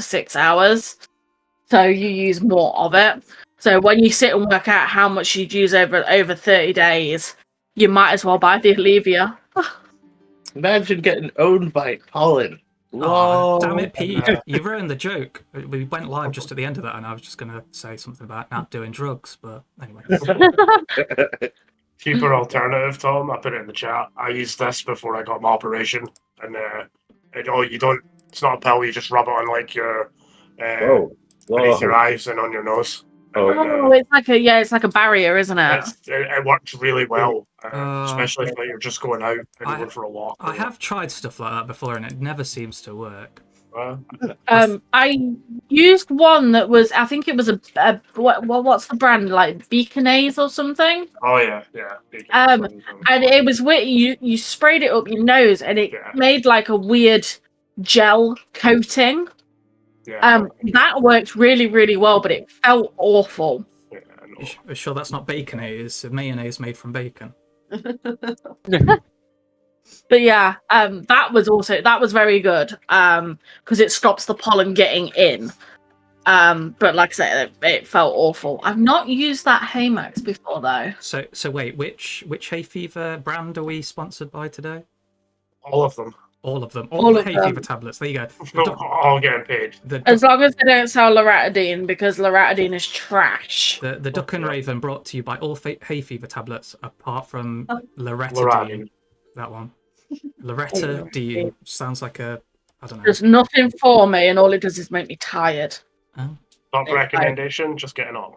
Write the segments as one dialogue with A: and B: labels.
A: 6 hours, so you use more of it. So when you sit and work out how much you'd use over 30 days, you might as well buy the Olivia.
B: Imagine getting owned by pollen.
C: Oh, damn it, Pete. You ruined the joke. We went live just at the end of that, and I was just going to say something about not doing drugs, but anyway.
D: Cheaper alternative, Tom. I put it in the chat. I used this before I got my operation, and you don't. It's not a pill. You just rub it on like your beneath your eyes and on your nose.
A: It's like a barrier, isn't it?
D: It works really well, especially if you're just going out and you're going for a walk.
C: I have tried stuff like that before, and it never seems to work.
A: I used one that was, I think it was what's the brand, like Beaconase or something?
D: Oh yeah.
A: And it was weird. You sprayed it up your nose, and it made like a weird gel coating.
D: Yeah.
A: That worked really, really well, but it felt awful.
D: Yeah,
C: You're sure that's not Baconase? Mayonnaise made from bacon.
A: But yeah, that was very good because it stops the pollen getting in. But like I said, it felt awful. I've not used that Haymax before though.
C: So wait, which hay fever brand are we sponsored by today?
D: All of them.
C: All of them. All the hay fever tablets. There you go.
D: All getting paid.
A: As long as they don't sell loratadine, because loratadine is trash.
C: The Duck and Raven brought to you by all hay fever tablets, apart from loratadine. That one. Loratadine sounds like I don't know.
A: There's nothing for me, and all it does is make me tired.
C: Oh.
D: Not recommendation, just getting on.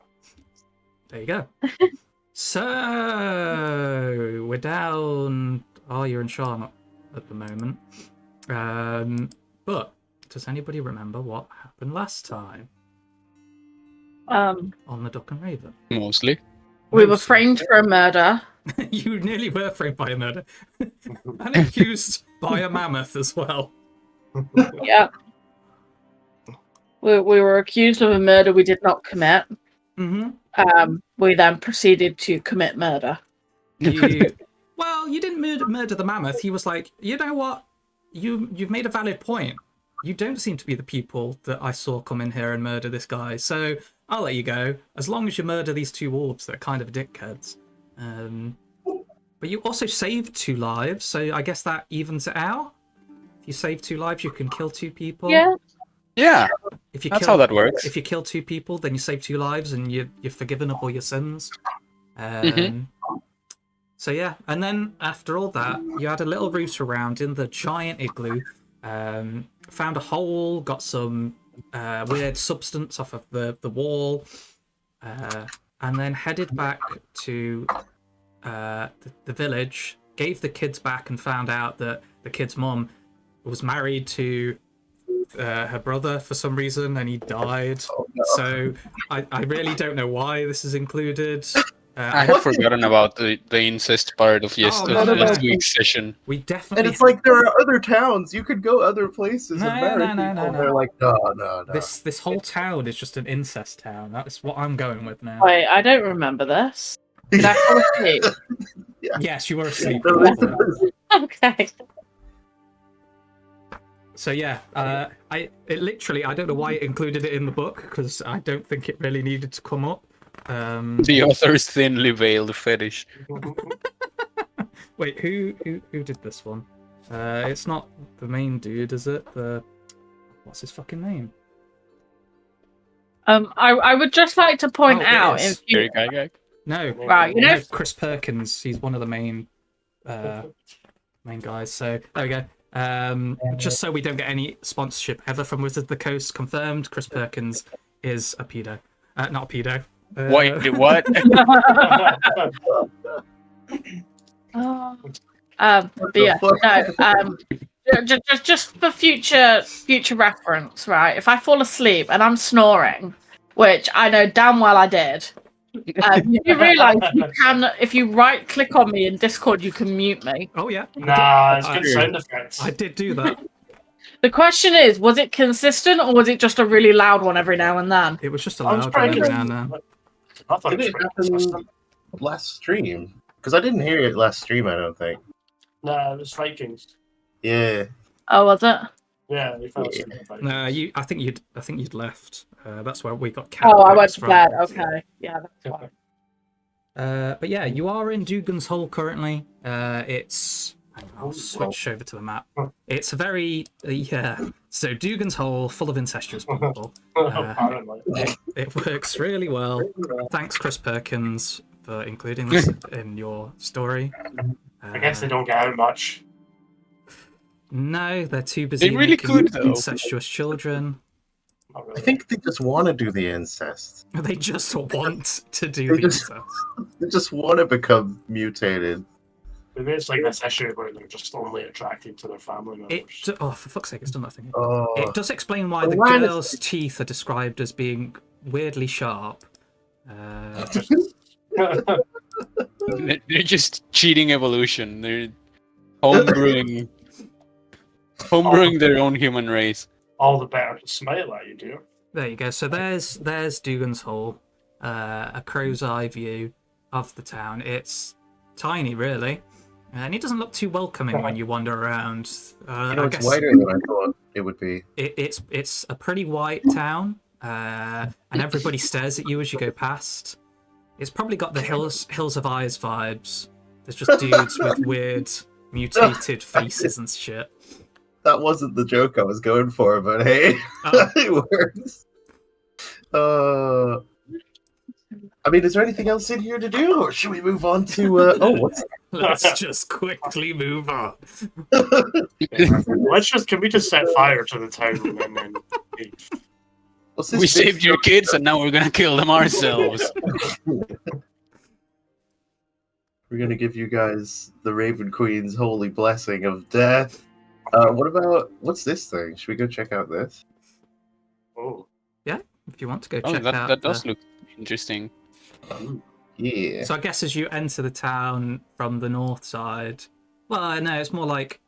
C: There you go. So we're down. Oh, you're in Charlotte at the moment. But does anybody remember what happened last time? On the Duck and Raven?
E: Mostly.
A: We were framed for a murder.
C: You nearly were framed by a murder. And accused by a mammoth as well.
A: Yeah. We were accused of a murder we did not commit.
C: Mm-hmm.
A: We then proceeded to commit murder.
C: Well, you didn't murder the mammoth. He was like, you know what? You've made a valid point. You don't seem to be the people that I saw come in here and murder this guy. So I'll let you go, as long as you murder these two wolves that are kind of dickheads. But you also saved 2 lives, so I guess that evens it out. If you save 2 lives, you can kill 2 people.
E: Yeah. That's how that works.
C: If you kill 2 people, then you save 2 lives, and you're forgiven of all your sins. So yeah, and then after all that, you had a little root around in the giant igloo, found a hole, got some weird substance off of the wall, and then headed back to the village, gave the kids back, and found out that the kid's mum was married to her brother for some reason, and he died. Oh, no. So I really don't know why this is included.
E: I had forgotten about the incest part of last week's session.
C: We definitely.
B: And it's like there are other towns. You could go other places and marry people.
C: No.
B: They're like, no.
C: This whole town is just an incest town. That's what I'm going with now.
A: Wait, I don't remember this. Did I fall asleep?
C: Yes, you were asleep.
A: Okay.
C: So yeah, I don't know why it included it in the book, because I don't think it really needed to come up.
E: The author's thinly veiled fetish.
C: Wait, who did this one? It's not the main dude, is it? What's his fucking name?
A: I would just like to point out.
C: No,
A: right,
C: no, Chris Perkins. He's one of the main guys. So there we go. Just so we don't get any sponsorship ever from Wizards of the Coast, confirmed. Chris Perkins is a pedo, not a pedo.
E: Wait, what?
A: Just for future reference, right? If I fall asleep and I'm snoring, which I know damn well I did, you realise you can, if you right click on me in Discord, you can mute me.
C: Oh yeah.
D: Nah, it's good sound effects.
C: I did do that.
A: The question is, was it consistent or was it just a really loud one every now and then?
C: It was just a loud one every now and then.
D: I thought it was consistent.
B: Last stream, because I didn't hear it last stream. I don't think.
D: Nah, it was Vikings.
B: Yeah.
A: Oh, was it?
D: Yeah, we fell
B: Yeah.
D: asleep.
C: No, I think you'd left. That's where we got cat
A: Oh, I went
C: pics
A: to
C: from.
A: bed. Okay, yeah, that's fine.
C: But yeah, you are in Dougans Hole currently. It's. I'll switch over to the map. It's a very yeah. So Dugan's Hole, full of incestuous people.
D: Apparently.
C: It works really well. Thanks, Chris Perkins, for including this in your story.
D: I guess they don't get out much.
C: No, they're too busy
E: They really
C: making
E: could, though.
C: incestuous children.
D: Not really.
B: I think they just want to do the incest.
C: They just want to do
B: They
C: the
B: just-
C: incest.
B: They just want to become mutated.
D: Maybe it's like this issue where they're just only attracted to their family members.
C: Oh, for fuck's sake, it's done that thing.
B: Oh,
C: It does explain why
B: The
C: the
B: line is-
C: girl's teeth are described as being weirdly sharp.
E: They're just cheating evolution. They're homebrewing their own human race.
D: All the better to smile at you, dear.
C: There you go. So there's Dugan's Hall, a crow's eye view of the town. It's tiny, really, and it doesn't look too welcoming when you wander around. I
B: it's
C: guess
B: wider than I thought it would be.
C: it's a pretty white town, and everybody stares at you as you go past. It's probably got the Hills of Eyes vibes. There's just dudes with weird mutated faces and shit.
B: That wasn't the joke I was going for, but hey,
C: Oh.
B: it works. I mean, is there anything else in here to do, or should we move on to? Oh, what's
C: Let's just quickly move on.
D: Can we just set fire to the town and then leave?
B: what's this?
E: We
B: big
E: saved your
B: structure?
E: kids and now we're gonna kill them ourselves.
B: We're gonna give you guys the Raven Queen's holy blessing of death. What's this thing? Should we go check out this?
D: Oh,
C: If you want to go
E: Oh,
C: check out.
E: that does look interesting.
B: Yeah.
C: So I guess as you enter the town from the north side, well, no, it's more like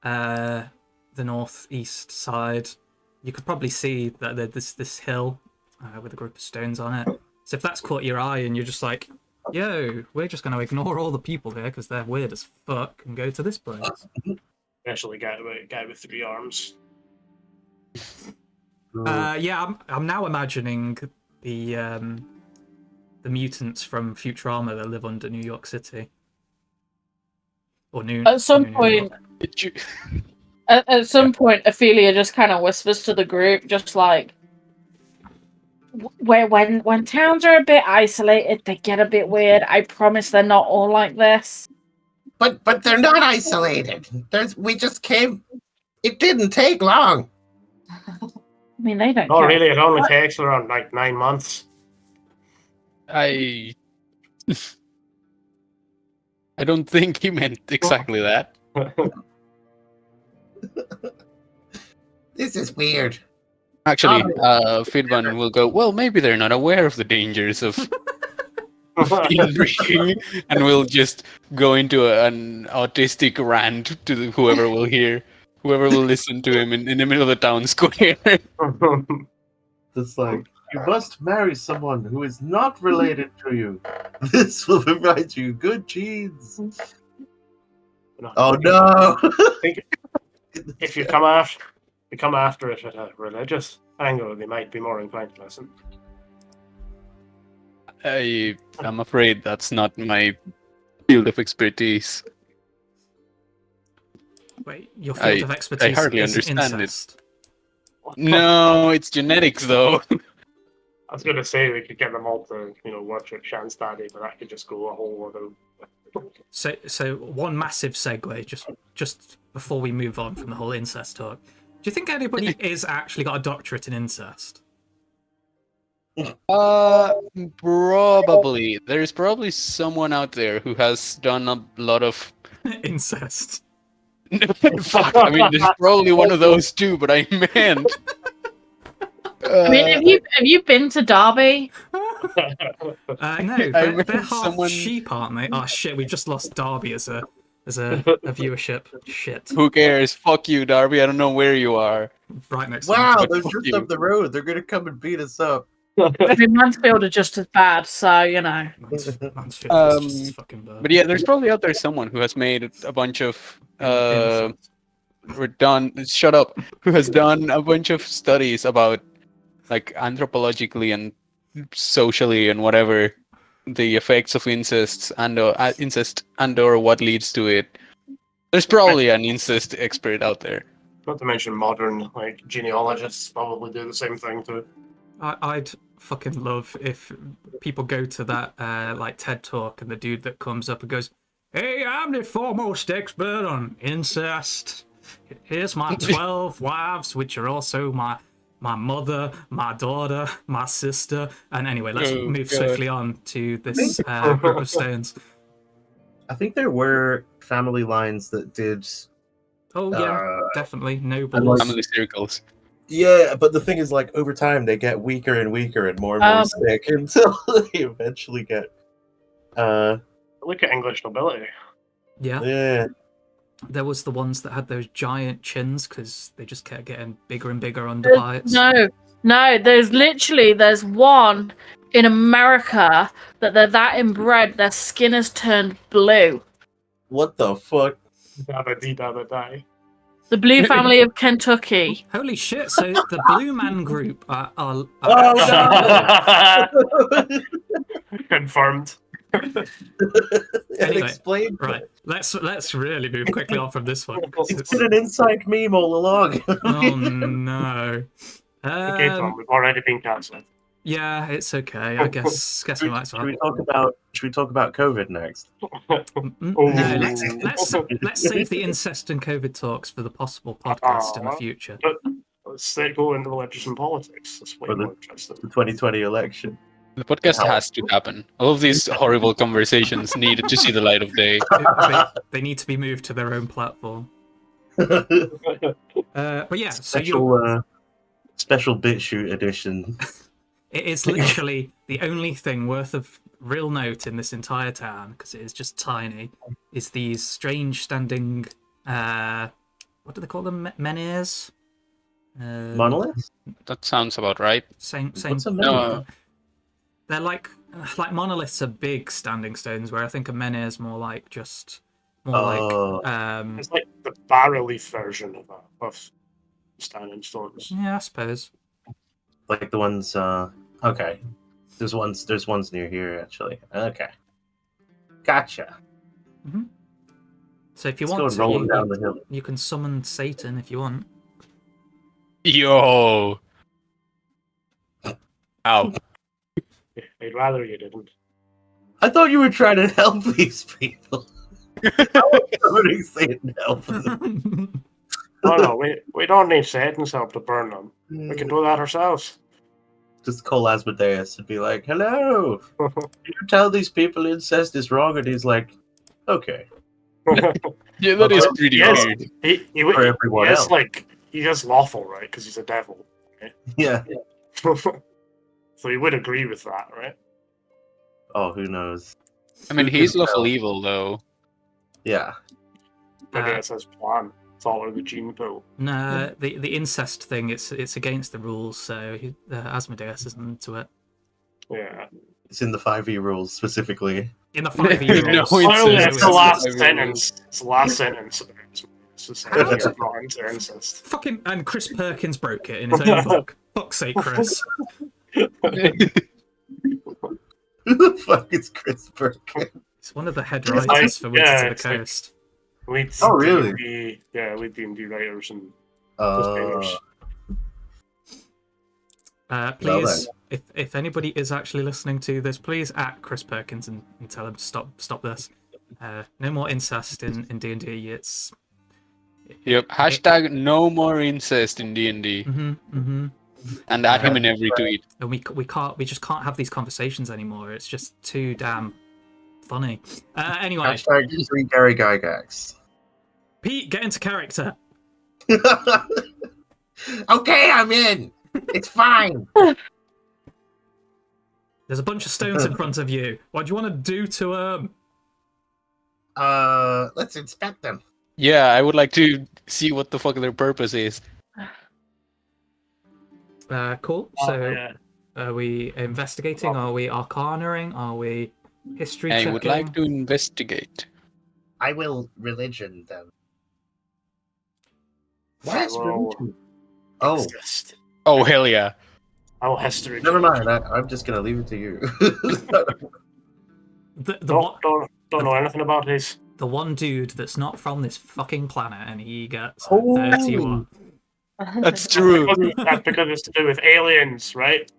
C: the northeast side. You could probably see that there's this hill with a group of stones on it. So if that's caught your eye and you're just like, yo, we're just going to ignore all the people here because they're weird as fuck and go to this place.
D: especially guy with 3 arms.
C: Yeah, I'm now imagining the mutants from Futurama that live under New York City. Or New.
A: At some
C: New York.
A: point,
E: Did you-
A: at some point, Ophelia just kind of whispers to the group, just like, when towns are a bit isolated, they get a bit weird. I promise they're not all like this.
B: But they're not isolated. We just came. It didn't take long.
A: I mean, they don't.
D: Oh,
A: care.
D: really? It only takes around like 9 months.
E: I don't think he meant exactly that.
B: This is weird.
E: Actually, Fidvan will go, well, maybe they're not aware of the dangers of inbreeding, and we'll just go into an autistic rant to whoever will listen to him in the middle of the town square.
B: It's like, you must marry someone who is not related to you. This will provide you good genes. Oh no!
D: If you come after it at a religious angle, they might be more inclined to listen.
E: I'm afraid that's not my field of expertise.
C: Wait, your field of expertise
E: hardly
C: is
E: understand it.
C: incest.
E: No, it's genetics though.
D: I was going to say we could get them all to, worship Shan's daddy, but that could just go a whole other.
C: So one massive segue just before we move on from the whole incest talk. Do you think anybody is actually got a doctorate in incest?
E: Probably. There's probably someone out there who has done a lot of.
C: Incest.
E: Fuck. I mean, there's probably one of those too, but I meant.
A: I mean, have you been to Derby?
C: No,
E: remember
C: they're half
E: someone-
C: sheep, aren't they? Oh shit, we just lost Derby as a viewership. Shit.
E: Who cares? Fuck you, Darby. I don't know where you are.
C: Right next.
B: Wow,
C: To
B: they're
E: Fuck
B: just
E: you.
B: up the road. They're gonna come and beat us up.
A: I mean, Mansfield are just as bad, so
C: Mansfield is just fucking bad.
E: But yeah, there's probably out there someone who has made a bunch of
C: Incest.
E: shut up, who has done a bunch of studies about like anthropologically and socially and whatever the effects of incest and or what leads to it. There's probably an incest expert out there.
D: Not to mention modern like genealogists probably do the same thing too.
C: I'd fucking love if people go to that like TED talk and the dude that comes up and goes, "Hey, I'm the foremost expert on incest. Here's my 12 wives, which are also my mother, my daughter, my sister." And anyway, let's move swiftly on to this group of stones.
B: I think there were family lines that did.
C: Oh yeah, definitely nobles.
B: like-
E: Family circles.
B: Yeah, but the thing is, like, over time, they get weaker and weaker and more sick until they eventually get.
D: Look at English nobility.
B: Yeah.
C: There was the ones that had those giant chins because they just kept getting bigger and bigger underbites.
A: No, there's one in America that they're that inbred, their skin has turned blue.
B: What the fuck?
D: Die.
A: The Blue family of Kentucky.
C: Holy shit! So the Blue Man Group are
B: Oh no!
D: Confirmed.
C: Anyway,
B: Explain.
C: right. Let's really move quickly on from this one.
B: It's been an inside meme all along.
C: Oh no.
D: Okay, Tom, we've already been cancelled.
C: Yeah, it's okay. I guess we might as
B: Should
C: well.
B: we talk about COVID next?
C: No, let's save the incest and COVID talks for the possible podcast in the future.
D: Let's go into religion and politics. That's way more interesting.
B: The 2020 election.
E: The podcast has to happen. All of these horrible conversations need to see the light of day.
C: They need to be moved to their own platform. But yeah,
B: special BitChute edition.
C: it is literally the only thing worth of real note in this entire town, because it is just tiny, is these strange standing, what do they call them? Menhirs?
B: Monoliths?
C: That
E: sounds about right.
C: Same.
B: What's a menhir?
C: They're like monoliths are big standing stones, where I think a menhir is more like
D: it's like the bas-relief version of standing stones.
C: Yeah, I suppose.
B: Like the ones. Okay. There's ones near here actually. Okay. Gotcha.
C: Mm-hmm. So if you
B: Let's
C: want
B: go rolling down the hill.
C: you can summon Satan if you want.
E: Yo. Ow.
D: I'd rather you didn't.
B: I thought you were trying to help these people. How was somebody saying help them?
D: No, we don't need Satan's help to burn them. We can do that ourselves.
B: Just call Asmodeus and be like, "Hello, can you tell these people incest is wrong?" And he's like, "Okay."
E: Yeah, that is pretty weird.
B: For everyone else.
D: He is lawful, right? Because he's a devil. Right?
B: Yeah.
D: So he would agree with that, right?
B: Oh, who knows?
E: I mean, he's lawful evil, though.
B: Yeah.
D: Maybe that's his plan. It's all over the gene pool.
C: No, the incest thing, it's against the rules, so Asmodeus isn't into it.
D: Yeah.
B: It's in the 5e rules specifically.
C: In the 5e rules.
D: It's the last sentence. It's the last sentence. It's just not into incest.
C: Fucking, and Chris Perkins broke it in his own book. Fuck's sake, Chris.
B: Who the fuck is Chris Perkins?
C: He's one of the head writers for Wizards of the Coast.
B: Really?
D: Lead D&D writers and
C: please, if anybody is actually listening to this, please at Chris Perkins and tell him to stop this. No more incest in D&D.
E: Yep. Hashtag no more incest in D&D. And add him in every tweet.
C: And we just can't have these conversations anymore. It's just too damn funny. Anyway.
B: Hashtag 3 Gary Gygax.
C: Pete, get into character.
B: Okay, I'm in. It's fine.
C: There's a bunch of stones in front of you. What do you want to do to them?
B: Let's inspect them.
E: Yeah, I would like to see what the fuck their purpose is.
C: Cool. So, are we investigating? Are we arcanaing? Are we history checking?
E: I would like to investigate.
B: I will religion them. Why is religion? Oh,
D: Exist.
E: Oh hell yeah!
D: Oh, history.
B: never mind. I'm just gonna leave it to you.
D: Don't know anything about this.
C: The one dude that's not from this fucking planet, and he gets
B: Holy.
C: 31.
E: That's true.
D: That's because it's to do with aliens, right?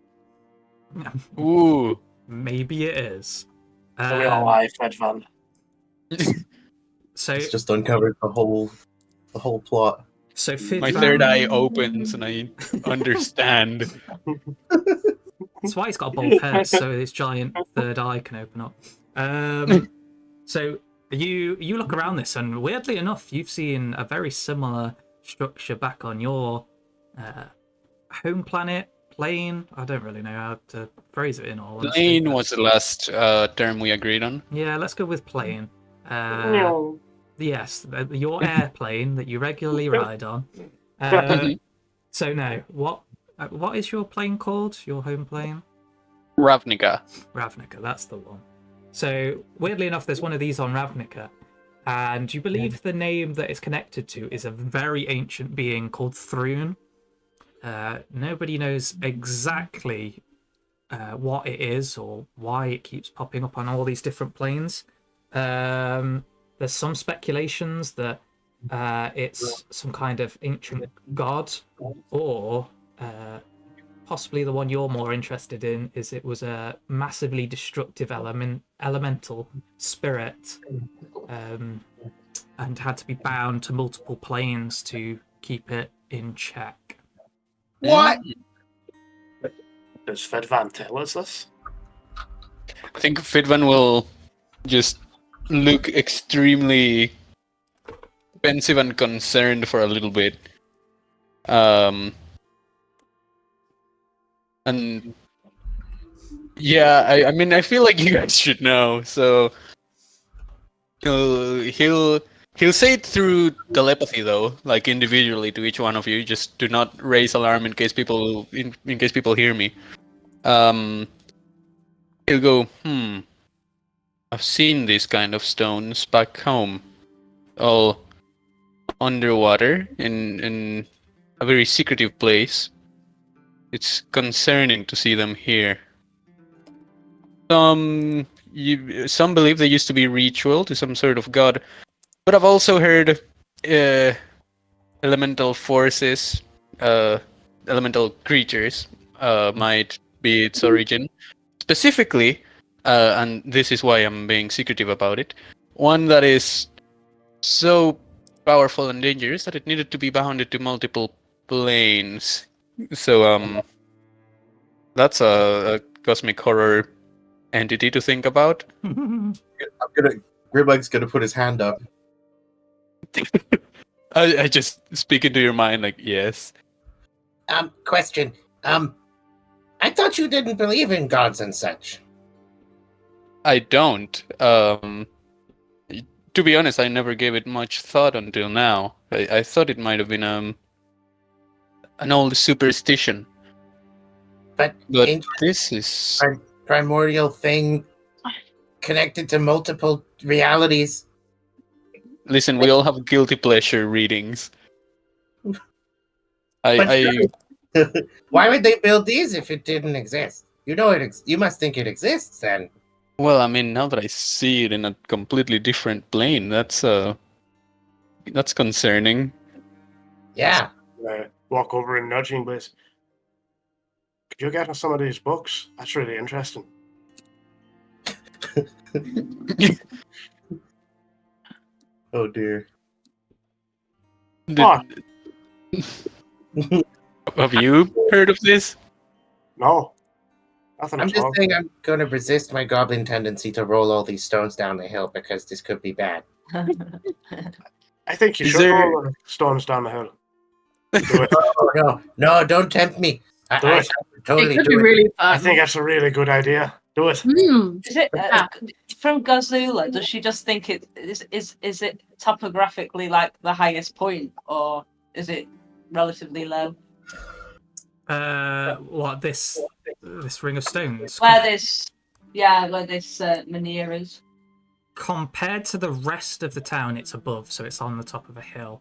E: Ooh.
C: Maybe it is.
D: So we all lie, Fred Van.
C: So
B: It's just uncovered the whole plot.
C: So Fid
E: My
C: Van-
E: third eye opens and I understand.
C: That's why he's got a bald head, so his giant third eye can open up. So you look around this, and weirdly enough, you've seen a very similar structure back on your home planet, plane. I don't really know how to phrase it in all honesty.
E: Plane was the last term we agreed on.
C: Yeah, let's go with plane.
D: No.
C: Yes, your airplane that you regularly ride on. So now, what is your plane called? Your home plane?
E: Ravnica.
C: Ravnica, that's the one. So weirdly enough, there's one of these on Ravnica, and you believe the name that it's connected to is a very ancient being called Thrune. Nobody knows exactly what it is or why it keeps popping up on all these different planes. There's some speculations that it's some kind of ancient god, or possibly the one you're more interested in is it was a massively destructive elemental spirit, and had to be bound to multiple planes to keep it in check.
B: What?
D: Does Fred Van tell us this?
E: I think Fidvan will just look extremely pensive and concerned for a little bit. And yeah, I mean, I feel like you guys should know. So he'll say it through telepathy, though, like individually to each one of you. Just do not raise alarm in case people hear me. He'll go, I've seen these kind of stones back home, all underwater in a very secretive place. It's concerning to see them here. Some believe they used to be ritual to some sort of god, but I've also heard elemental forces, elemental creatures might be its origin. Specifically, and this is why I'm being secretive about it, one that is so powerful and dangerous that it needed to be bounded to multiple planes. So that's a cosmic horror entity to think about.
B: Grimlegs gonna put his hand up.
E: I just speak into your mind like, yes.
F: Question. I thought you didn't believe in gods and such.
E: I don't. To be honest, I never gave it much thought until now. I thought it might have been an old superstition.
F: But
E: this is
F: primordial thing connected to multiple realities.
E: Listen, we all have guilty pleasure readings.
F: Why would they build these if it didn't exist? You know you must think it exists then.
E: Well, I mean, now that I see it in a completely different plane, that's concerning.
F: Yeah.
D: Walk over and nudging, please. Could you get us some of these books? That's really interesting.
B: Oh dear.
E: Have you heard of this?
D: No. Nothing
F: I'm
D: at
F: just
D: all.
F: saying I'm going to resist my goblin tendency to roll all these stones down the hill because this could be bad.
D: I think you
E: Is
D: should
E: there-
D: roll the stones down the hill. Do it.
F: Oh, no, don't tempt me.
D: Do
F: I
D: it.
F: totally
A: It could
F: do
A: be
F: it.
A: really
D: I
A: fun.
D: think that's a really good idea. Do it.
G: Is it
A: Yeah.
G: from Gazula? Does she just think it is it topographically like the highest point, or is it relatively low?
C: What this ring of stones?
G: Where this Manir is.
C: Compared to the rest of the town, it's above, so it's on the top of a hill.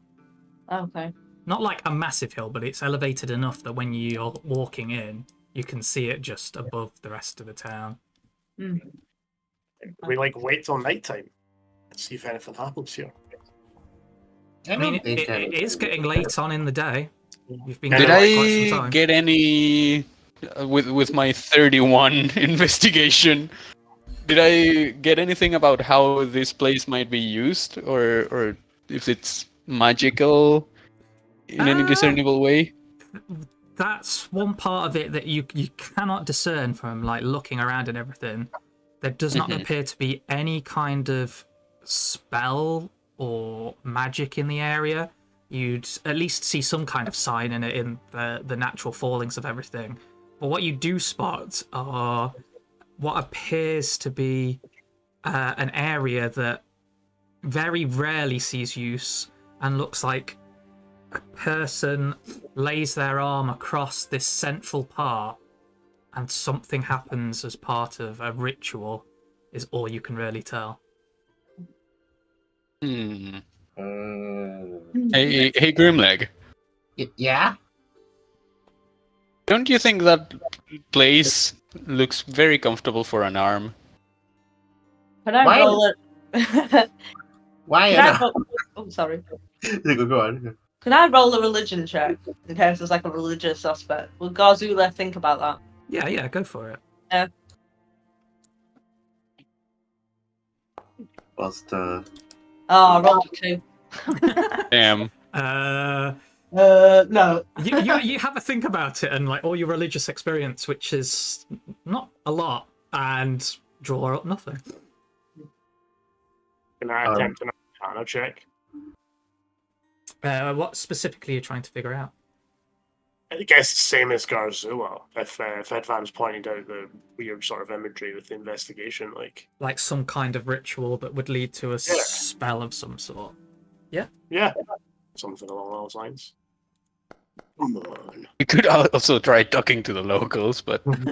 G: Okay.
C: not like a massive hill, but it's elevated enough that when you're walking in, you can see it just above the rest of the town.
D: We like wait till nighttime and see if anything happens here.
C: I mean, it is getting late on in the day. You've been
E: Did
C: going for quite some
E: I
C: time.
E: get any with my 31 investigation? Did I get anything about how this place might be used, or if it's magical in any discernible way?
C: That's one part of it that you cannot discern from like looking around and everything. There does not appear to be any kind of spell or magic in the area. You'd at least see some kind of sign in it in the natural fallings of everything. But what you do spot are what appears to be an area that very rarely sees use and looks like a person lays their arm across this central part and something happens as part of a ritual is all you can really tell.
E: Hey, Grimleg.
F: Yeah?
E: Don't you think that place looks very comfortable for an arm?
G: Can I
F: Why-
G: roll it?
F: Why?
G: Can I roll... Oh, sorry.
B: Go on.
G: Can I roll a religion check in case there's like a religious aspect? Will Garzula think about that?
C: Yeah, go for it.
B: Whilst,
G: Oh, I rolled a 2.
E: Damn.
G: No.
C: You have a think about it and like all your religious experience, which is not a lot, and draw up nothing.
D: Can I attempt an arcana check?
C: What specifically are you trying to figure out?
D: I guess the same as Garzua. If Edvan's pointed out the weird sort of imagery with the investigation,
C: like some kind of ritual that would lead to a spell of some sort.
D: Yeah, something along those lines. Come on.
E: We could also try talking to the locals, but
C: Kind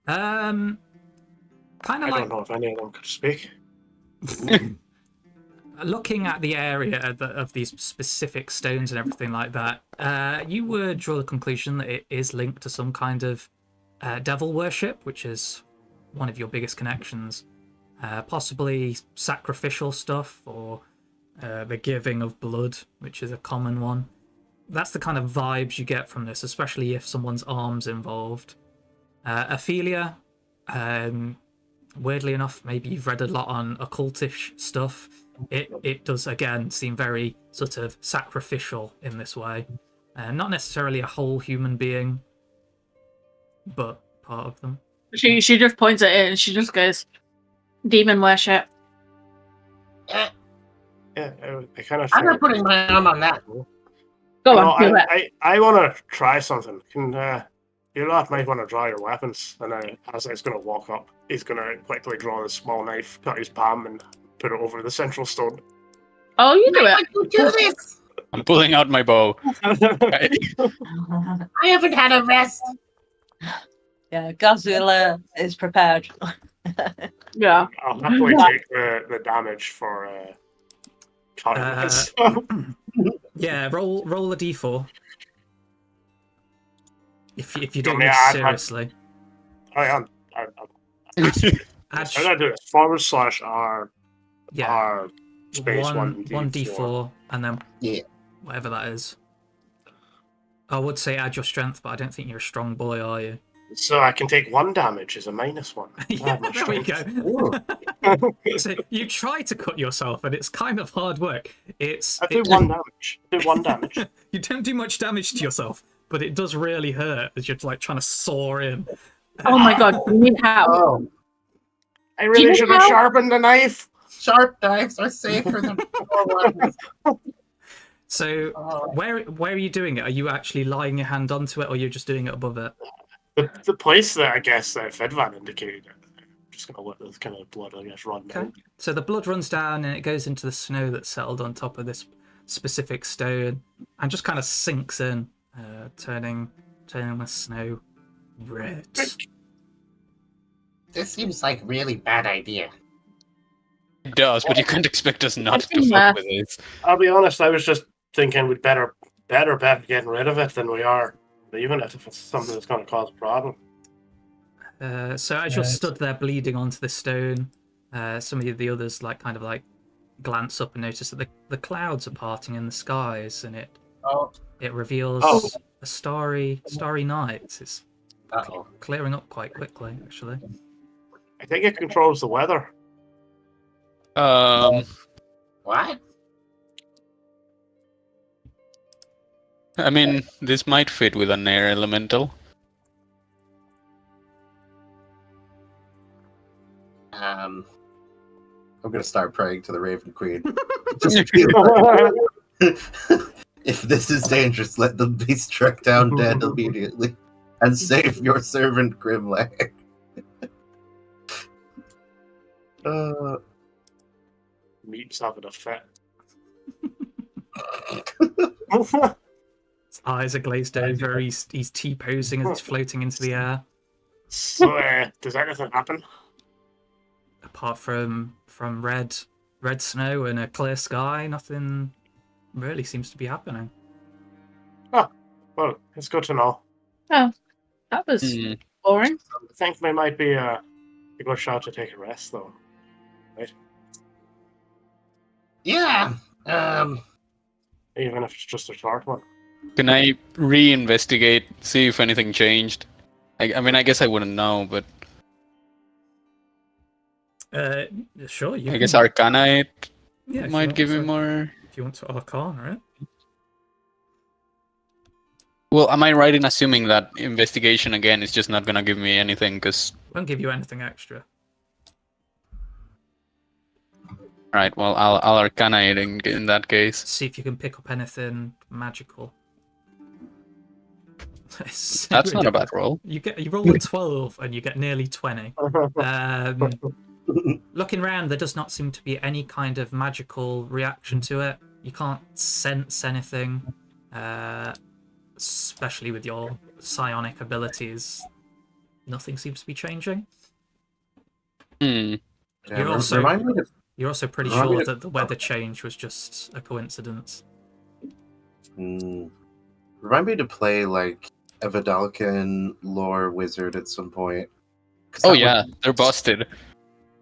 D: I
C: of like
D: don't know if any of them could speak.
C: looking at the area of these specific stones and everything like that, you would draw the conclusion that it is linked to some kind of devil worship, which is one of your biggest connections. Possibly sacrificial stuff or the giving of blood, which is a common one. That's the kind of vibes you get from this, especially if someone's arm's involved. Ophelia, weirdly enough, maybe you've read a lot on occultish stuff. It does, again, seem very sort of sacrificial in this way. Not necessarily a whole human being, but part of them.
A: She just points at it and she just goes, demon worship.
D: Yeah, I kind of.
F: I'm not putting my arm on that.
A: Go on, do it.
D: I want to try something. Can you lot might want to draw your weapons, and as he's going to walk up, he's going to quickly draw a small knife, cut his palm, and put it over the central stone.
A: Oh, you do it.
F: You do this.
E: I'm pulling out my bow.
F: I haven't had a rest.
G: Yeah, Garzula is prepared.
A: Yeah.
D: I'll happily take the damage for cutting this.
C: Yeah, roll a d4. If you
D: Do
C: don't
D: you
C: this
D: want me to add
C: seriously.
D: I am.
C: Add
D: How do I do this? /R
C: yeah,
D: R space
C: one
D: 1d4.
C: d4 and then
F: Yeah.
C: whatever that is. I would say add your strength, but I don't think you're a strong boy, are you?
D: So I can take 1 damage as a -1.
C: Yeah,
D: my
C: there we
D: strength.
C: go. So you try to cut yourself, and it's kind of hard work.
D: I do 1 damage. I do 1 damage.
C: You don't do much damage to yourself, but it does really hurt as you're like trying to saw in.
A: Oh my god, you need help.
F: Oh,
D: I really
A: you
D: should have
A: know-
D: sharpened the knife.
F: sharp knives are safer than poor ones.
C: So
F: Oh.
C: where are you doing it? Are you actually lying your hand onto it, or you're just doing it above it?
D: The place that I guess that Fedvan indicated. I'm just gonna let this kind of blood, I guess, run
C: Okay.
D: down.
C: So the blood runs down and it goes into the snow that's settled on top of this specific stone, and just kind of sinks in, turning the snow red.
F: This seems like a really bad idea.
E: It does, but you can't expect us not to
A: Fucking
E: fuck with it.
D: I'll be honest, I was just thinking we'd better bet getting rid of it than we are leaving it if it's something that's going to cause a problem.
C: So as you're stood there bleeding onto the stone, some of the others kind of glance up and notice that the clouds are parting in the skies, and it reveals a starry night. It's clearing up quite quickly, actually.
D: I think it controls the weather.
F: What?
E: I mean, this might fit with an air elemental.
F: Um,
B: I'm gonna start praying to the Raven Queen. If this is dangerous, let them be struck down dead immediately, and save your servant Grimleg.
D: Meat's having a fit.
C: His eyes are glazed over. He's T-posing as he's floating into the air.
D: So, does anything happen?
C: Apart from red snow and a clear sky, nothing really seems to be happening.
D: Oh, well, it's good to know.
A: Oh, that was boring.
D: I think we might be a good shot to take a rest, though. Right?
F: yeah.
D: Even if it's just a short one.
E: Can I re-investigate, see if anything changed? I mean, I guess I wouldn't know, but
C: Sure.
E: I guess Arcanite
C: if
E: might
C: you
E: give me
C: want
E: more.
C: If you want to Arcana, right?
E: Well, am I right in assuming that investigation again is just not gonna give me anything? Because
C: Won't give you anything extra.
E: right, well, I'll Arcanite in that case.
C: See if you can pick up anything magical.
E: That's not a bad roll.
C: You roll a 12 and you get nearly 20. Looking around, there does not seem to be any kind of magical reaction to it. You can't sense anything, especially with your psionic abilities. Nothing seems to be changing.
E: Hmm.
C: You're also pretty
B: remind me
C: sure
B: to-
C: that the weather change was just a coincidence.
B: Remind me to play like a Vidalcan lore wizard at some point. 'Cause
E: Oh
B: that
E: yeah,
B: would-
E: they're busted.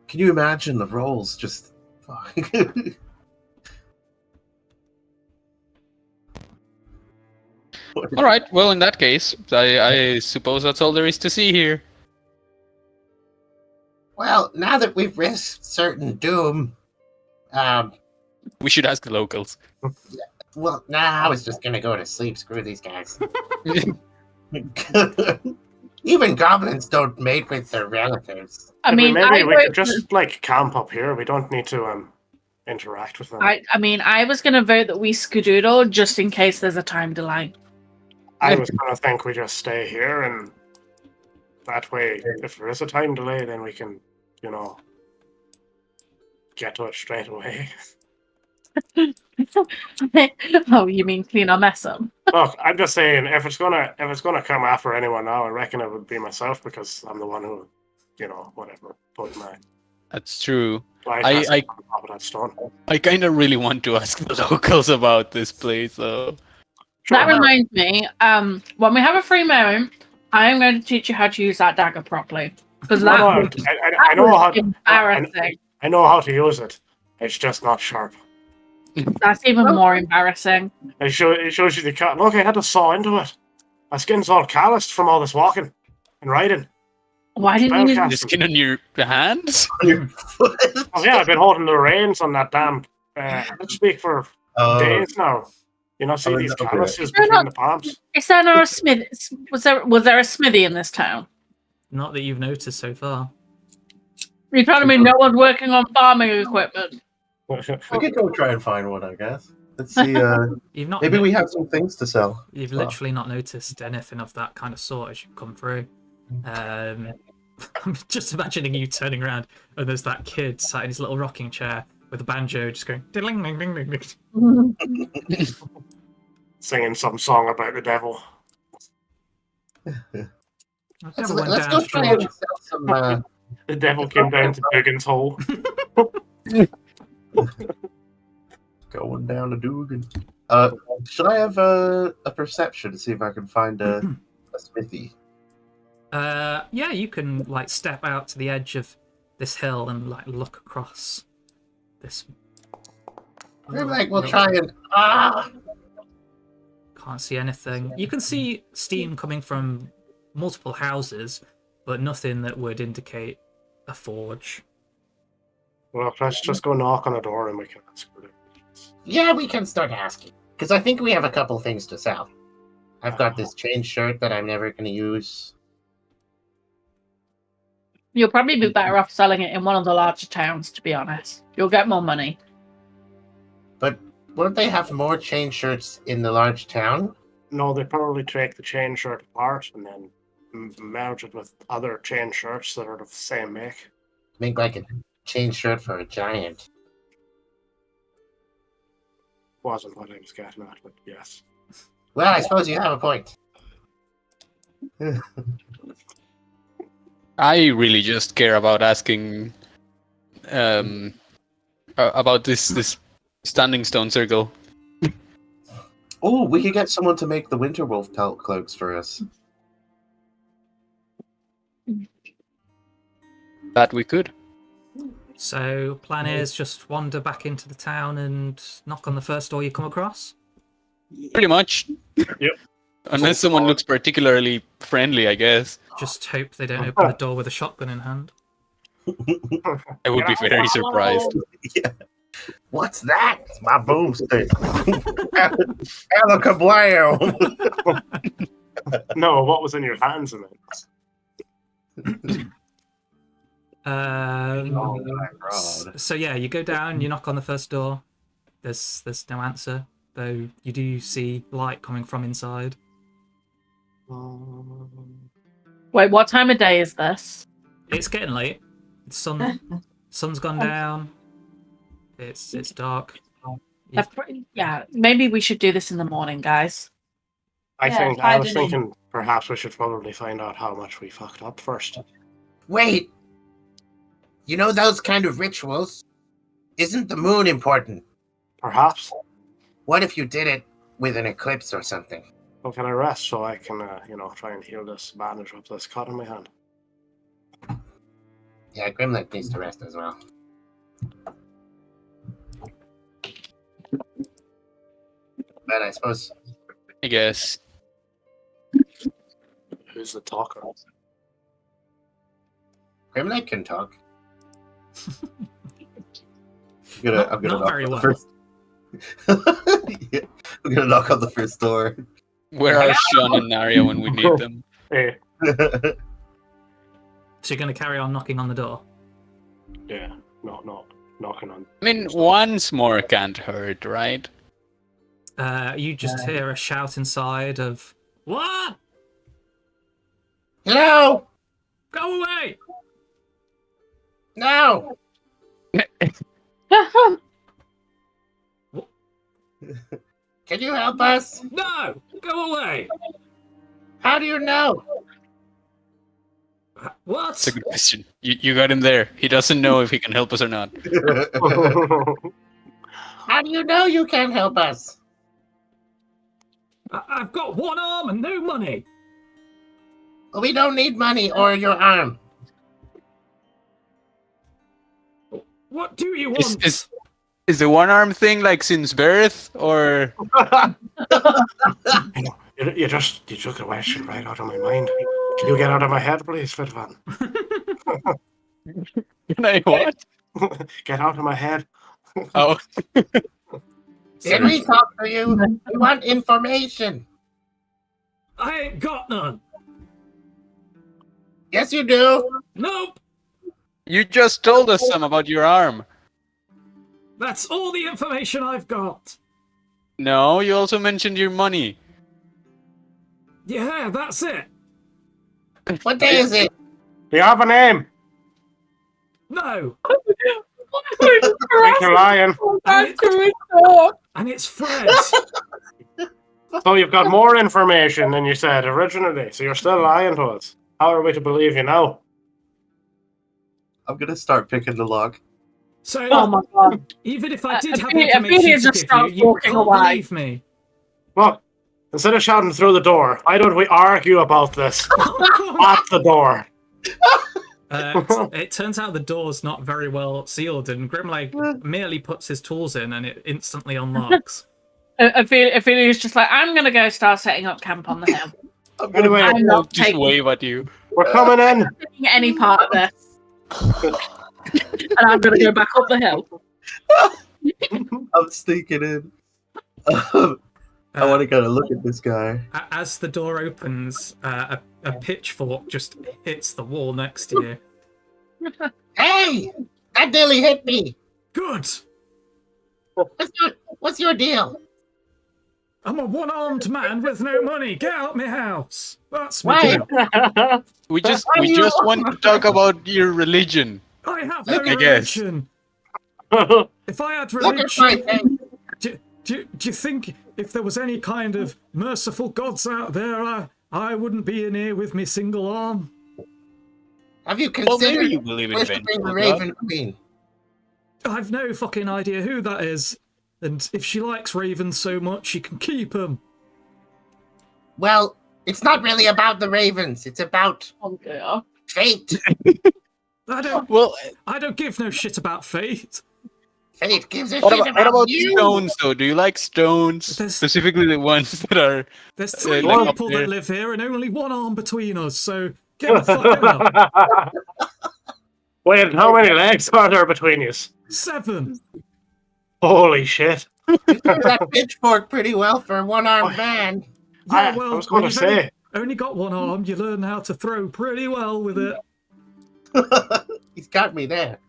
B: Can you imagine the rolls? Just
E: All right. Well, in that case, I suppose that's all there is to see here.
F: Well, now that we've risked certain doom,
E: We should ask the locals.
F: well, nah, I was just gonna go to sleep. Screw these guys. Even goblins don't mate with their relatives.
A: I mean,
D: maybe we
A: vote
D: could just camp up here. We don't need to interact with them.
A: I mean, I was going to vote that we skedaddle just in case there's a time delay.
D: I was gonna think we just stay here, and that way, if there is a time delay, then we can, get to it straight away.
A: Oh, you mean clean our mess up?
D: Look, I'm just saying, if it's gonna come after anyone now, I reckon it would be myself because I'm the one who, whatever, put my
E: That's true.
D: life
E: I-
D: on top of that stone.
E: I kind of really want to ask the locals about this place, though.
A: That reminds me, when we have a free moment, I am going to teach you how to use that dagger properly. Because that,
D: No,
A: was,
D: I know how.
A: embarrassing.
D: I know how to use it. It's just not sharp.
A: That's even more embarrassing.
D: It shows you the cut. Look, I had to saw into it. My skin's all calloused from all this walking and riding.
A: Why didn't you?
D: Spellcasting.
E: The skin on your hands?
D: Oh yeah, I've been holding the reins on that damn. Let's speak for days now. See these
B: okay.
D: calluses
A: They're
D: between
A: not-
D: the palms.
A: Is there not a smith? Was there a smithy in this town?
C: Not that you've noticed so far.
A: You're telling me no one's working on farming equipment?
B: we could go try and find one, I guess. Let's see.
C: You've not.
B: Maybe we have some things to sell.
C: You've
B: Well.
C: literally not noticed anything of that kind of sort as you come through. I'm just imagining you turning around and there's that kid sat in his little rocking chair with a banjo just going ding ding ding ding ding.
D: Singing some song about the devil.
C: I've
F: Let's
C: never went
F: go
C: down to
F: try
C: Georgia.
F: and sell some.
D: The devil came down to Dougans' hole.
B: Going down to Dugan. Should I have a perception to see if I can find a smithy?
C: Yeah, you can like step out to the edge of this hill and like look across this.
F: Grimleg will try and
C: Can't see anything. You can see steam coming from multiple houses, but nothing that would indicate a forge.
D: Well, let's just go knock on a door and we can ask for it.
F: Yeah, we can start asking. Because I think we have a couple things to sell. I've got this chain shirt that I'm never going to use.
A: You'll probably be better off selling it in one of the larger towns, to be honest. You'll get more money.
F: But won't they have more chain shirts in the large town?
D: No, they probably take the chain shirt apart and then merge it with other chain shirts that are of the same make.
F: Make like a chain shirt for a giant.
D: Wasn't what I was getting at, but yes.
F: Well, I suppose you have a point.
E: I really just care about asking about this standing stone circle.
B: Oh, we could get someone to make the winter wolf pelt cloaks for us.
E: That we could.
C: So, plan is just wander back into the town and knock on the first door you come across?
E: Pretty much.
D: Yep.
E: Unless someone looks particularly friendly, I guess.
C: Just hope they don't open the door with a shotgun in hand.
E: I would be very surprised.
B: Yeah.
F: What's that? It's my boomstick. Alakablam.
D: No, what was in your hands in it?
B: Oh my god.
C: So yeah, you go down, you knock on the first door. There's no answer, though you do see light coming from inside.
A: Wait, what time of day is this?
C: It's getting late. Sun's gone down. It's dark.
A: Yeah, maybe we should do this in the morning, guys.
D: I was thinking perhaps we should probably find out how much we fucked up first.
F: Wait. You know those kind of rituals? Isn't the moon important?
D: Perhaps.
F: What if you did it with an eclipse or something?
D: Well, can I rest so I can, try and heal this bandage up this cut in my hand?
F: Yeah, Grimleg needs to rest as well. But I suppose...
E: I guess.
D: Who's the talker?
F: Grimleg can talk.
B: I'm gonna
C: Not
B: knock
C: very
B: on the
C: well.
B: first... Yeah, I'm gonna knock on the first door.
E: Where are Sean and Naria when we need them?
D: Hey,
C: So you're going to carry on knocking on the door?
D: yeah, not knocking on.
E: I mean, once more can't hurt, right?
C: You just hear a shout inside of, "What?
F: Hello!
C: Go away!"
F: No! Can you help us?
C: No! Go away!
F: How do you know?
C: What?
E: That's a good question. You got him there. He doesn't know if he can help us or not.
F: How do you know you can't help us?
C: I've got one arm and no money.
F: We don't need money or your arm.
C: What do you want?
E: Is the one arm thing like since birth, or
D: You took a question right out of my mind. Can you get out of my head, please, Fitvan?
E: can I what?
D: Get out of my head.
E: Oh,
F: Can we talk to you? We want information.
C: I ain't got none.
F: Yes, you do.
C: Nope.
E: you just told us some about your arm.
C: That's all the information I've got.
E: No, you also mentioned your money.
C: Yeah, that's it.
F: What day is it?
D: Do you have a name?
C: No.
D: Think you're lying.
C: And it's Fred.
D: So you've got more information than you said originally, so you're still lying to us. How are we to believe you now?
B: I'm gonna start picking the lock.
C: So,
A: Oh my god.
C: even if I did have
A: Ophelia
C: information to
A: just
C: give you,
A: starts
C: you
A: walking
C: can't
A: away.
C: believe me.
D: Well, instead of shouting through the door, why don't we argue about this at the door?
C: It turns out the door's not very well sealed, and Grimleg merely puts his tools in, and it instantly unlocks.
A: Ophelia's just like, I'm gonna go start setting up camp on the hill.
D: Anyway,
A: I'm not
E: Just
A: taking
E: wave at you.
D: we're coming in.
A: any part of this. And I'm gonna go back up the hill.
B: I'm sneaking in. I want to go look at this guy.
C: As the door opens, a pitchfork just hits the wall next to you.
F: Hey! That nearly hit me!
C: Good!
F: What's your deal?
C: I'm a one-armed man with no money. Get out my house. That's my
F: Why?
C: deal.
E: We just want to talk about your religion.
C: I have no
E: I guess.
C: religion. If I had
F: Look at my
C: religion,
F: thing.
C: do you think if there was any kind of merciful gods out there, I wouldn't be in here with me single arm?
F: Have you
E: Well, maybe
F: considered
E: you believe in
F: worshipping the
E: vengeful
F: Raven
E: God.
F: Queen?
C: I've no fucking idea who that is. And if she likes ravens so much, she can keep them.
F: Well, it's not really about the ravens. It's about
A: Oh dear.
F: fate.
E: Well,
C: I don't give no shit about fate.
F: Fate gives a
E: what
F: shit
E: about
F: about you.
E: stones, though? Do you like stones?
C: There's-
E: Specifically the ones that are...
C: There's three
E: like up
C: people
E: there.
C: that live here and only one arm between us, so get the fuck out.
D: Wait, how many legs are there between you?
C: 7.
D: Holy shit.
F: You do that pitchfork pretty well for a one-armed man.
C: Yeah, well,
D: I was going
C: when
D: to
C: you've
D: say.
C: only got one arm, you learn how to throw pretty well with it.
F: He's got me there.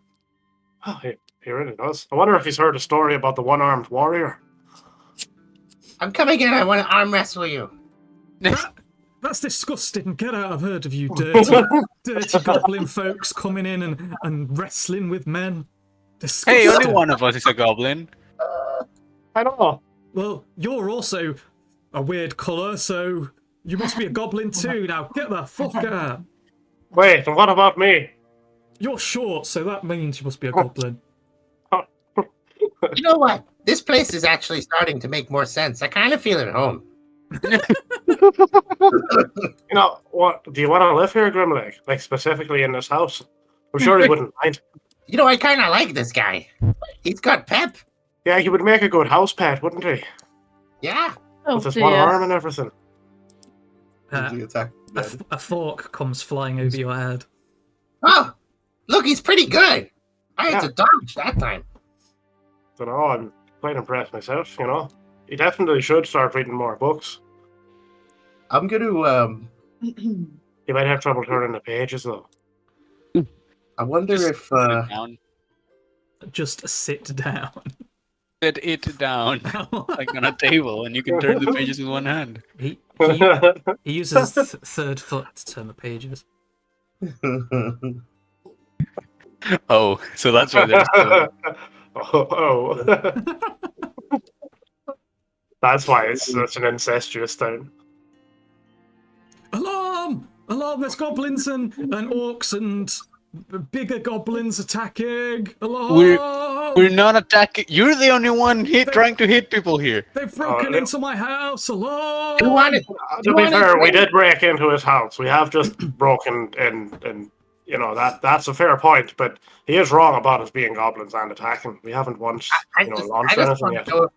D: Oh, he really does. I wonder if he's heard a story about the one-armed warrior.
F: I'm coming in. I want to arm wrestle you.
C: That's disgusting. Get out. I've heard of you dirty goblin folks coming in and wrestling with men. Disgusting.
E: Hey, only one of us is a goblin.
D: I know.
C: Well, you're also a weird colour, so you must be a goblin too. Now get the fuck out.
D: Wait, and what about me?
C: You're short, so that means you must be a goblin.
F: You know what? This place is actually starting to make more sense. I kind of feel at home.
D: You know, what? Do you want to live here, Grimleg? Like, specifically in this house? I'm sure he wouldn't mind.
F: You know, I kind of like this guy. He's got pep.
D: Yeah, he would make a good house pet, wouldn't he?
F: Yeah.
A: Oh
D: With his one
A: dear.
D: arm and everything.
B: Usually attack.
C: A fork comes flying over your head.
F: Oh, look, he's pretty good. I had
D: Yeah.
F: to dodge that time.
D: Don't know, I'm quite impressed myself, you know? He definitely should start reading more books.
B: I'm gonna
D: He might have trouble turning the pages, though.
B: I wonder
E: Just
B: if
E: sit down.
C: Just sit down.
E: Sit it down, like on a table, and you can turn the pages with one hand.
C: He uses his third foot to turn the pages.
E: Oh, so that's why there's so...
D: oh. That's why it's such an incestuous town.
C: Alarm! Alarm! There's goblins and orcs and bigger goblins attacking. Alarm!
E: We're not attacking. You're the only one trying to hit people here.
C: They've broken
D: no.
C: into my house. Alarm!
F: You want it?
D: To be fair, we did break into his house. We have just broken in, and you know that's a fair point. But he is wrong about us being goblins and attacking. We haven't once, launched anything
F: want
D: yet.
F: to know,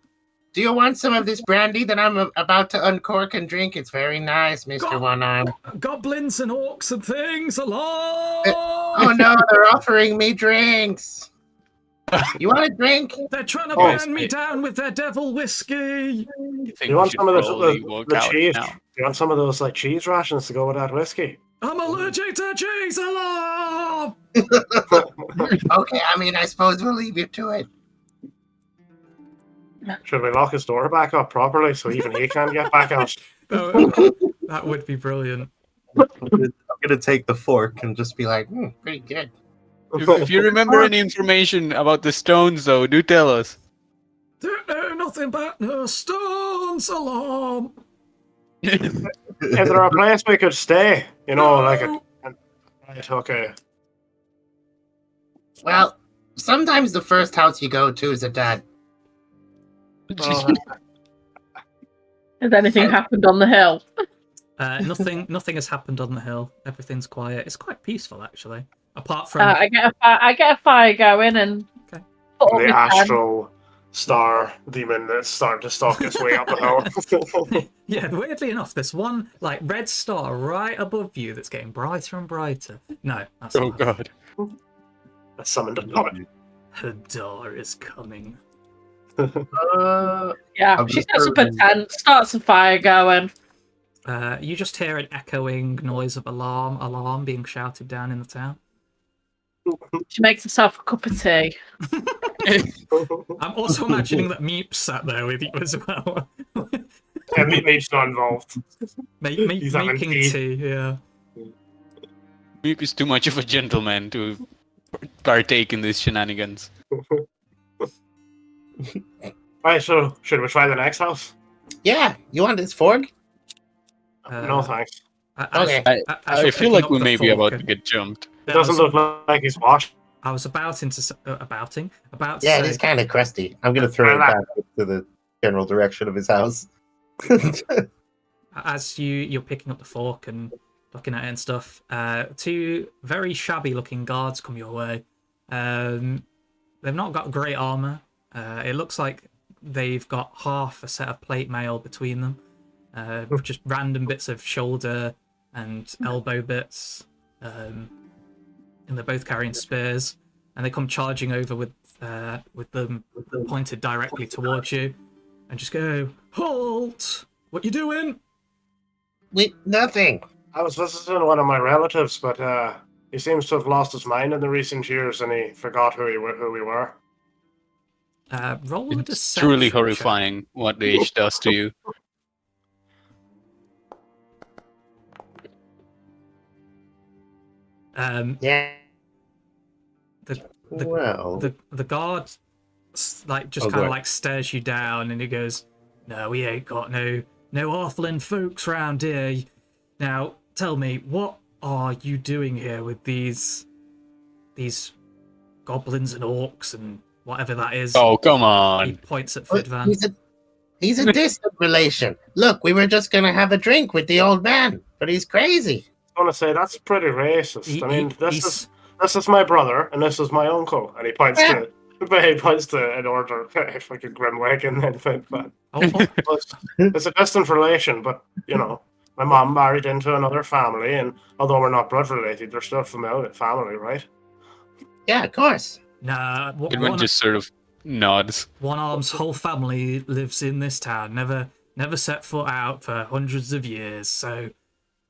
F: do you want some of this brandy that I'm about to uncork and drink? It's very nice, Mr. One Arm.
C: Goblins and orcs and things. Alarm!
F: Oh no, they're offering me drinks. You want a drink?
C: They're trying to
D: Oh,
C: burn me down with their devil whiskey.
D: You want some of the cheese? You want some of those like cheese rations to go with that whiskey?
C: I'm allergic to cheese. Alarm!
F: Okay, I mean, I suppose we'll leave you to it.
D: Should we lock his door back up properly so even he can't get back out?
C: That would be brilliant.
B: I'm gonna take the fork and just be like,
F: Pretty good.
E: If you remember any information about the stones, though, do tell us.
C: Don't know nothing about no stones. Alarm!
D: Is there a place we could stay? You know, like
C: No.
D: Right, okay.
F: Well, Sometimes the first house you go to is a dad.
D: Oh,
A: Has anything happened on the hill?
C: Nothing has happened on the hill. Everything's quiet. It's quite peaceful, actually. Apart from
A: I get a fire going and
C: Okay.
A: put up
D: the
A: my tent.
D: astral star demon that's starting to stalk its way up the hill.
C: yeah, weirdly enough, there's one like red star right above you that's getting brighter and brighter. No, that's
E: Oh
C: not.
E: god.
D: That's summoned a comet.
C: Hadar is coming.
A: Yeah,
B: I'm
A: she
B: just
A: sets up a
B: hurting.
A: tent, starts a fire going.
C: You just hear an echoing noise of alarm being shouted down in the town.
A: She makes herself a cup of tea.
C: I'm also imagining that Meep sat there with you as well.
D: Yeah, Meep's not involved. He's having
C: Making
D: tea.
C: tea, yeah.
E: Meep is too much of a gentleman to partake in these shenanigans.
D: Right, so should we try the next house?
F: Yeah, you want this fork?
D: No thanks.
F: Okay.
E: I feel like we may be about to get jumped.
D: It doesn't look like he's washed.
C: I was about to
F: Yeah,
C: say,
F: it is kind of crusty. I'm gonna throw it back to the general direction of his house.
C: as you're picking up the fork and looking at it and stuff, two very shabby looking guards come your way. They've not got great armor. It looks like they've got half a set of plate mail between them. Just random bits of shoulder and elbow bits. And they're both carrying spears. And they come charging over with them pointed directly towards you. And just go, "Halt! What you doing?"
F: Nothing.
D: I was visiting one of my relatives, but he seems to have lost his mind in the recent years, and he forgot who we were.
C: Roll a
E: It's
C: deception
E: truly
C: check.
E: horrifying what the age does to you.
F: Yeah.
C: The
F: Well,
C: the guard like just
F: Oh,
C: kind of
F: good.
C: like stares you down, and he goes, "No, we ain't got no Earthling folks round here. Now, tell me, what are you doing here with these goblins and orcs and whatever that is?"
E: Oh, come
C: He
E: on.
C: points at
F: well,
C: Fidvan.
F: he's a distant relation. Look, we were just gonna have a drink with the old man, but he's crazy.
D: I want to say that's pretty racist.
C: He-
D: I mean,
C: he's-
D: this is my brother, and this is my uncle, and he points to. But he points to an order, fucking Grimleg, and then Fidvan.
C: Oh,
D: It's a distant relation, but you know, my mom married into another family, and although we're not blood related, they're still family, right?
F: Yeah, of course.
C: nah.
E: Edwin just sort of nods.
C: One Arm's whole family lives in this town. Never set foot out for hundreds of years. So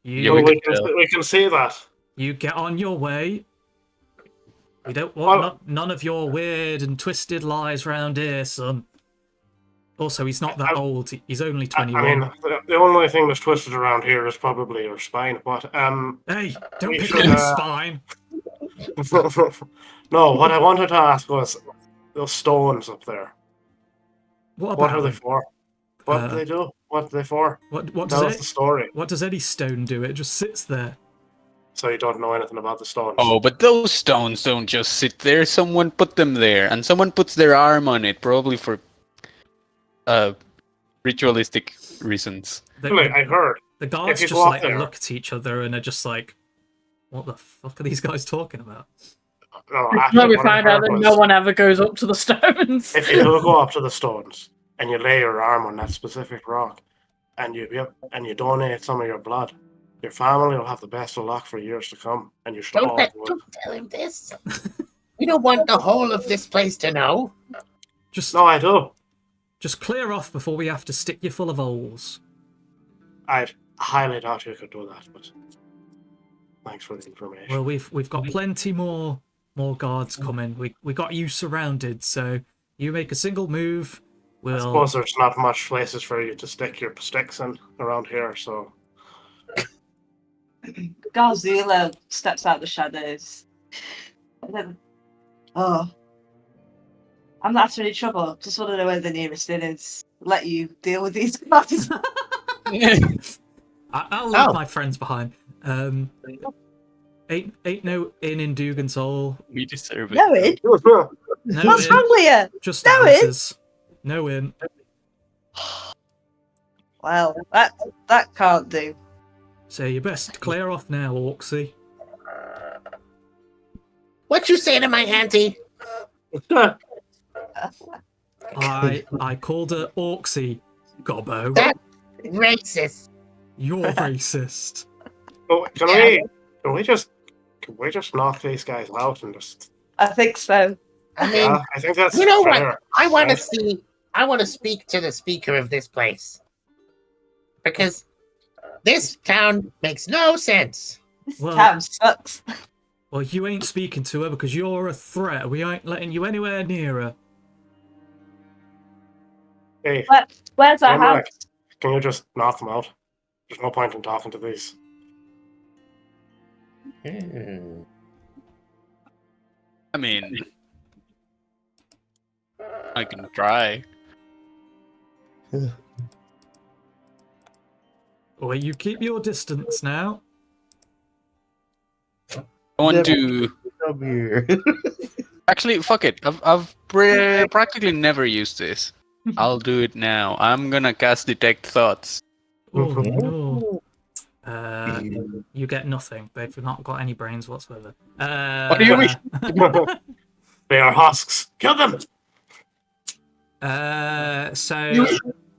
E: Yeah,
D: Well,
E: we can tell.
D: we can see that.
C: you get on your way. We don't want none of your weird and twisted lies round here, son. Also, he's not that old. He's only 21.
D: I mean, the only thing that's twisted around here is probably your spine. But
C: Hey, don't
D: we
C: pick
D: should,
C: on his spine.
D: no, what I wanted to ask was those stones up there.
C: What
D: What
C: about
D: are they
C: them?
D: for? What do they do? What are they for?
C: What
D: Tell us
C: does
D: the story.
C: what does any stone do? It just sits there.
D: So you don't know anything about the stones.
E: Oh, but those stones don't just sit there. Someone put them there, and someone puts their arm on it, probably for ritualistic reasons.
D: Really, I heard.
C: The guards
D: you
C: just
D: go up
C: like
D: there-
C: look at each other and are just like, "What the fuck are these guys talking about?"
D: No,
A: Now
D: actually,
A: we
D: what I
A: find out
D: heard
A: that
D: was
A: no one ever goes up to the stones.
D: if you do go up to the stones and you lay your arm on that specific rock, and you donate some of your blood, your family will have the best of luck for years to come, and you should all do it.
F: Don't tell him this. We don't want the whole of this place to know.
C: Just
D: No, I do.
C: just clear off before we have to stick you full of holes.
D: I highly doubt you could do that, but thanks for the information.
C: Well, we've got plenty more guards coming. We got you surrounded, so you make a single move,
D: I
C: we'll
D: suppose there's not much places for you to stick your sticks in around here, so
G: Garzila steps out the shadows. And then, oh, I'm not after any trouble. Just want to know where the nearest inn is. Let you deal with these guys.
C: I'll leave
F: Oh.
C: my friends behind. Ain't no inn in Dugan's Hole.
E: We deserve it.
G: No, it.
C: No
G: What's
C: inn.
G: wrong with you?
C: Just
G: No inn.
C: houses. No inn.
G: Well, that can't do.
C: So you best clear off now, Orksy.
F: What you say to my auntie?
C: I called her Orksy, Gobbo.
F: That racist.
C: You're racist.
D: Oh, can we just knock these guys out and just?
G: I think so.
F: I mean,
D: Yeah, I think that's
F: you know
D: fair.
F: what? I want to speak to the speaker of this place. Because this town makes no sense.
G: This
C: Well-
G: town sucks.
C: Well, you ain't speaking to her because you're a threat. We ain't letting you anywhere near her.
D: Hey,
G: Where's our
D: Grimlegs,
G: house?
D: can you just knock them out? There's no point in talking to these.
E: I mean, I can try.
C: Well, you keep your distance now.
E: I want to.
B: Come here.
E: Actually, fuck it. I've practically never used this. I'll do it now. I'm gonna cast Detect Thoughts.
C: Oh no. You get nothing. They've not got any brains whatsoever.
E: What do you mean?
D: They are husks. Kill them.
C: So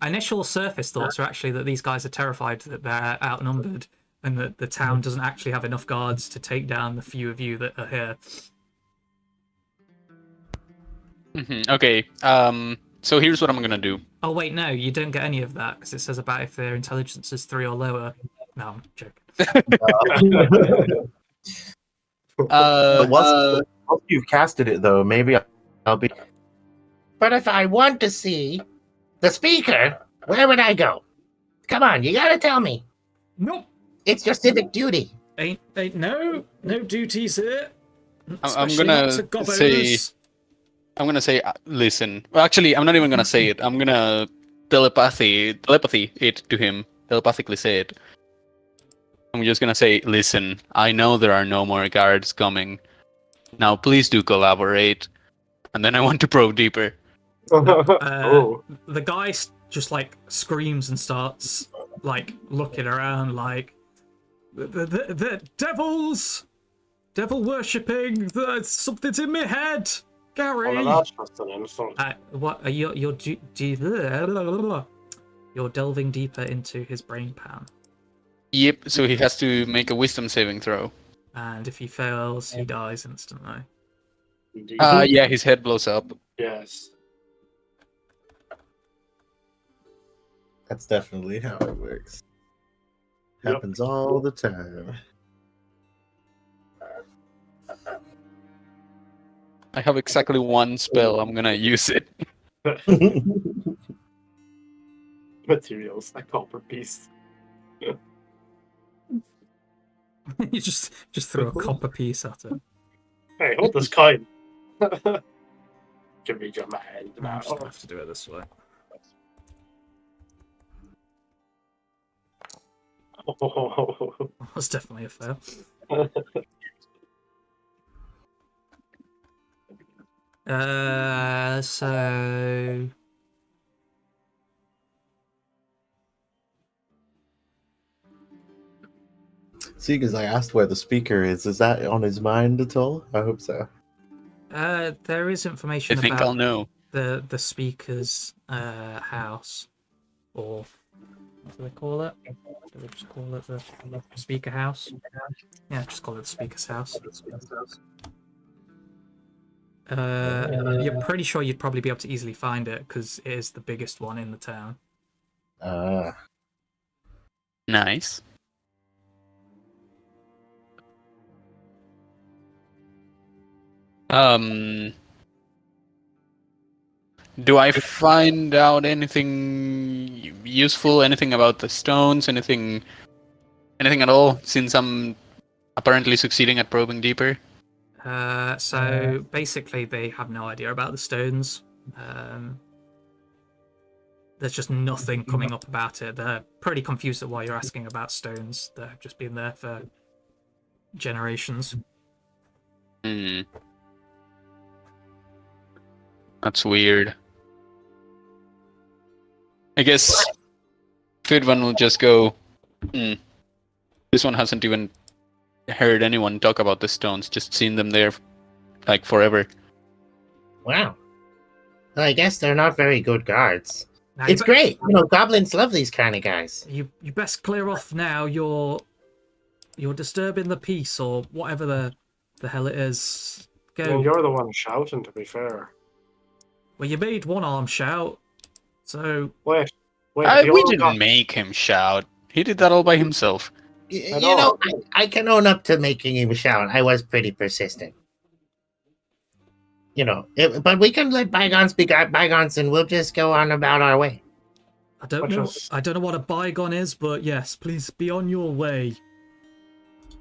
C: initial surface thoughts are actually that these guys are terrified that they're outnumbered and that the town doesn't actually have enough guards to take down the few of you that are here.
E: Okay. So here's what I'm gonna do.
C: Oh wait, no, you don't get any of that because it says about if their intelligence is 3 or lower. No, I'm joking.
B: But once you've casted it, though, maybe I'll be.
F: But if I want to see the speaker, where would I go? Come on, you gotta tell me.
C: Nope.
F: It's your civic duty.
C: Ain't no duties here.
E: I'm
C: Especially
E: gonna
C: not to gob
E: say-
C: owners.
E: I'm gonna say, listen. Well, actually, I'm not even gonna say it. I'm gonna telepathy it to him. Telepathically say it. I'm just gonna say, listen. I know there are no more guards coming. Now, please do collaborate. And then I want to probe deeper.
D: Oh,
C: The guy just like screams and starts like looking around like the devil worshipping. Something's in my head, Gary.
D: well, that's just an insult.
C: What are you're delving deeper into his brain pan,
E: Yep. So he has to make a wisdom saving throw.
C: and if he fails, he dies instantly.
D: Indeed.
E: Yeah, his head blows up.
D: Yes.
B: That's definitely how it works.
D: Yep.
B: Happens all the time.
E: I have exactly one spell. I'm gonna use it.
D: Materials, a copper piece.
C: You just throw a copper piece at him.
D: Hey, hold this coin. Give me your mind.
C: I'm just gonna have to do it this way. That's definitely a fail. So
B: See, because I asked where the speaker is that on his mind at all? I hope so.
C: there is
E: I
C: information
E: think
C: about
E: I'll know.
C: the speaker's house, or what do they call it? Do they just call it the speaker house? Yeah, just call it the speaker's house. You're pretty sure you'd probably be able to easily find it because it is the biggest one in the town.
E: Nice. Do I find out anything useful? Anything about the stones? Anything at all? Since I'm apparently succeeding at probing deeper.
C: So basically, they have no idea about the stones. There's just nothing coming up about it. They're pretty confused at why you're asking about stones. They've just been there for generations.
E: Hmm. That's weird. I guess Fidvan will just go, this one hasn't even heard anyone talk about the stones, just seen them there like forever.
F: Wow. Well, I guess they're not very good guards.
C: Now,
F: It's great. Goblins love these kind of guys.
C: You best clear off now. You're disturbing the peace or whatever the hell it is.
D: I
C: Go.
D: mean, you're the one shouting, to be fair.
C: Well, you made one arm shout, so
D: Wait.
E: We
D: you
E: didn't make him shout. He did that all by himself.
F: I can own up to making him shout. I was pretty persistent. But we can let bygones be bygones, and we'll just go on about our way.
C: I don't know what a bygone is, but yes, please be on your way.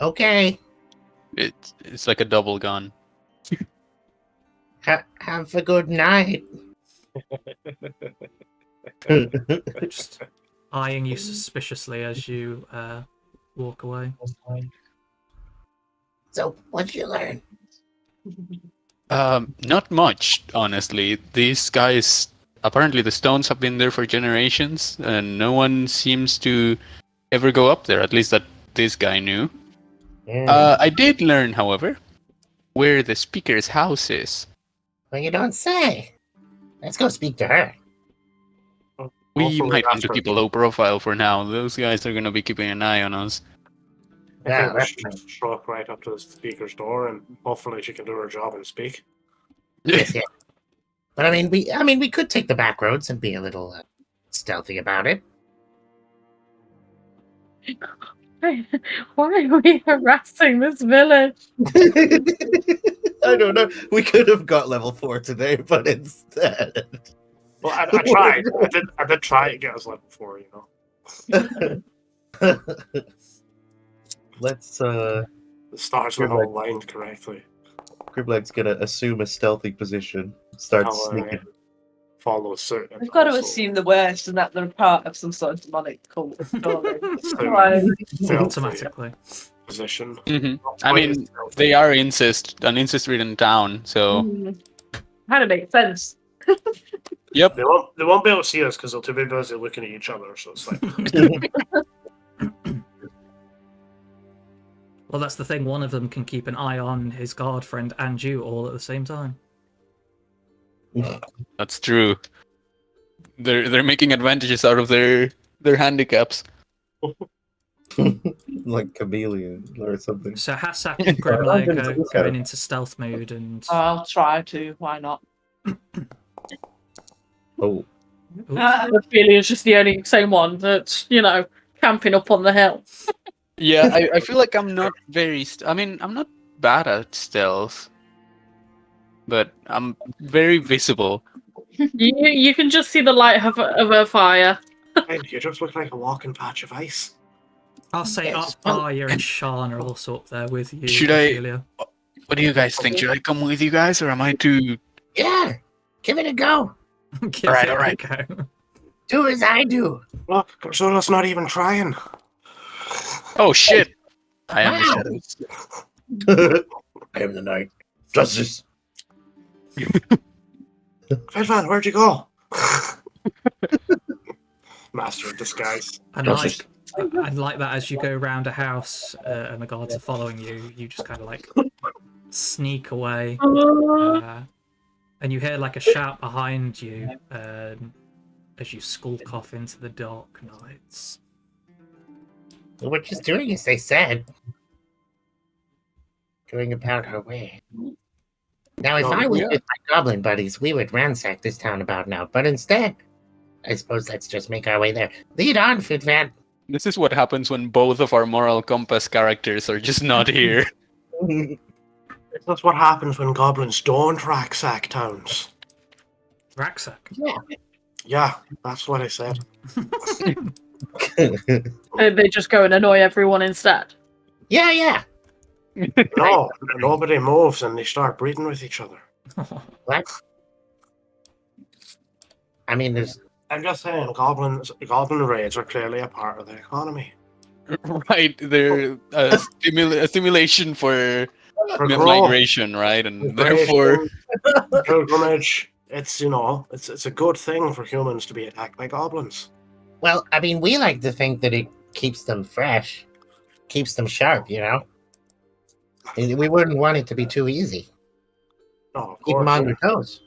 F: Okay.
E: It's like a double gun.
F: Have a good night.
C: Just eyeing you suspiciously as you walk away.
F: So, what'd you learn?
E: Not much, honestly. These guys, apparently the stones have been there for generations, and no one seems to ever go up there, at least that this guy knew.
F: Yeah.
E: I did learn, however, where the speaker's house is.
F: Well, you don't say. Let's go speak to her.
E: We
D: Hopefully
E: might want
D: that's
E: to
D: her.
E: keep a low profile for now. Those guys are going to be keeping an eye on us.
D: I
F: Yeah,
D: think we
F: that's
D: should just truck right up to the speaker's door, and hopefully she can do her job and speak.
F: Yes, yeah. But we could take the back roads and be a little stealthy about it.
A: Why are we harassing this village?
B: I don't know. We could have got level 4 today, but instead.
D: Well, I tried. I did try to get us level 4,
B: Let's
D: The stars were
B: Good
D: all
B: luck.
D: aligned correctly.
B: Grimleg's gonna assume a stealthy position. Start
D: I'll,
B: sneaking.
D: follow suit.
G: We've got to
D: also
G: assume the worst and that they're part of some sort of demonic cult. Surely.
D: assume
G: Right.
D: stealthy
C: Automatically.
D: position.
E: I mean, they are an incest-ridden town, so
G: Kind of makes sense.
E: yep.
D: They won't be able to see us because they're too busy looking at each other. So it's like,
C: Well, that's the thing. One of them can keep an eye on his guard friend and you all at the same time.
E: That's true. They're making advantages out of their handicaps.
B: Like chameleon or something.
C: So Hassak and Grimleg are going into stealth mode, and
G: I'll try to. Why not?
B: Oh.
A: Ophelia's just the only same one that's, camping up on the hill.
E: Yeah, I feel like I'm not I'm not bad at stealth, but I'm very visible.
A: You can just see the light of her fire.
D: hey, you just look like a walking patch of ice.
C: I'll say Arya and Shan are also up there with you.
E: Should I-
C: Ophelia.
E: What do you guys think? Should I come with you guys, or am I too...
F: Yeah, give it a go.
C: Give
E: Alright,
C: it a
E: alright.
C: go.
F: Do as I do.
D: Look, Persola's not even trying.
E: Oh, shit! I am the shadows.
B: I am the night. Justice.
D: Fedvan, where'd you go? Master of disguise.
C: And like that, as you go around a house and the guards are following you, you just kind of like sneak away. And you hear like a shout behind you as you skulk off into the dark nights.
F: We're just doing as they said. Going about our way. Now, if I was with my goblin buddies, we would ransack this town about now. But instead, I suppose let's just make our way there. Lead on, Fitvan.
E: This is what happens when both of our moral compass characters are just not here.
D: That's what happens when goblins don't racksack towns.
C: Racksack.
D: Yeah, that's what I said.
A: They just go and annoy everyone instead.
F: Yeah.
D: No, nobody moves and they start breeding with each other.
F: What? I mean, there's...
D: I'm just saying, goblin raids are clearly a part of the economy.
E: Right, they're a stimulation for
D: growth,
E: migration, right? And therefore,
D: migration, pilgrimage. It's it's a good thing for humans to be attacked by goblins.
F: Well, I mean, we like to think that it keeps them fresh, keeps them sharp. We wouldn't want it to be too easy.
D: Oh, of
F: Keep them
D: course.
F: on their toes.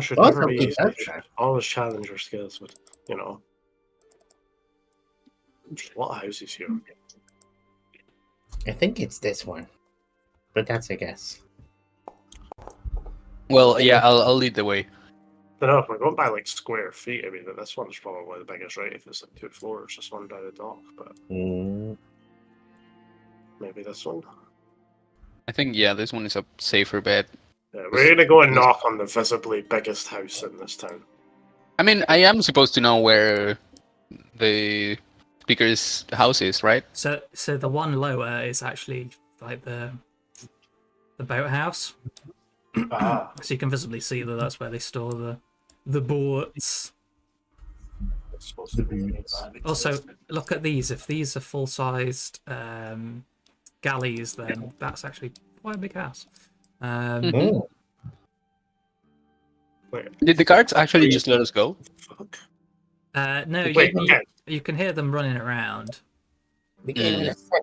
D: Should
F: Also
D: never be
F: keep
D: easy.
F: us
D: Should
F: sharp.
D: always challenge your skills, but there's a lot of houses here.
F: I think it's this one, but that's a guess.
E: well, yeah, I'll lead the way.
D: I don't know if we're going by like square feet. I mean, this one's probably the biggest, right? If it's like 2 floors, just one by the dock, but maybe this one.
E: I think this one is a safer bet.
D: Yeah, we're gonna go and knock on the visibly biggest house in this town.
E: I mean, I am supposed to know where the speaker's house is, right?
C: So the one lower is actually like the boathouse.
D: Ah,
C: So you can visibly see that that's where they store the boats.
D: it's supposed to be
C: Also, look at these. If these are full-sized galleys, then that's actually quite a big house.
E: Did the guards actually just let us go?
D: Fuck.
C: No,
D: Wait,
C: you can hear them running around.
F: We gave it a set.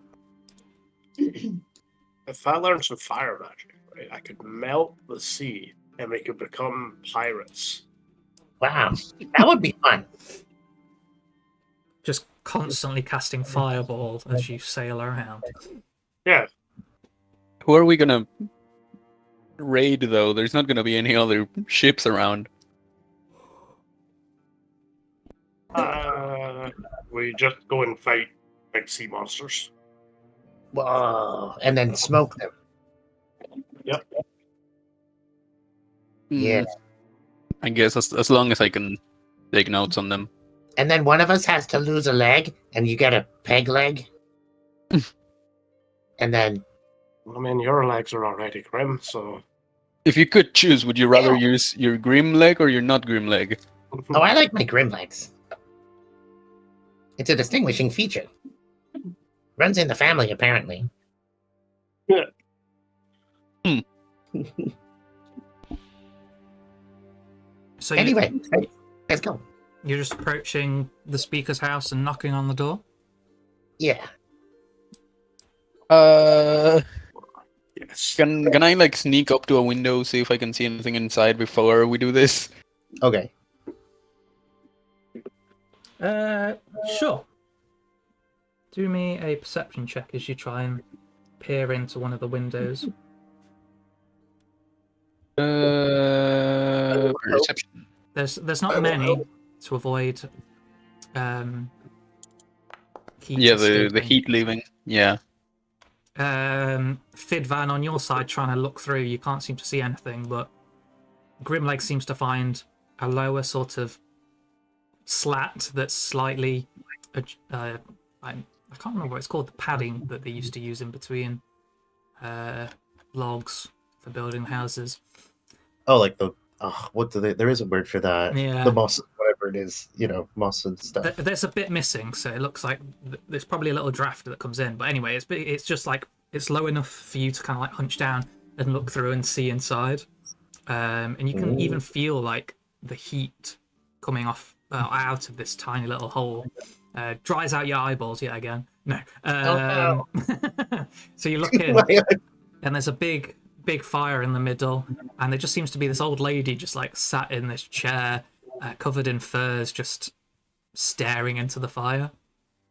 D: If I learn some fire magic, right, I could melt the sea and we could become pirates.
F: Wow, that would be fun.
C: Just constantly casting fireball as you sail around.
D: Yeah,
E: Who are we gonna raid though? There's not gonna be any other ships around.
D: we just go and fight big sea monsters.
F: Whoa, and then smoke them.
D: Yep.
F: Yeah.
E: I guess as long as I can take notes on them.
F: And then one of us has to lose a leg, and you get a peg leg. And then
D: I mean, your legs are already grim, so.
E: If you could choose, would you rather use your grim leg or your not grim leg?
F: oh, I like my grim legs. It's a distinguishing feature. Runs in the family, apparently.
C: So
F: Anyway, let's go.
C: you're just approaching the speaker's house and knocking on the door?
F: Yeah.
D: Yes.
E: Can I like sneak up to a window, see if I can see anything inside before we do this?
F: Okay.
C: Sure. Do me a perception check as you try and peer into one of the windows.
E: Perception.
C: There's not many to avoid heat
E: Yeah, the
C: escaping.
E: heat leaving. Yeah.
C: Fidvan, on your side, trying to look through, you can't seem to see anything, but Grimlegs seems to find a lower sort of slat that's slightly I can't remember what it's called, the padding that they used to use in between logs for building houses.
B: Oh, like the what do they? There is a word for that.
C: Yeah.
B: The moss, whatever it is, moss and stuff.
C: There's a bit missing, so it looks like there's probably a little draft that comes in. But anyway, it's just like it's low enough for you to kind of like hunch down and look through and see inside, and you can even feel like the heat coming off out of this tiny little hole. Dries out your eyeballs yet again. No. So you look in, and there's a big fire in the middle, and there just seems to be this old lady just like sat in this chair, covered in furs, just staring into the fire.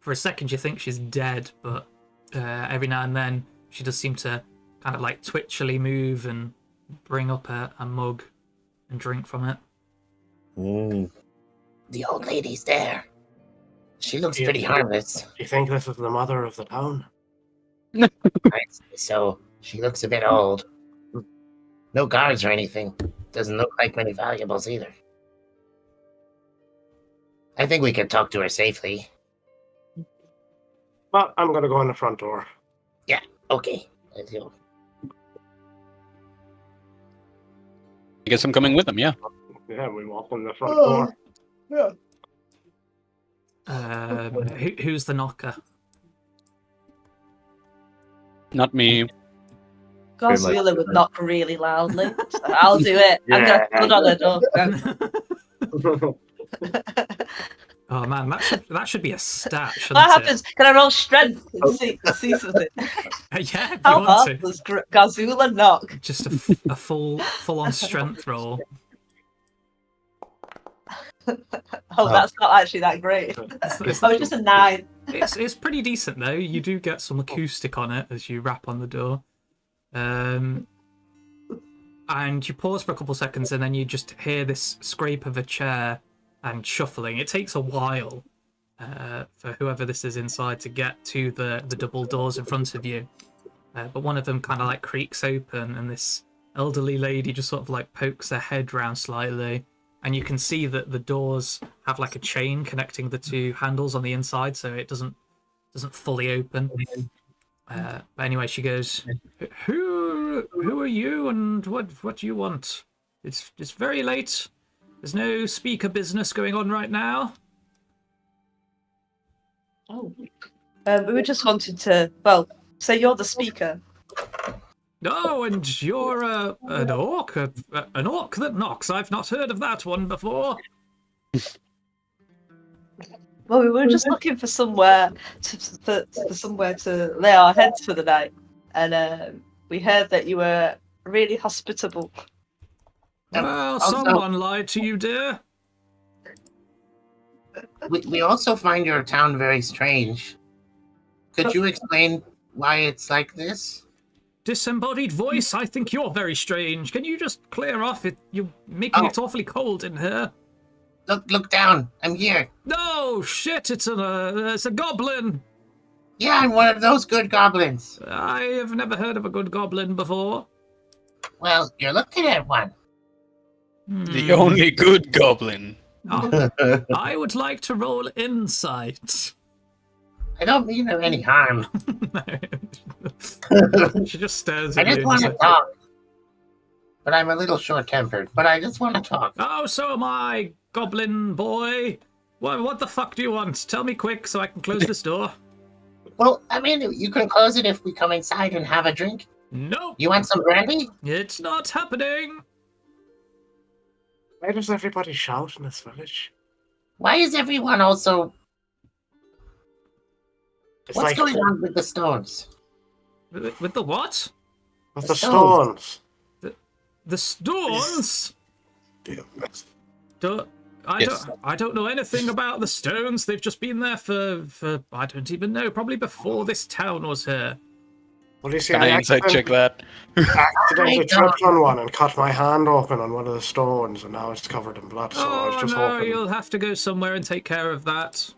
C: For a second, you think she's dead, but every now and then she does seem to kind of like twitchily move and bring up a mug and drink from it.
F: The old lady's there. She looks pretty harmless.
D: Do you think this is the mother of the town?
F: So she looks a bit old. No guards or anything. Doesn't look like many valuables either. I think we could talk to her safely.
D: But I'm gonna go in the front door.
F: Okay, let's go.
E: I guess I'm coming with them, yeah.
D: Yeah, we walk in the front door.
B: Yeah.
C: Who's the knocker?
E: Not me.
G: Godzilla would knock really loudly. So I'll do it. I'm gonna put on a door.
C: Oh man, that should be a stat.
G: What happens? Can I roll strength and see something?
C: Yeah, if you
G: How
C: want
G: hard
C: to.
G: does Godzilla knock?
C: Just a full on strength roll.
G: Oh, that's not actually that great. It's just a 9.
C: It's pretty decent though. You do get some acoustic on it as you rap on the door. And you pause for a couple seconds and then you just hear this scrape of a chair and shuffling. It takes a while for whoever this is inside to get to the double doors in front of you. But one of them kind of like creaks open and this elderly lady just sort of like pokes her head round slightly. And you can see that the doors have like a chain connecting the two handles on the inside, so it doesn't fully open. But anyway, she goes, "Who are you, and what do you want? It's very late. There's no speaker business going on right now."
G: Oh. We were just wanting to, well, say you're the speaker.
C: Oh, and you're an orc? An orc that knocks. I've not heard of that one before.
G: Well, we were just looking for somewhere to lay our heads for the night, and we heard that you were really hospitable.
C: Well, someone lied to you, dear.
F: We also find your town very strange. Could you explain why it's like this?
C: Disembodied voice, I think you're very strange. Can you just clear off? You're making it awfully cold in here.
F: Look down. I'm here.
C: No, shit, it's a goblin.
F: Yeah, I'm one of those good goblins.
C: I have never heard of a good goblin before.
F: Well, you're looking at one.
E: The only good goblin.
C: Oh, I would like to roll insight.
F: I don't mean her any harm.
C: She just stares
F: I
C: at you.
F: just want to talk. But I'm a little short-tempered. But I just want to talk.
C: Oh, so am I, goblin boy. What the fuck do you want? Tell me quick so I can close this door.
F: Well, I mean, you can close it if we come inside and have a drink.
C: Nope.
F: You want some brandy?
C: It's not happening.
D: Why does everybody shout in this village?
F: Why is everyone also...
D: It's
F: What's
D: like,
F: going on with the stones?
C: With the what?
D: with the stones.
C: The stones? I don't know anything about the stones. They've just been there for I don't even know, probably before this town was here.
D: Well, you see,
E: Can I insight check that?
D: accidentally tripped on one and cut my hand open on one of the stones, and now it's covered in blood. So I was just
C: no,
D: hoping.
C: you'll have to go somewhere and take care of that.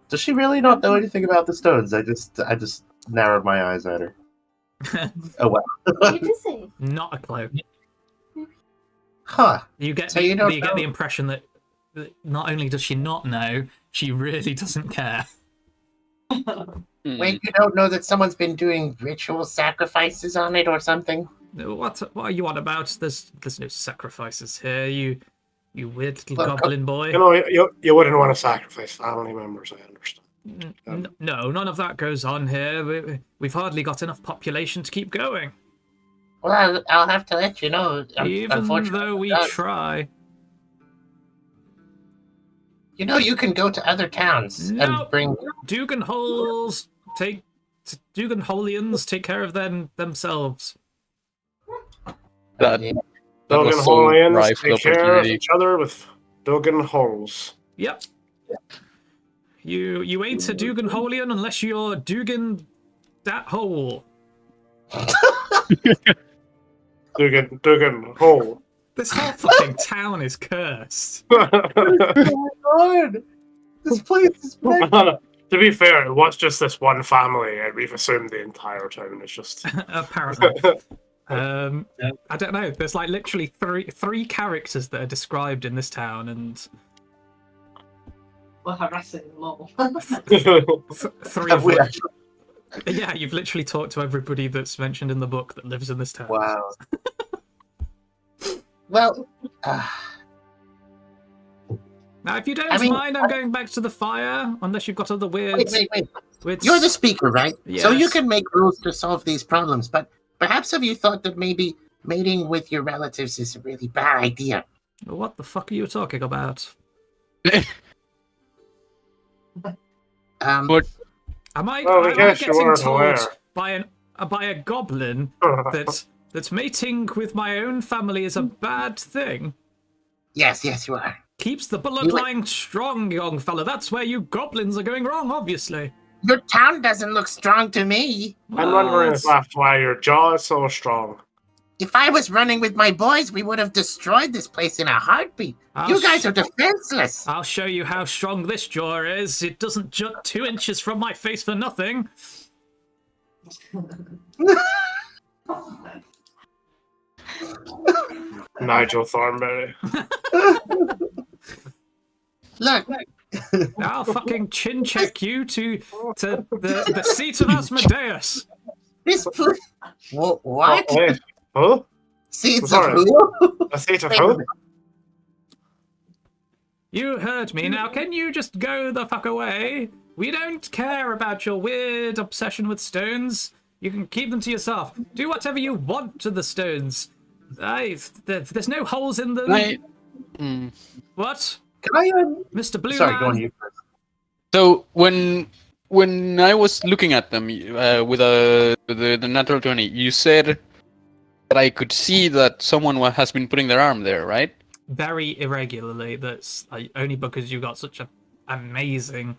B: Does she really not know anything about the stones? I just narrowed my eyes at her. Oh wow.
H: What did you say?
C: Not a clue.
F: Huh.
C: You get
F: So you don't
C: get the
F: know?
C: impression that not only does she not know, she really doesn't care.
F: Wait, you don't know that someone's been doing ritual sacrifices on it or something?
C: What are you on about? There's no sacrifices here. You weird little
F: Look,
C: goblin boy.
D: You know, you wouldn't want to sacrifice family members. I understand.
C: No, none of that goes on here. We've hardly got enough population to keep going.
F: Well, I'll have to let you know.
C: Even
F: Unfortunately,
C: though we
F: it does.
C: try.
F: You know, you can go to other towns
C: No.
F: and bring...
C: Duganholes Duganholians take care of themselves.
E: That
F: Yeah.
E: was
D: Dogan
E: so
D: Holians
E: rife with
D: take care of
E: opportunity.
D: each other with Dogan holes.
C: Yep. You ain't a Duganholian unless you're Dugan that hole.
D: Dogan hole.
C: This whole fucking town is cursed.
B: Oh my god! This place is big.
D: To be fair, it was just this one family, and we've assumed the entire town is just.
C: Apparently. I don't know. There's like literally three characters that are described in this town, and
G: We're harassing them all.
C: three
B: Have
C: of
B: we
C: which... Yeah, you've literally talked to everybody that's mentioned in the book that lives in this town.
B: Wow.
F: Well,
C: Now, if you don't
F: I mean,
C: mind, I'm going back to the fire, unless you've got other weird...
F: wait. You're the speaker, right? So you
C: Yes.
F: can make rules to solve these problems, but perhaps have you thought that maybe mating with your relatives is a really bad idea?
C: What the fuck are you talking about?
E: But
C: Am I
D: Well, we guess you
C: getting
D: weren't
C: told
D: aware.
C: by a goblin that mating with my own family is a bad thing?
F: Yes, you are.
C: Keeps the bloodline strong, young fella. That's where you goblins are going wrong, obviously.
F: Your town doesn't look strong to me.
D: I'm wondering if
C: What?
D: that's why your jaw is so strong.
F: If I was running with my boys, we would have destroyed this place in a heartbeat. You guys are defenseless.
C: I'll show you how strong this jaw is. It doesn't jut 2 inches from my face for nothing.
D: Nigel Thornberry.
F: Look,
C: I'll fucking chin check you to the seat of Asmodeus.
F: this food. What?
D: Oh, wait. Who?
F: Seeds of
D: Sorry.
F: who?
D: A seat of who?
C: You heard me. Now, can you just go the fuck away? We don't care about your weird obsession with stones. You can keep them to yourself. Do whatever you want to the stones. There's no holes in them. What?
B: Can I?
C: Mr. Blue
B: Sorry,
C: Man?
B: go on. You first.
E: So when I was looking at them with the natural 20, you said that I could see that someone has been putting their arm there, right?
C: Very irregularly. That's only because you got such an amazing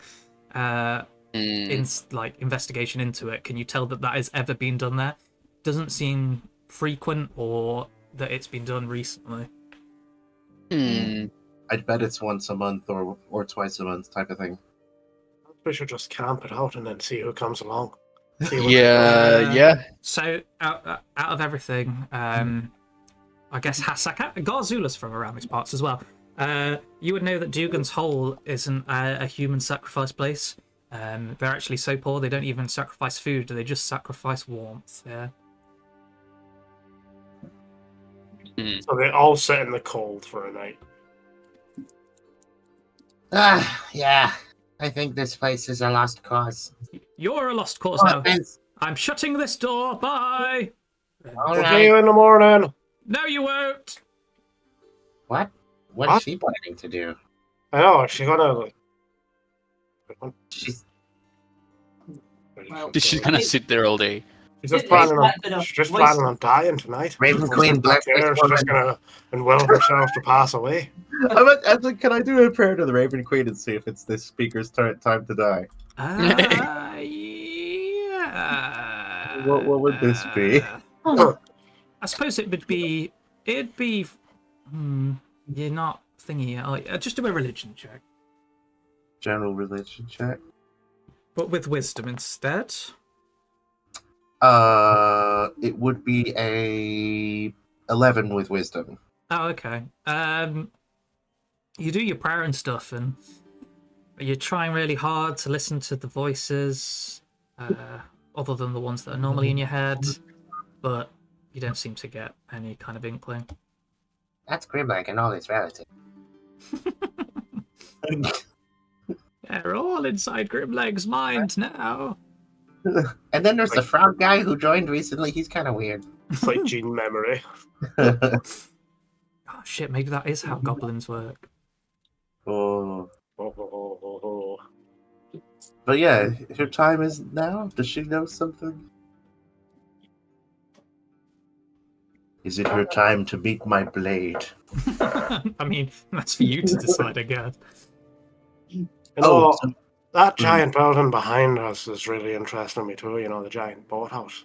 C: investigation into it. Can you tell that has ever been done there? Doesn't seem frequent or that it's been done recently.
B: I'd bet it's once a month or twice a month type of thing.
D: We should just camp it out and then see who comes along.
E: Yeah.
C: So out of everything, I guess Hasaka, Garzula's from around these parts as well. You would know that Dougans Hole isn't a human sacrifice place. They're actually so poor they don't even sacrifice food; they just sacrifice warmth. Yeah.
D: So they all sit in the cold for a night.
F: Yeah. I think this place is a lost cause.
C: You're a lost cause now. I'm shutting this door. Bye.
F: All
D: We'll
F: right.
D: see you in the morning.
C: No, you won't.
F: What? What is she planning to do?
D: I know, she's gonna.
F: She's
E: She's gonna sit there all day.
D: She's just planning on dying tonight.
F: Raven Queen Black.
D: She's just gonna will herself to pass away.
B: I'm like, can I do a prayer to the Raven Queen and see if it's this speaker's time to die?
C: Yeah.
B: What would this be?
C: I suppose it'd be. You're not thingy. Just do a religion check,
B: General religion check.
C: but with wisdom instead.
B: It would be a 11 with wisdom.
C: Oh, okay. You do your prayer and stuff, and you're trying really hard to listen to the voices, other than the ones that are normally in your head, but you don't seem to get any kind of inkling.
F: That's Grimleg and all his relatives.
C: They're all inside Grimleg's mind now.
F: And then there's the frog guy who joined recently. He's kind of weird.
D: It's like gene memory.
C: Oh shit, maybe that is how goblins work.
B: Oh. But yeah, her time is now. Does she know something? Is it her time to meet my blade?
C: I mean, that's for you to decide, I guess.
D: You know,
B: so-
D: that giant building behind us is really interesting me too. You know, the giant boathouse.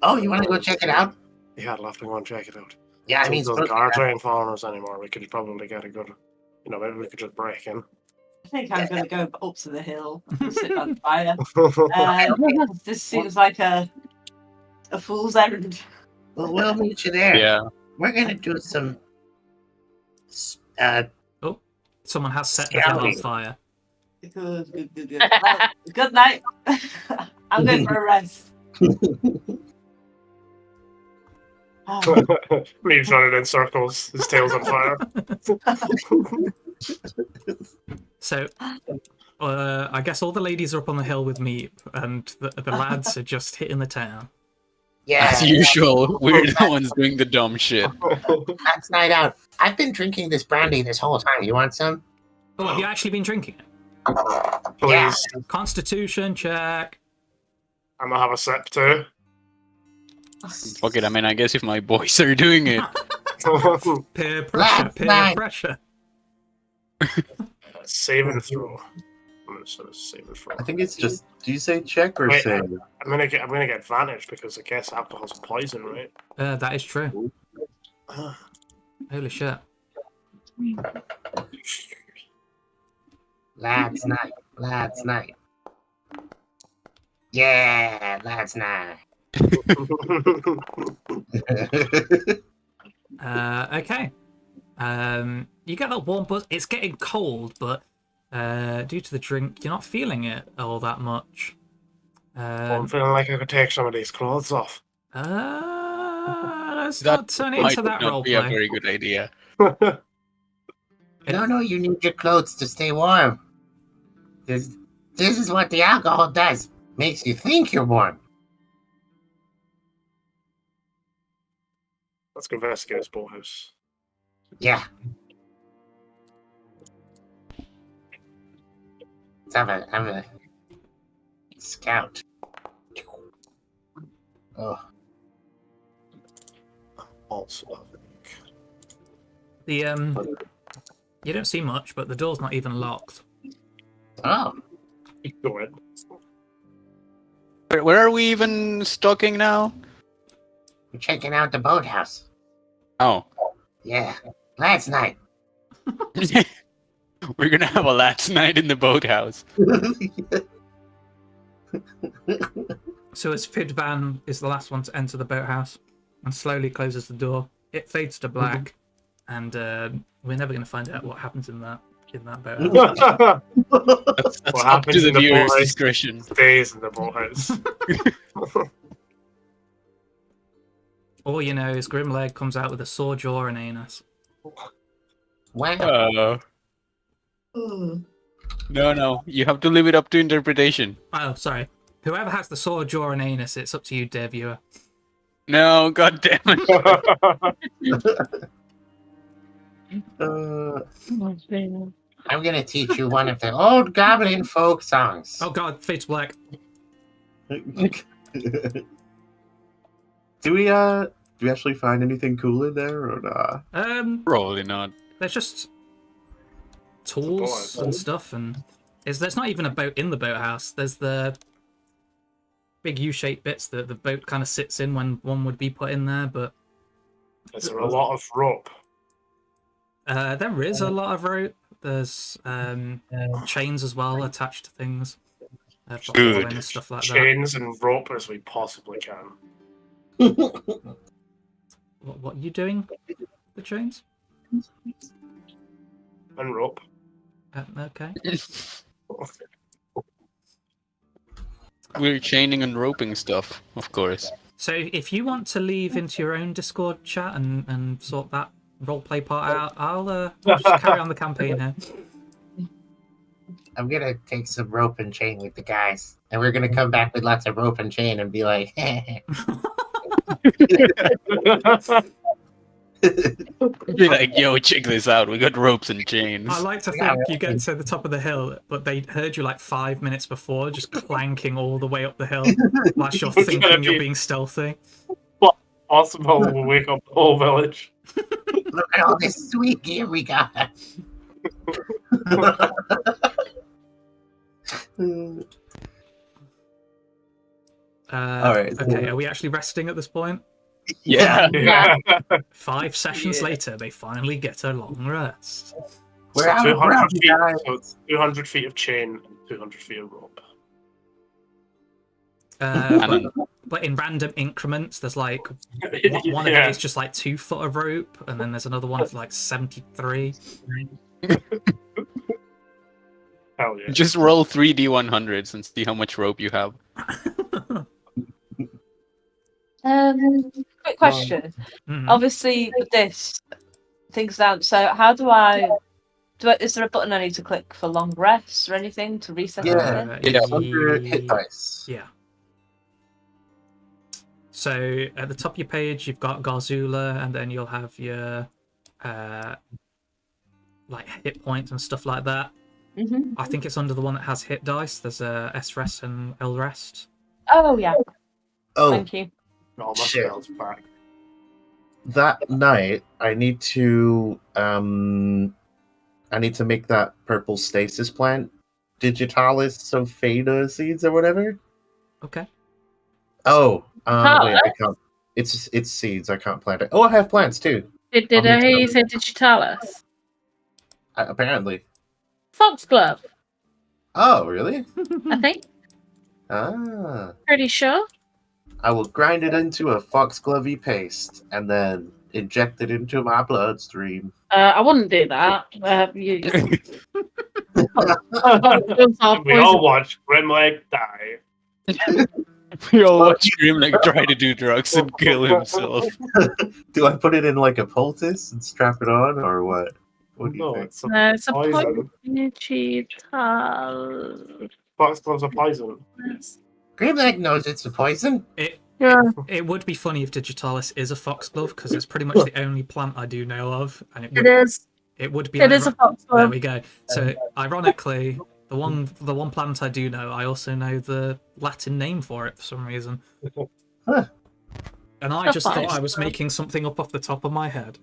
F: Oh, you want to go check it out?
D: Yeah, I'd love to go and check it out.
F: Yeah, I mean,
D: those guards ain't following us anymore. We could probably get a good. You know, maybe we could just break in.
G: I think I'm going to go up to the hill and sit by the fire. This seems like a fool's errand.
F: well, we'll meet you there.
E: Yeah.
F: We're gonna do some.
C: Someone has set the hill on
F: Scouting.
C: fire.
G: Good. Well, good night. I'm going for a rest.
D: Leaves running in circles. His tail's on fire.
C: So, I guess all the ladies are up on the hill with Meep, and the lads are just hitting the town.
F: Yeah.
E: As usual, we're the ones doing the dumb shit.
F: That's night out. I've been drinking this brandy this whole time. You want some?
C: Oh, have you actually been drinking it?
D: Please.
C: Constitution check.
D: I'm gonna have a sip too.
E: Fuck it, I mean, I guess if my boys are doing it.
C: Peer pressure, peer pressure.
D: Save and throw. I'm gonna sort of save and throw.
B: I think it's just. Do you say check or
D: Wait,
B: save?
D: I'm gonna get advantage because I guess alcohol's poison, right?
C: That is true. Holy shit.
F: Lads night. Yeah, lads night.
C: Okay. You get that warm buzz. It's getting cold, but due to the drink, you're not feeling it all that much.
D: I'm feeling like I could take some of these clothes off.
C: Let's
E: That
C: not turn it
E: might
C: into that
E: not be a
C: roleplay.
E: very good idea.
F: No, you need your clothes to stay warm. This is what the alcohol does. Makes you think you're warm.
D: Let's go investigate this boathouse.
F: Yeah. Let's have a scout. Oh.
D: Also,
C: The you don't see much, but the door's not even locked.
F: Oh.
D: go in.
E: Where are we even stalking now?
F: We're checking out the boathouse.
E: Oh.
F: Yeah. Last night.
E: We're gonna have a lads' night in the boathouse.
C: So as Fidvan is the last one to enter the boathouse and slowly closes the door, it fades to black, and we're never going to find out what happens in that boathouse.
E: That's
D: What
E: up to
D: happens
E: the
D: in the
E: viewer's
D: boathouse?
E: discretion.
D: Stays in the boathouse.
C: All you know is Grimleg comes out with a sore jaw and anus.
F: Wow.
E: No, you have to leave it up to interpretation.
C: Oh, sorry. Whoever has the sore jaw and anus, it's up to you, dear viewer.
E: No, god damn it.
F: I'm gonna teach you one of the old goblin folk songs.
C: Oh god, fades black.
B: Do we actually find anything cool in there or not?
E: Probably not.
C: There's just tools and stuff, and there's not even a boat in the boathouse. There's the big U-shaped bits that the boat kind of sits in when one would be put in there, but
D: Is there a lot of rope?
C: there is a lot of rope. There's chains as well attached to things. For
E: Good.
C: hauling and stuff like that.
D: Chains and rope as we possibly can.
C: What are you doing? The chains?
D: And rope.
C: Okay.
E: We're chaining and roping stuff, of course.
C: So if you want to leave into your own Discord chat and sort that roleplay part out, I'll just carry on the campaign here.
F: I'm gonna take some rope and chain with the guys, and we're gonna come back with lots of rope and chain and be like,
E: Be like, yo, check this out. We got ropes and chains.
C: I like to think you get to the top of the hill, but they heard you like 5 minutes before, just clanking all the way up the hill, whilst you're thinking you're being stealthy.
D: Possible we'll wake up the whole village.
F: look at all this sweet gear we got.
B: All right.
C: Okay, are we actually resting at this point?
E: Yeah.
D: Yeah.
C: 5 sessions later, they finally get a long rest.
F: We're out of
D: 200
F: rope,
D: feet,
F: guys.
D: so it's 200 feet of chain and 200 feet of rope.
C: But in random increments, there's like one of
D: Yeah.
C: it is just like 2 foot of rope, and then there's another one that's like 73.
D: Hell yeah.
E: Just roll 3d100s and see how much rope you have.
G: Quick question.
C: Mhm.
G: Obviously, with this, things down. So, how do I Is there a button I need to click for long rests or anything to reset
B: Yeah.
G: anything?
E: Yeah.
B: Under hit dice.
C: Yeah. So at the top of your page, you've got Garzula, and then you'll have your like hit points and stuff like that.
G: Mm-hmm.
C: I think it's under the one that has hit dice. There's a S rest and L rest.
G: Oh yeah,
B: Oh,
G: thank you.
D: Oh, my
B: Shit.
D: spell's back.
B: that night I need to make that purple stasis plant, Digitalis Sophana seeds or whatever.
C: Okay.
B: Oh,
A: Oh,
B: wait, I can't. It's seeds. I can't plant it. Oh, I have plants too.
A: Did I hear you say Digitalis?
B: Apparently.
A: Foxglove,
B: Oh, really?
A: I think.
B: Ah.
A: Pretty sure.
B: I will grind it into a foxglovey paste and then inject it into my bloodstream.
A: I wouldn't do that.
D: We all watch Grimlegs die.
E: We all watch Grimleg try to do drugs and kill himself.
B: Do I put it in like a poultice and strap it on, or what? What do you
D: No,
B: think?
D: it's a
A: No, it's a
D: poison.
A: Digitalis.
D: Foxgloves are poison.
F: Grimleg knows it's a poison.
A: Yeah.
C: It would be funny if Digitalis is a foxglove, because it's pretty much the only plant I do know of, and
A: It is.
C: It would be.
A: It is a
C: There
A: foxglove.
C: we go. So, ironically, the one plant I do know, I also know the Latin name for it for some reason.
B: Huh.
C: And I
A: That's
C: just
A: fine.
C: thought I was making something up off the top of my head.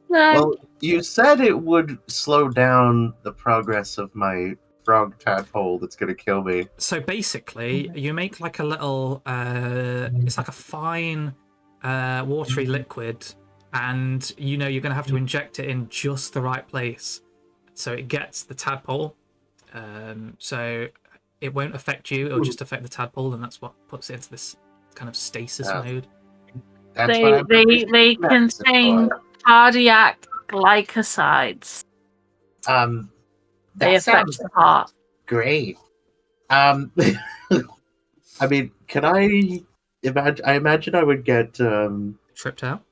A: No.
B: Well, you said it would slow down the progress of my frog tadpole that's going to kill me.
C: So basically, you make like a little, it's like a fine, watery liquid, and you're going to have to inject it in just the right place, so it gets the tadpole. So it won't affect you; it'll just affect the tadpole, and that's what puts it into this kind of stasis mode.
B: That's what
A: They contain cardiac glycosides. They
F: That
A: affect
F: sounds
A: the heart.
F: great.
B: I mean, can I imagine? I imagine I would get
C: Tripped out.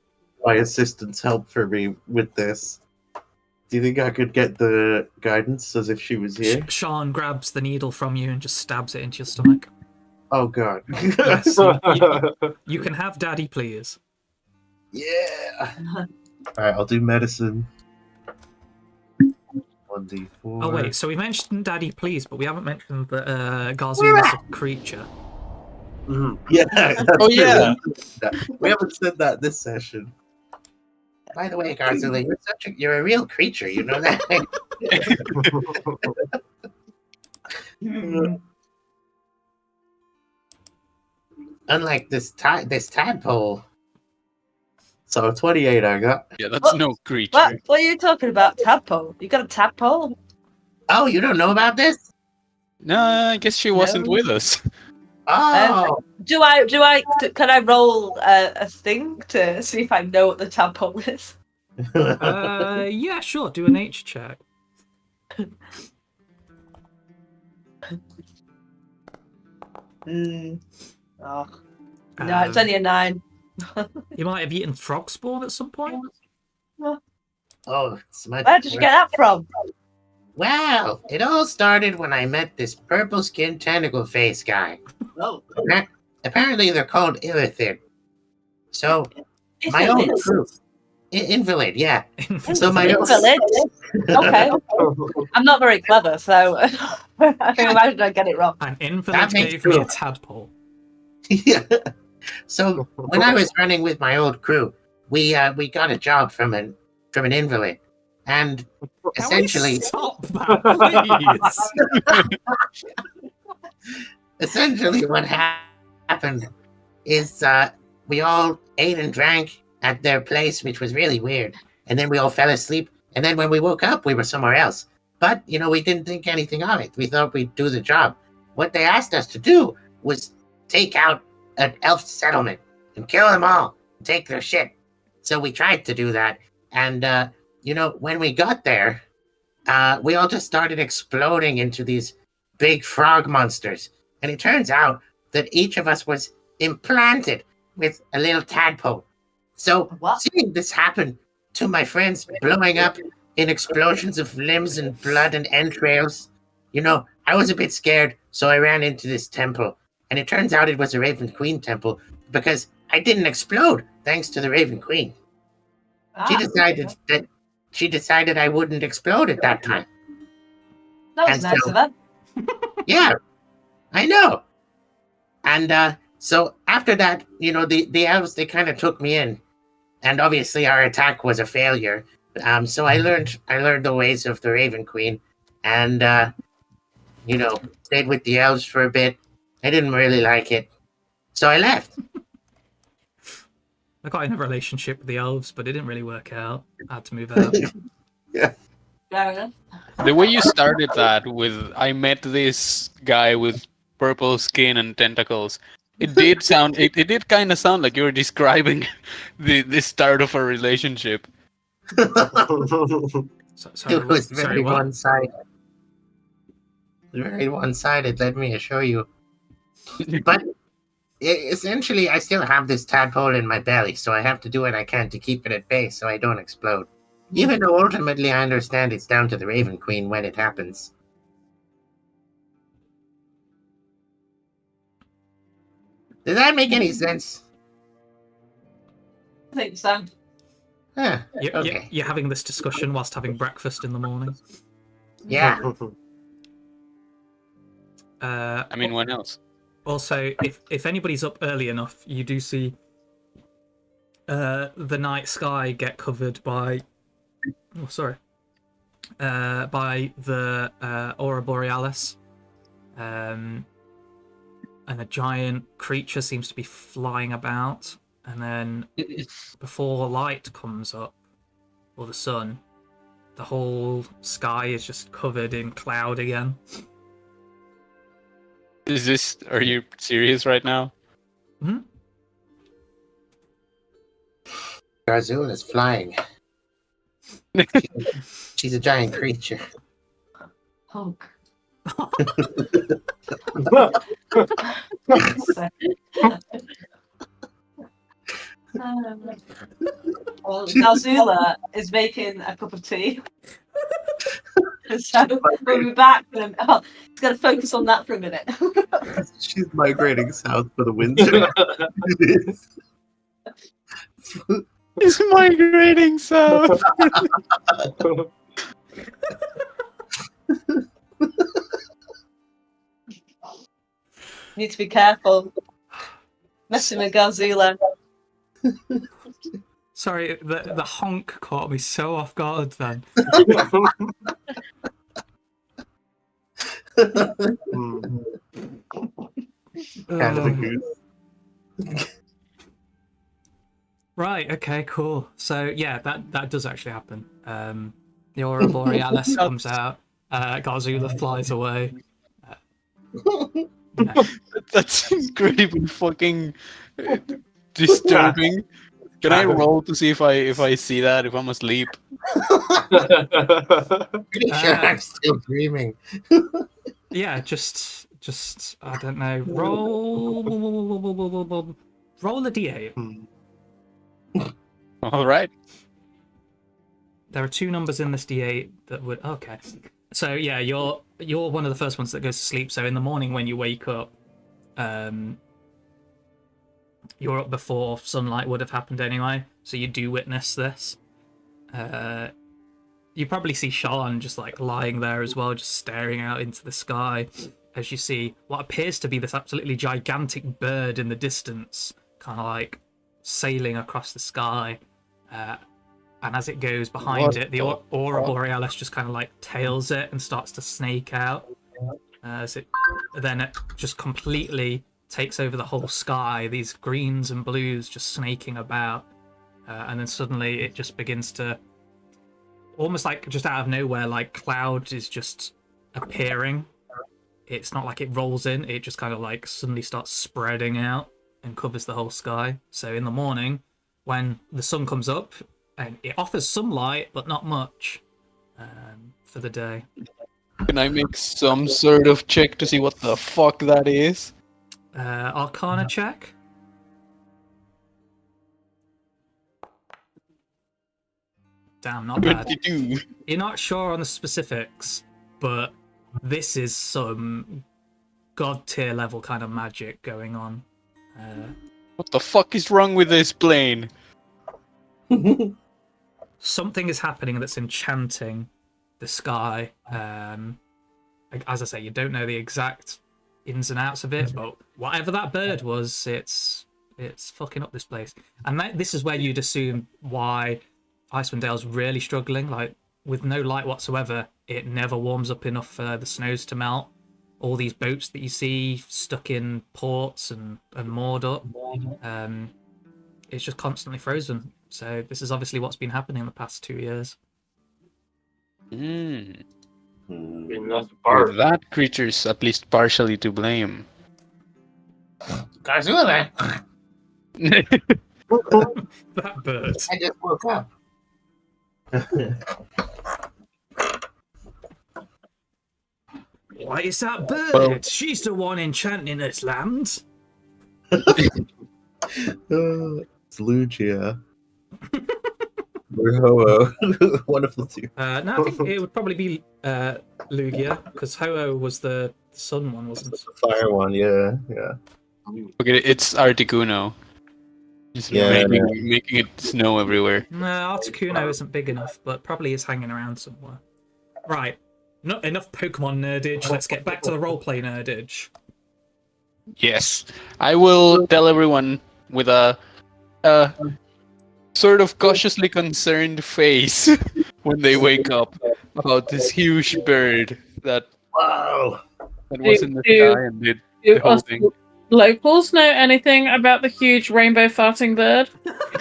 B: my assistant's help for me with this. Do you think I could get the guidance as if she was here?
C: Sean grabs the needle from you and just stabs it into your stomach.
B: Oh god.
C: Yes, you can have Daddy, please.
B: Yeah. Alright, I'll do medicine. 1d4.
C: Oh wait, so we mentioned Daddy, please, but we haven't mentioned that Garzul is a creature.
B: Yeah.
E: Oh, yeah.
B: We haven't said that this session.
F: By the way, Garzula, you're a real creature. You know that. Unlike this tadpole.
B: So 28 I got.
E: Yeah, that's no creature.
G: What are you talking about? Tadpole? You got a tadpole?
F: Oh, you don't know about this?
E: No, I guess she wasn't
G: No.
E: with us.
F: Oh,
G: Can I roll a thing to see if I know what the tadpole is?
C: Yeah, sure. Do a nature check.
G: Oh. No, it's only a 9.
C: You might have eaten frog spawn at some point.
F: oh, it's much.
G: Where did you get that from?
F: Well, it all started when I met this purple-skinned tentacle face guy.
B: Oh.
F: Apparently, they're called illithid. So, my own crew. Invalid, yeah. So my own
G: Invalid? Okay. I'm not very clever, so I can imagine I get it wrong.
C: An invalid
F: That makes
C: gave me a
F: sense.
C: tadpole.
F: yeah. So when I was running with my old crew, we got a job from an invalid, and essentially,
C: Stop that, please.
F: essentially what happened is we all ate and drank at their place, which was really weird, and then we all fell asleep. And then when we woke up, we were somewhere else. But we didn't think anything of it. We thought we'd do the job. What they asked us to do was take out an elf settlement and kill them all, and take their shit. So we tried to do that, and when we got there, we all just started exploding into these big frog monsters. And it turns out that each of us was implanted with a little tadpole. So
G: What?
F: seeing this happen to my friends blowing up in explosions of limbs and blood and entrails. You know, I was a bit scared, so I ran into this temple. And it turns out it was a Raven Queen temple because I didn't explode thanks to the Raven Queen. She decided I wouldn't explode at that time.
G: That was
F: And
G: nice
F: so-
G: of her.
F: Yeah, I know. And so after that, you know, the elves, they kind of took me in. And obviously our attack was a failure. So I learned the ways of the Raven Queen. And, you know, stayed with the elves for a bit. I didn't really like it. So I left.
C: I got in a relationship with the elves, but it didn't really work out. I had to move out.
G: Fair enough.
E: The way you started that with I met this guy with purple skin and tentacles, it did sound it did kind of sound like you were describing the start of a relationship.
C: Sorry,
F: It was
C: sorry,
F: very
C: what?
F: one-sided. Very one-sided, let me assure you. But essentially, I still have this tadpole in my belly, so I have to do what I can to keep it at bay so I don't explode. Even though ultimately I understand it's down to the Raven Queen when it happens. Does that make any sense?
G: I think so.
F: Huh,
C: You're,
F: okay.
C: you're having this discussion whilst having breakfast in the morning.
F: Yeah.
E: I mean, when else?
C: Also, if anybody's up early enough, you do see the night sky get covered by by the aurora borealis, and a giant creature seems to be flying about, and then before light comes up, or the sun, the whole sky is just covered in cloud again.
E: Are you serious right now?
F: Garzul is flying. She's a giant creature.
G: Hunk. Well, Galzula is making a cup of tea. So we'll be back. Oh, it's got to focus on that for a minute.
B: She's migrating south for the winter.
E: It's migrating south.
G: Need to be careful. Messing with Galzula.
C: Sorry, the honk caught me so off guard then. Right, okay, cool. So yeah, that does actually happen. The aurora borealis comes out, Garzula flies away. Yeah.
E: That's incredibly fucking disturbing. Can I roll to see if I see that, if I'm asleep?
F: Pretty sure I'm still dreaming.
C: Yeah, just I don't know. Roll a d8.
E: All right.
C: There are two numbers in this d8 that would. Okay, so yeah, you're one of the first ones that goes to sleep. So in the morning when you wake up, you're up before sunlight would have happened anyway. So you do witness this. You probably see Sean just like lying there as well, just staring out into the sky as you see what appears to be this absolutely gigantic bird in the distance, kind of like sailing across the sky. And as it goes behind it, the aurora borealis just kind of like tails it and starts to snake out. As it just completely takes over the whole sky. These greens and blues just snaking about, and then suddenly it just begins to, almost like just out of nowhere, like cloud is just appearing. It's not like it rolls in; it just kind of like suddenly starts spreading out and covers the whole sky. So in the morning, when the sun comes up, and it offers some light, but not much for the day.
E: Can I make some sort of check to see what the fuck that is?
C: Arcana check. . Damn, not bad.
E: 22.
C: You're not sure on the specifics, but this is some god tier level kind of magic going on.
E: What the fuck is wrong with this plane?
C: Something is happening that's enchanting the sky. As I say, you don't know the exact ins and outs of it, but whatever that bird was, it's fucking up this place. And this is where you'd assume why Icewind Dale's really struggling. Like, with no light whatsoever, it never warms up enough for the snows to melt. All these boats that you see stuck in ports and moored up, it's just constantly frozen. So this is obviously what's been happening in the past 2 years.
E: Mm.
D: That's the part.
E: That creature's at least partially to blame.
F: Garzula,
C: That bird.
F: I just woke up.
C: Why is that bird?
E: Well-
C: She's the one enchanting this land.
B: It's Lucia. Or Ho-Oh. One of the two.
C: No, I think it would probably be Lugia, because Ho-Oh was the sun one, wasn't it?
B: The fire one, yeah.
E: Okay, it's Articuno. Just
B: Yeah,
E: making it snow everywhere.
C: No, Articuno isn't big enough, but probably is hanging around somewhere. Right, not enough Pokemon nerdage. Let's get back to the roleplay nerdage.
E: Yes, I will tell everyone with a sort of cautiously concerned face when they wake up about this huge bird that
B: Wow.
E: was in the sky and did the
A: Do
E: whole
A: us
E: thing.
A: locals know anything about the huge rainbow farting bird?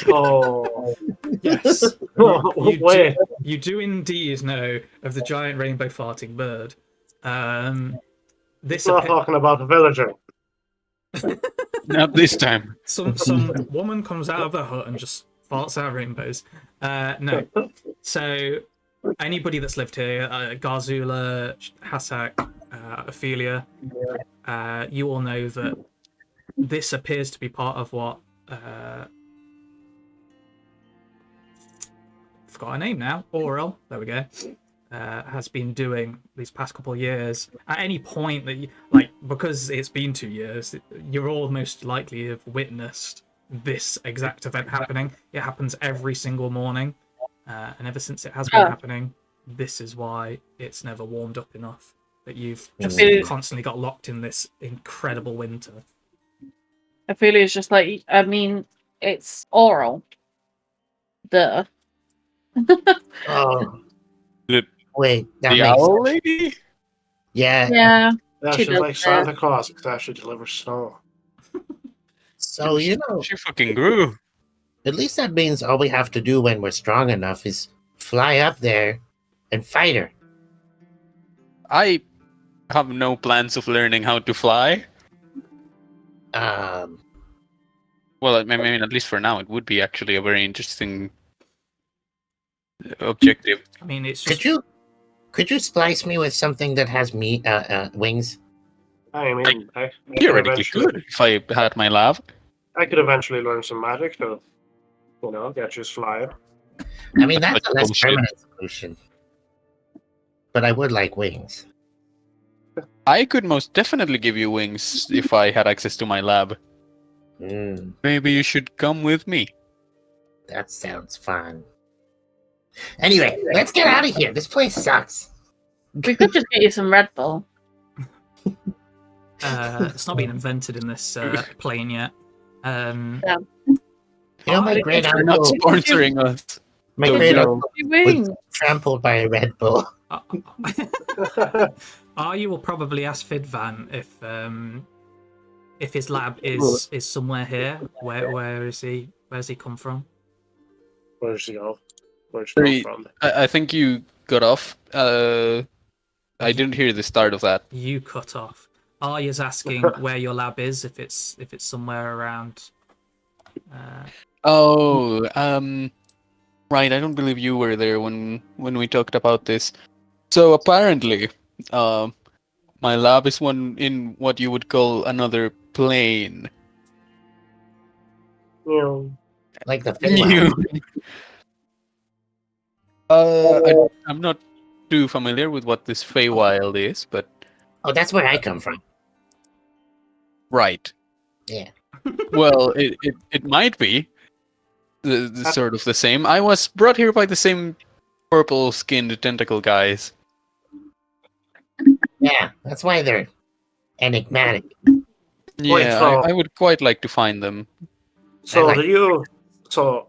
D: Oh,
C: Yes, you
D: wait.
C: you do indeed know of the giant rainbow farting bird. This
D: Not talking about the villager.
E: Not this time.
C: some woman comes out of her hut and just farts out rainbows. No. So anybody that's lived here, Garzula, Hassak, Ophelia, you all know that this appears to be part of what forgot her name now. Aurel, there we go. Has been doing these past couple of years. At any point that you, because it's been 2 years, you're all most likely have witnessed this exact event happening. It happens every single morning, and ever since it has been happening, this is why it's never warmed up enough. That you've just constantly got locked in this incredible winter.
A: Ophelia's just like, I mean, it's oral. Duh.
F: Oh,
E: The
F: wait, that
E: the
F: makes
E: owl
F: sense.
E: lady?
F: Yeah.
A: Yeah.
D: Yeah,
A: She
D: she's
A: does
D: like Santa Claus, because actually delivers snow.
F: So,
E: She fucking grew.
F: at least that means all we have to do when we're strong enough is fly up there and fight her.
E: I have no plans of learning how to fly. Well, I mean, at least for now, it would be actually a very interesting objective.
C: I mean, it's just
F: Could you splice me with something that has wings?
D: I mean, I could
E: Theoretically
D: eventually,
E: good if I had my lab.
D: I could eventually learn some magic to, get you flying.
F: I mean, that's
E: That's
F: a less
E: bullshit.
F: permanent solution. But I would like wings.
E: I could most definitely give you wings if I had access to my lab.
F: Mm,
E: Maybe you should come with me.
F: that sounds fun. Anyway, let's get out of here. This place sucks.
A: We could just get you some Red Bull.
C: it's not been invented in this plane yet.
F: My great
E: They're not
F: uncle,
E: sponsoring us.
F: my
E: So,
F: great
E: no.
F: uncle
A: Wings.
F: was trampled by a Red Bull.
C: You will probably ask Fidvan if his lab is somewhere here. Where is he? Where's he come from?
D: Where's she go? Where's she
E: Sorry.
D: go from?
E: I think you got off. I didn't hear the start of that.
C: You cut off. Arya's asking where your lab is. If it's somewhere around.
E: Right. I don't believe you were there when we talked about this. So apparently, my lab is one in what you would call another plane.
F: Like the Finland.
E: I'm not too familiar with what this Feywild is, but
F: Oh, that's where I come from.
E: right.
F: Yeah.
E: Well, it might be the sort of the same. I was brought here by the same purple-skinned tentacle guys.
F: Yeah, that's why they're enigmatic.
E: Yeah,
D: so-
E: I would quite like to find them.
D: So
F: like-
D: do you? So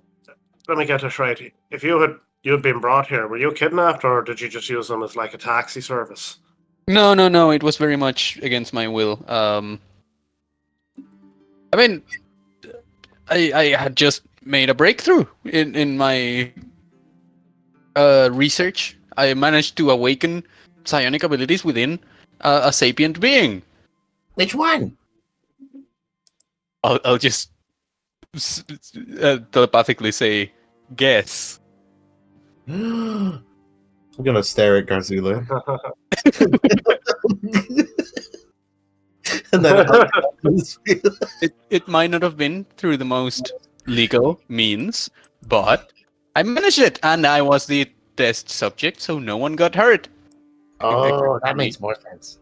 D: let me get this right. If you'd been brought here, were you kidnapped, or did you just use them as like a taxi service?
E: No. It was very much against my will. I mean, I had just made a breakthrough in my research. I managed to awaken psionic abilities within a sapient being.
F: Which one?
E: I'll just telepathically say, guess.
B: I'm gonna stare at Garzula. And then
E: It might not have been through the most legal means, but I managed it, and I was the test subject, so no one got hurt.
F: Oh, that makes more sense.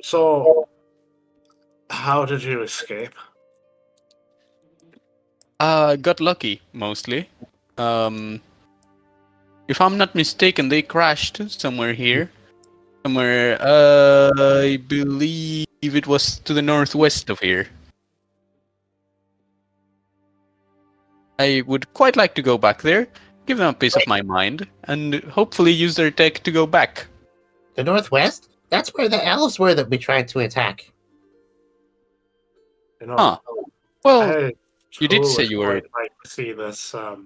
D: So, how did you escape?
E: Got lucky mostly. If I'm not mistaken, they crashed somewhere here. Somewhere, I believe it was to the northwest of here. I would quite like to go back there, give them a piece of my mind, and hopefully use their tech to go back.
F: The Northwest? That's where the elves were that we tried to attack.
D: You know,
E: Huh. Well,
D: I
E: you did
D: too
E: say
D: would
E: you were-
D: quite like to see this.
E: sorry,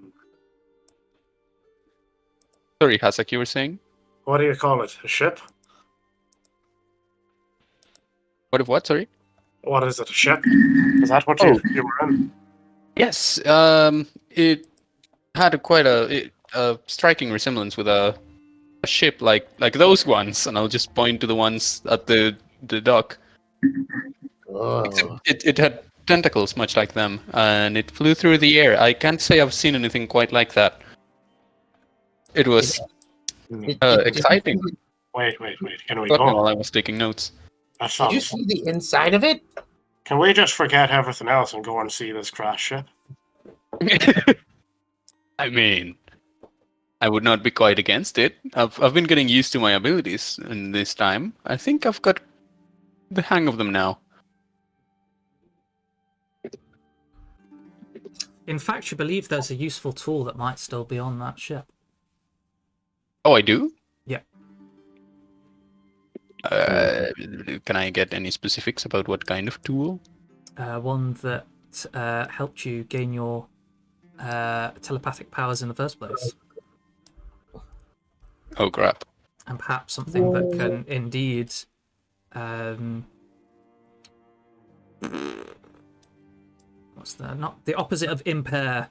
E: Hazak, you were saying?
D: What do you call it? A ship?
E: What, sorry?
D: What is it? A ship? Is that what
E: Oh.
D: you were in?
E: Yes, it had a striking resemblance with a ship like
F: those
E: those ones, and I'll just point to the ones at the dock.
F: Oh.
E: It had tentacles much like them, and it flew through the air. I can't say I've seen anything quite like that. It was exciting.
D: Wait. Can we
E: Got me
D: go?
E: while I was taking notes.
D: That
F: Did you
D: sounds.
F: see the inside of it?
D: Can we just forget everything else and go and see this crash ship?
E: I mean, I would not be quite against it. I've been getting used to my abilities in this time. I think I've got the hang of them now.
C: In fact, you believe there's a useful tool that might still be on that ship.
E: Oh, I do?
C: Yeah.
E: Can I get any specifics about what kind of tool?
C: One that helped you gain your telepathic powers in the first place.
E: Oh, crap.
C: And perhaps something that can indeed what's that? Not the opposite of impair.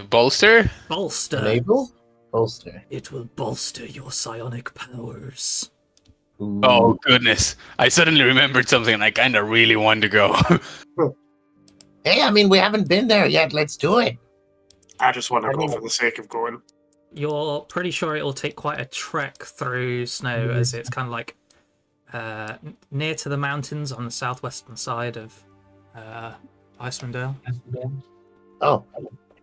E: Bolster?
C: Bolster.
F: Enable? Bolster.
C: It will bolster your psionic powers.
E: Oh, goodness. I suddenly remembered something and I kind of really want to go.
F: Hey, I mean, we haven't been there yet. Let's do it.
D: I just want to go for the sake of going.
C: You're pretty sure it will take quite a trek through snow, as it's kind of like near to the mountains on the southwestern side of Icewind.
F: Oh,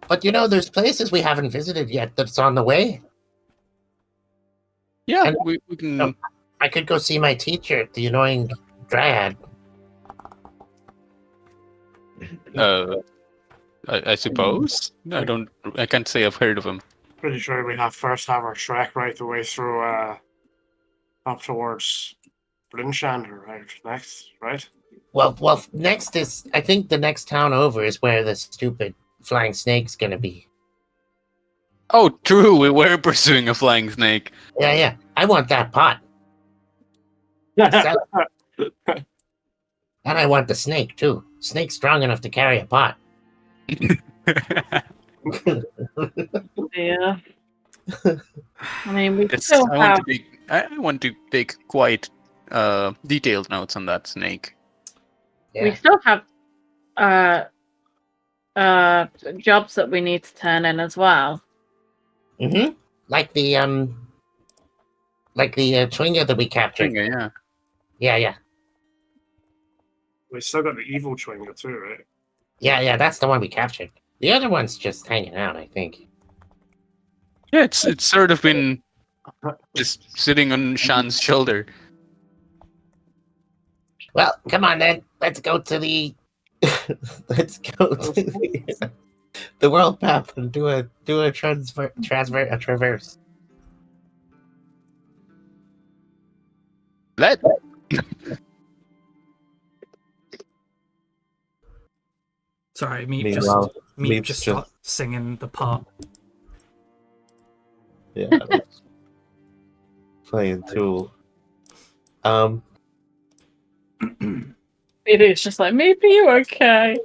F: but you know, there's places we haven't visited yet that's on the way.
E: Yeah,
F: And-
E: we can...
F: I could go see my teacher, the annoying dryad.
E: I suppose? I can't say I've heard of him.
D: Pretty sure we have our trek right the way through up towards Blinshander, right? Next, right?
F: Well, next is, I think the next town over is where the stupid flying snake's gonna be.
E: Oh, true, we were pursuing a flying snake.
F: Yeah. I want that pot. And I want the snake, too. Snake's strong enough to carry a pot.
A: Yeah. I mean, we
E: Yes,
A: still have.
E: I want to take quite detailed notes on that snake.
A: We
F: Yeah.
A: still have jobs that we need to turn in as well.
F: Mm-hmm. Like the Chwinger that we captured.
E: Finger, yeah.
F: Yeah.
D: We still got the evil Chwinger too, right?
F: Yeah, that's the one we captured. The other one's just hanging out, I think.
E: Yeah, it's sort of been just sitting on Shan's shoulder.
F: Well, come on then. Let's go to the the world map and do a traverse.
E: Let
C: Sorry, Meep
B: Meanwhile,
C: just
B: Meep's
C: just
B: just-
C: start singing the part.
B: Yeah. Playing Tool.
A: It is just like, maybe you're okay.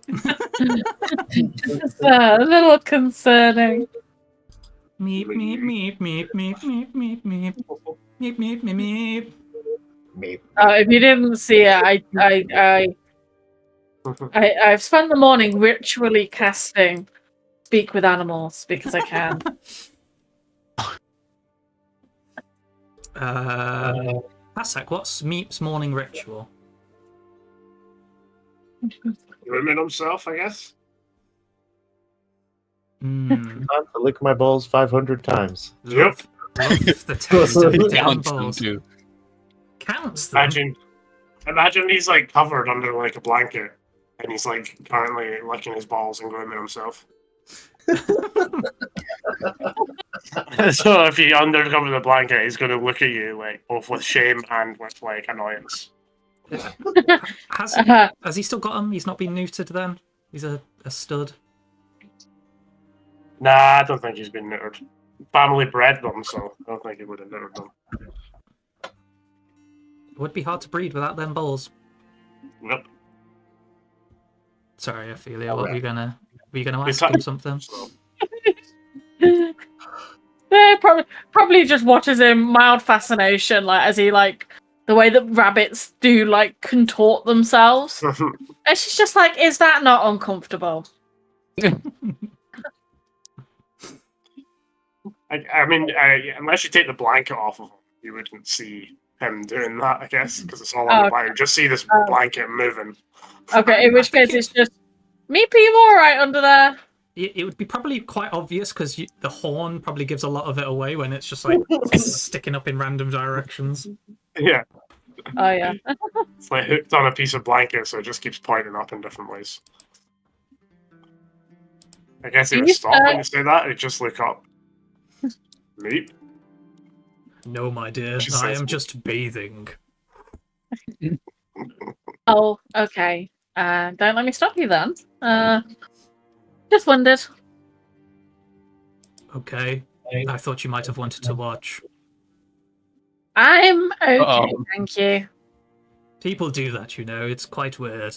A: It's a little concerning.
C: Meep meep meep meep meep meep meep meep meep meep meep meep.
A: If you didn't see it, I've spent the morning ritually casting Speak with Animals because I can.
C: Pasek, what's Meep's morning ritual?
D: Grooming himself, I guess.
C: Mm,
B: Time to lick my balls 500 times.
D: Yep.
C: love the taste of damn
E: counts them
C: balls.
E: too.
C: Counts them.
D: Imagine he's like covered under like a blanket, and he's like currently licking his balls and grooming himself. So if you undercover the blanket, he's going to look at you like both with shame and with like annoyance.
C: Has he still got him? He's not been neutered then? He's a stud.
D: Nah, I don't think he's been neutered. Family bred them, so I don't think he would have neutered them.
C: It would be hard to breed without them balls.
D: Yep.
C: Sorry, Ophelia, what were you gonna
D: It's
C: ask him something?
D: So,
A: They probably just watches him mild fascination, like as he like the way that rabbits do like contort themselves. And she's just like, is that not uncomfortable?
D: I mean, unless you take the blanket off of him, you wouldn't see him doing that, I guess, because it's all on the blanket. Just see this blanket moving.
A: Okay, in which case it's just me, people, all right under there.
C: It would be probably quite obvious because the horn probably gives a lot of it away when it's just like sticking up in random directions.
D: Yeah,
A: Oh yeah.
D: it's like hooked on a piece of blanket, so it just keeps pointing up in different ways. I guess it would stop when you say that. It just look up. Meep.
C: No, my dear,
D: She
C: I
D: says-
C: am just bathing.
A: Oh, okay. Don't let me stop you then. Just wondered.
C: Okay, I thought you might have wanted to watch.
A: I'm okay,
E: Uh-oh.
A: thank you.
C: People do that, you know. It's quite weird.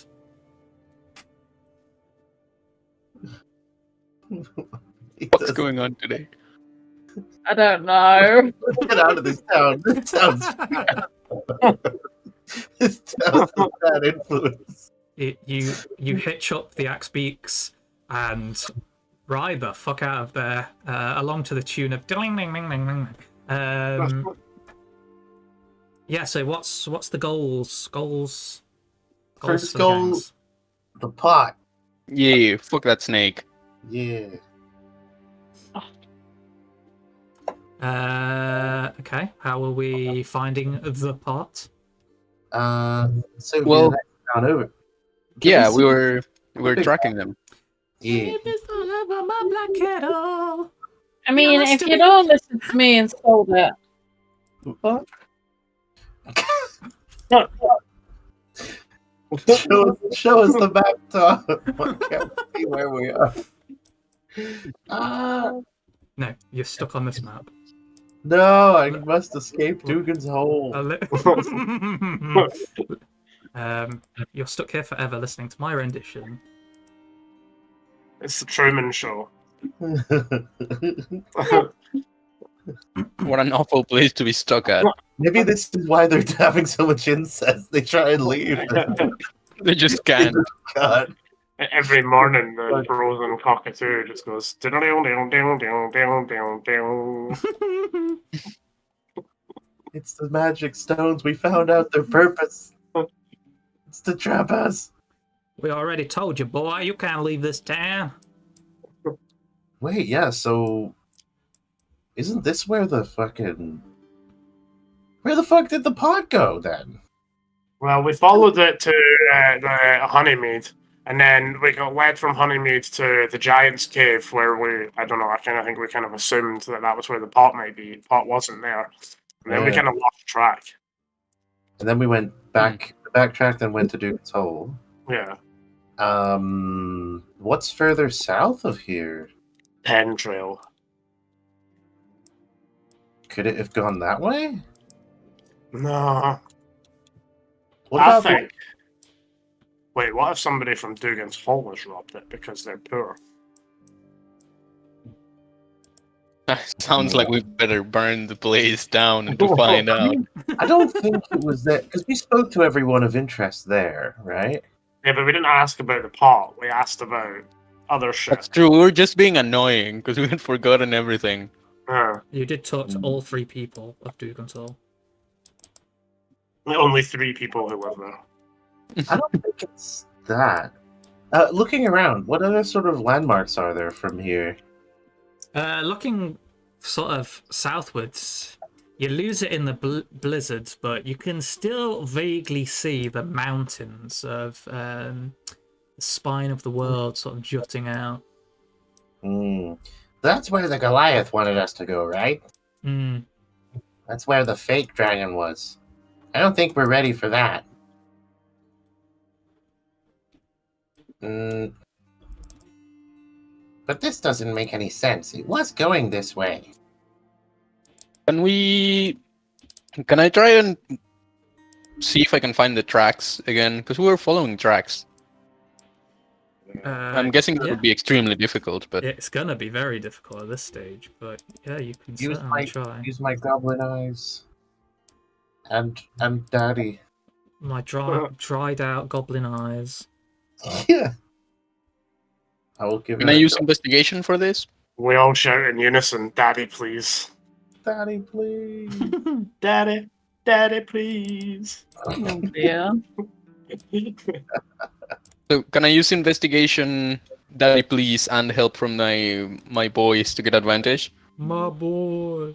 E: What's going on today?
A: I don't know.
B: Get out of this town. This town's this town's a bad influence.
C: You hitch up the axe beaks and ride the fuck out of there, along to the tune of ding ding ding ding ding. Yeah. So what's the goals? Goals
B: First
C: for the
B: goal,
C: gangs?
B: the pot.
E: Yeah, fuck that snake.
B: Yeah.
C: Okay. How are we finding the pot?
B: So
E: Well-
B: down over.
E: Yeah, we were tracking them.
B: Yeah.
A: I mean,
C: let's
A: if
C: do
A: you'd
C: it.
A: all listened to me and sold it. What?
B: Show us the map, Tom. I can't see where we are.
C: No, you're stuck on this map.
B: No, I must escape Dugan's hole.
C: You're stuck here forever listening to my rendition.
D: It's the Truman Show.
E: What an awful place to be stuck at.
B: Maybe this is why they're having so much incest. They try and leave.
E: They just can't.
B: God.
D: Every morning, the frozen cockatoo just goes.
B: It's the magic stones. We found out their purpose. It's to trap us.
C: We already told you, boy, you can't leave this town.
B: Wait, yeah, so isn't this where the fuck did the pot go then?
D: Well, we followed it to the Honeymead, and then we got led from Honeymead to the Giant's Cave, where I don't know, I kind of think we kind of assumed that was where the pot might be. The pot wasn't there. And then we kind of lost track.
B: And then we went backtracked and went to Duke's Hole.
D: Yeah.
B: What's further south of here?
D: Pen Trail.
B: Could it have gone that way?
D: No.
B: What
D: I
B: about
D: think. Wait, what if somebody from Dougans Hall has robbed it because they're poor?
E: Sounds like we better burn the place down and to find out.
B: I don't think it was that, because we spoke to everyone of interest there, right?
D: Yeah, but we didn't ask about the pot. We asked about other shit.
E: That's true. We were just being annoying because we had forgotten everything.
C: You did talk to all 3 people of Dougans Hall.
D: Only 3 people who live there.
B: I don't think it's that. Looking around, what other sort of landmarks are there from here?
C: Looking sort of southwards, you lose it in the blizzards, but you can still vaguely see the mountains of the spine of the world sort of jutting out.
F: That's where the Goliath wanted us to go, right?
C: Hmm.
F: That's where the fake dragon was. I don't think we're ready for that. But this doesn't make any sense. It was going this way.
E: Can I try and see if I can find the tracks again? Because we were following tracks. I'm guessing it would be extremely difficult, but
C: it's gonna be very difficult at this stage. But yeah, you can
B: Use
C: certainly try.
B: Use my goblin eyes. And Daddy.
C: My dried out goblin eyes.
B: Yeah. I will give
E: can I use investigation for this?
D: We all shout in unison, Daddy, please.
B: Daddy, please.
D: Daddy, Daddy, please.
A: Oh dear.
E: So can I use investigation, Daddy, please, and help from my boys to get advantage?
C: My boy.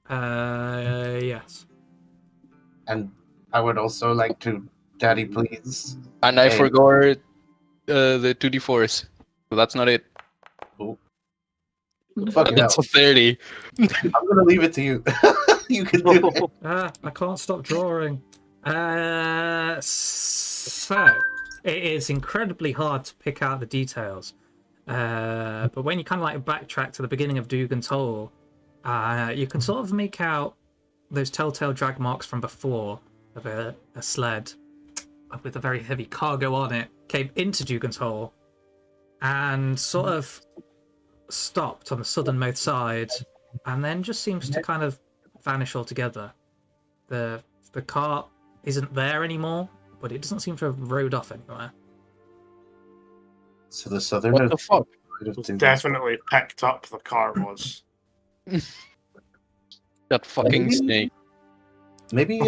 C: Yes.
B: And I would also like to, Daddy, please.
E: And I forgot the 2d4s, so that's not it.
B: Oh. Fucking hell.
E: That's a 30.
B: I'm gonna leave it to you. You can do it.
C: I can't stop drawing. So it is incredibly hard to pick out the details. But when you kind of like backtrack to the beginning of Dougan's Hole, you can sort of make out those telltale drag marks from before of a sled with a very heavy cargo on it came into Dougan's Hole and sort of stopped on the southernmost side and then just seems to kind of vanish altogether. The cart isn't there anymore, but it doesn't seem to have rode off anywhere.
B: So the southern.
E: What the fuck?
D: Definitely picked up the car was.
E: That fucking snake.
B: Maybe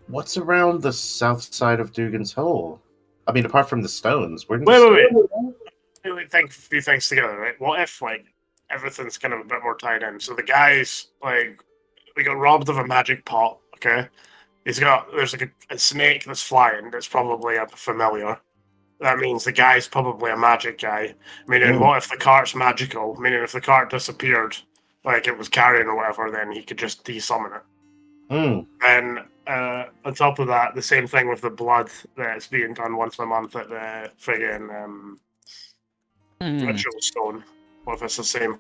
B: what's around the south side of Dougan's Hole? I mean, apart from the stones.
D: Wait. Think a few things together, right? What if everything's kind of a bit more tied in? So the guys we got robbed of a magic pot. Okay, there's a snake that's flying. That's probably a familiar. That means the guy's probably a magic guy. Meaning, what if the cart's magical? Meaning, if the cart disappeared, like it was carrying or whatever, then he could just desummon it. And on top of that, the same thing with the blood that's being done once a month at the friggin' ritual stone. What if it's the same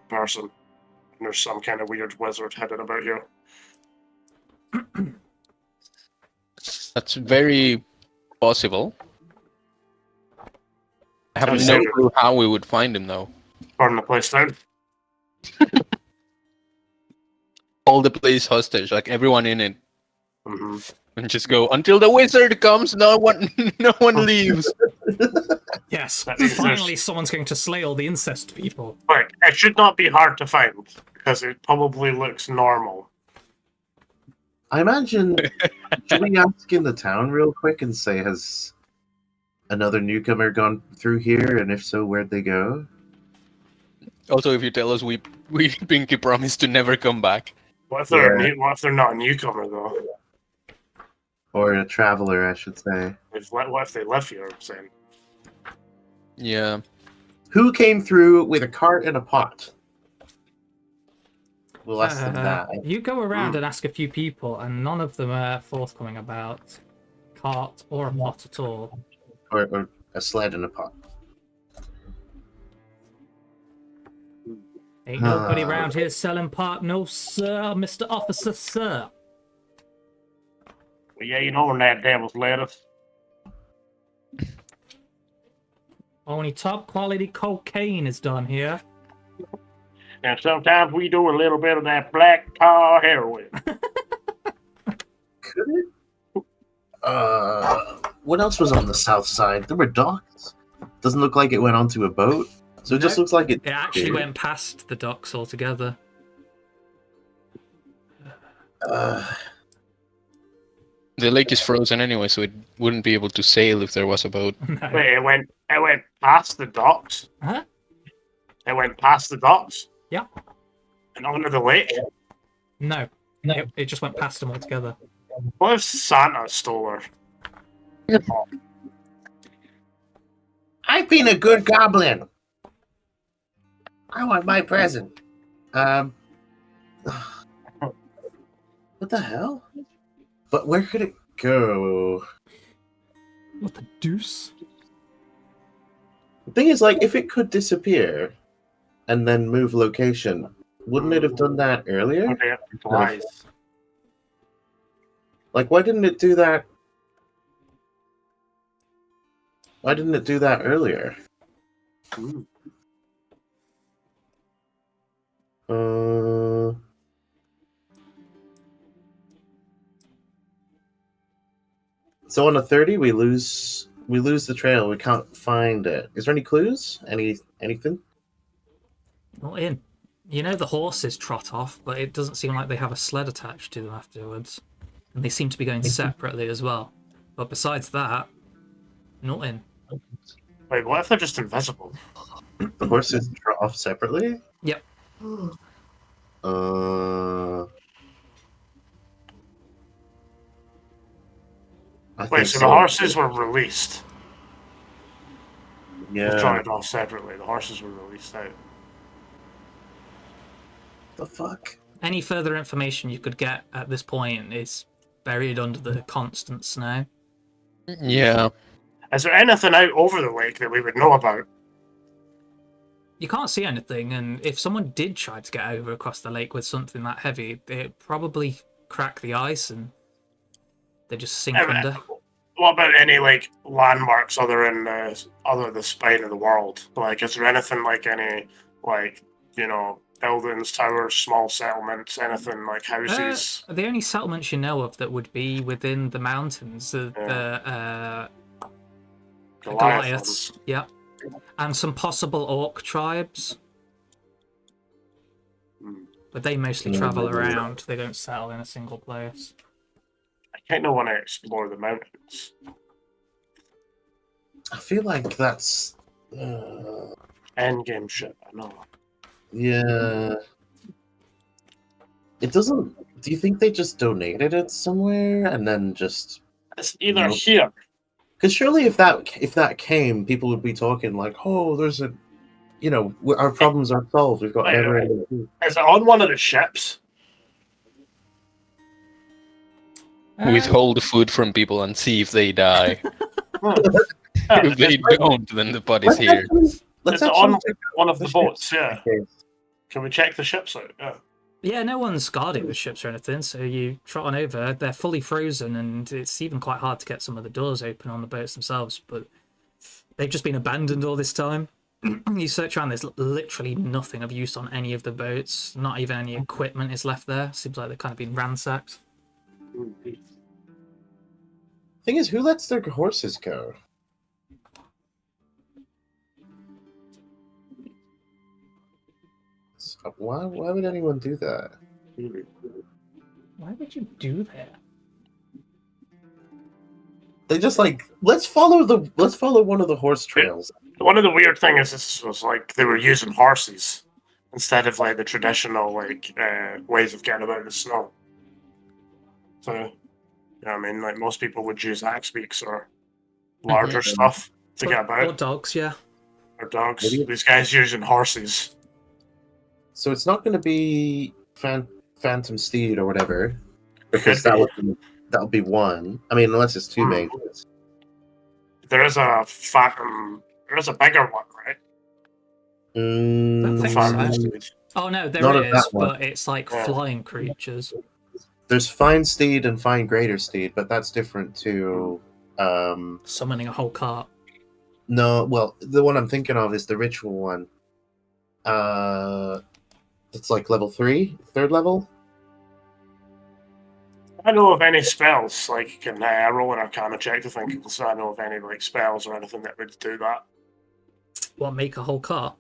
D: person? And there's some kind of weird wizard hidden about here.
E: That's very possible. I have no clue how we would find him, though.
D: Burn the place down.
E: Hold the place hostage, like everyone in it.
D: Mm-hmm.
E: And just go until the wizard comes. No one leaves.
C: Yes,
D: That means
C: finally someone's going to slay all the incest people.
D: But it should not be hard to find because it probably looks normal.
B: I imagine. Should we ask in the town real quick and say, has another newcomer gone through here? And if so, where'd they go?
E: Also, if you tell us we pinky promise to never come back.
D: What if they're
B: Yeah.
D: what if they're not a newcomer though?
B: Or a traveler, I should say.
D: What if they live here? I'm saying.
E: Yeah.
B: Who came through with a cart and a pot? We'll ask them that.
C: You go around and ask a few people, and none of them are forthcoming about cart or a pot at all.
B: Or a sled and a pot.
C: Ain't nobody around here selling pot, no sir, Mr. Officer, sir.
D: Well, yeah, you know when that devil's lettuce.
C: Only top quality cocaine is done here.
D: And sometimes we do a little bit of that black tar heroin.
B: Could it? What else was on the south side? There were docks. Doesn't look like it went onto a boat. So it just
C: Nope.
B: looks like it.
C: It actually went past the docks altogether.
E: The lake is frozen anyway, so it wouldn't be able to sail if there was a boat.
C: No.
D: Wait, it went past the docks.
C: Huh?
D: It went past the docks.
C: Yeah.
D: And onto the lake.
C: No. It just went past them altogether.
D: What if Santa stole her?
F: I've been a good goblin. I want my present.
B: What the hell? But where could it go?
C: What the deuce?
B: The thing is, like, if it could disappear and then move location, wouldn't it have done that earlier?
D: Okay, it flies.
B: Like, why didn't it do that? Why didn't it do that earlier?
D: Ooh.
B: So on a 30, we lose the trail. We can't find it. Is there any clues? Anything?
C: Not in. You know the horses trot off, but it doesn't seem like they have a sled attached to them afterwards. And they seem to be going separately as well. But besides that, not in.
D: Wait, what if they're just invisible?
B: The horses trot off separately?
C: Yep.
B: I think
D: Wait, so the horses were released. They
B: Yeah.
D: trotted off separately. The horses were released out.
B: The fuck?
C: Any further information you could get at this point is buried under the constant snow.
E: Yeah.
D: Is there anything out over the lake that we would know about?
C: You can't see anything, and if someone did try to get over across the lake with something that heavy, it'd probably crack the ice and they just sink under.
D: What about any like landmarks other than the spine of the world? Like, is there anything like any like buildings, towers, small settlements, anything like houses?
C: The only settlements you know of that would be within the mountains, the Goliaths, yeah, and some possible orc tribes. But they mostly travel around. They don't settle in a single place.
D: I kind of want to explore the mountains.
B: I feel like that's.
D: Endgame shit, I know.
B: Yeah. It doesn't. Do you think they just donated it somewhere and then just?
D: It's either
B: No.
D: here.
B: Because surely, if that came, people would be talking like, "Oh, there's a, our problems are solved. We've got
D: Wait,
B: never-ending food."
D: Is it on one of the ships?
E: Withhold the food from people and see if they die. If they don't, then the body's here.
D: Is it on one of the boats? Yeah. Can we check the ships out? Yeah.
C: Yeah, no one's guarding the ships or anything, so you trot on over. They're fully frozen, and it's even quite hard to get some of the doors open on the boats themselves, but they've just been abandoned all this time. You search around, there's literally nothing of use on any of the boats. Not even any equipment is left there. Seems like they've kind of been ransacked.
B: Thing is, who lets their horses go? So why would anyone do that?
C: Why would you do that?
B: They just like let's follow one of the horse trails.
D: One of the weird things is this was like they were using horses instead of like the traditional like ways of getting about in the snow. So, you know what I mean? Like most people would use axe beaks or larger stuff to get
C: Or
D: about.
C: dogs, yeah.
D: Or dogs.
B: Maybe-
D: These guys using horses.
B: So it's not going to be Phantom Steed or whatever, because
D: Could be.
B: that would be one. I mean, unless it's two
D: Hmm.
B: mages.
D: There is a phantom. There is a bigger one, right?
C: Don't think
D: Phantom
C: so.
D: Steed.
C: Oh no, there
B: Not of
C: is,
B: that one.
C: but it's like
D: Yeah.
C: flying creatures.
B: There's Fine Steed and Fine Greater Steed, but that's different to.
C: Summoning a whole cart.
B: No, well, the one I'm thinking of is the ritual one. It's like level 3, third level.
D: I know of any spells, like can roll an Arcana check to think so I know of any like spells or anything that would do that.
C: What, make a whole cart?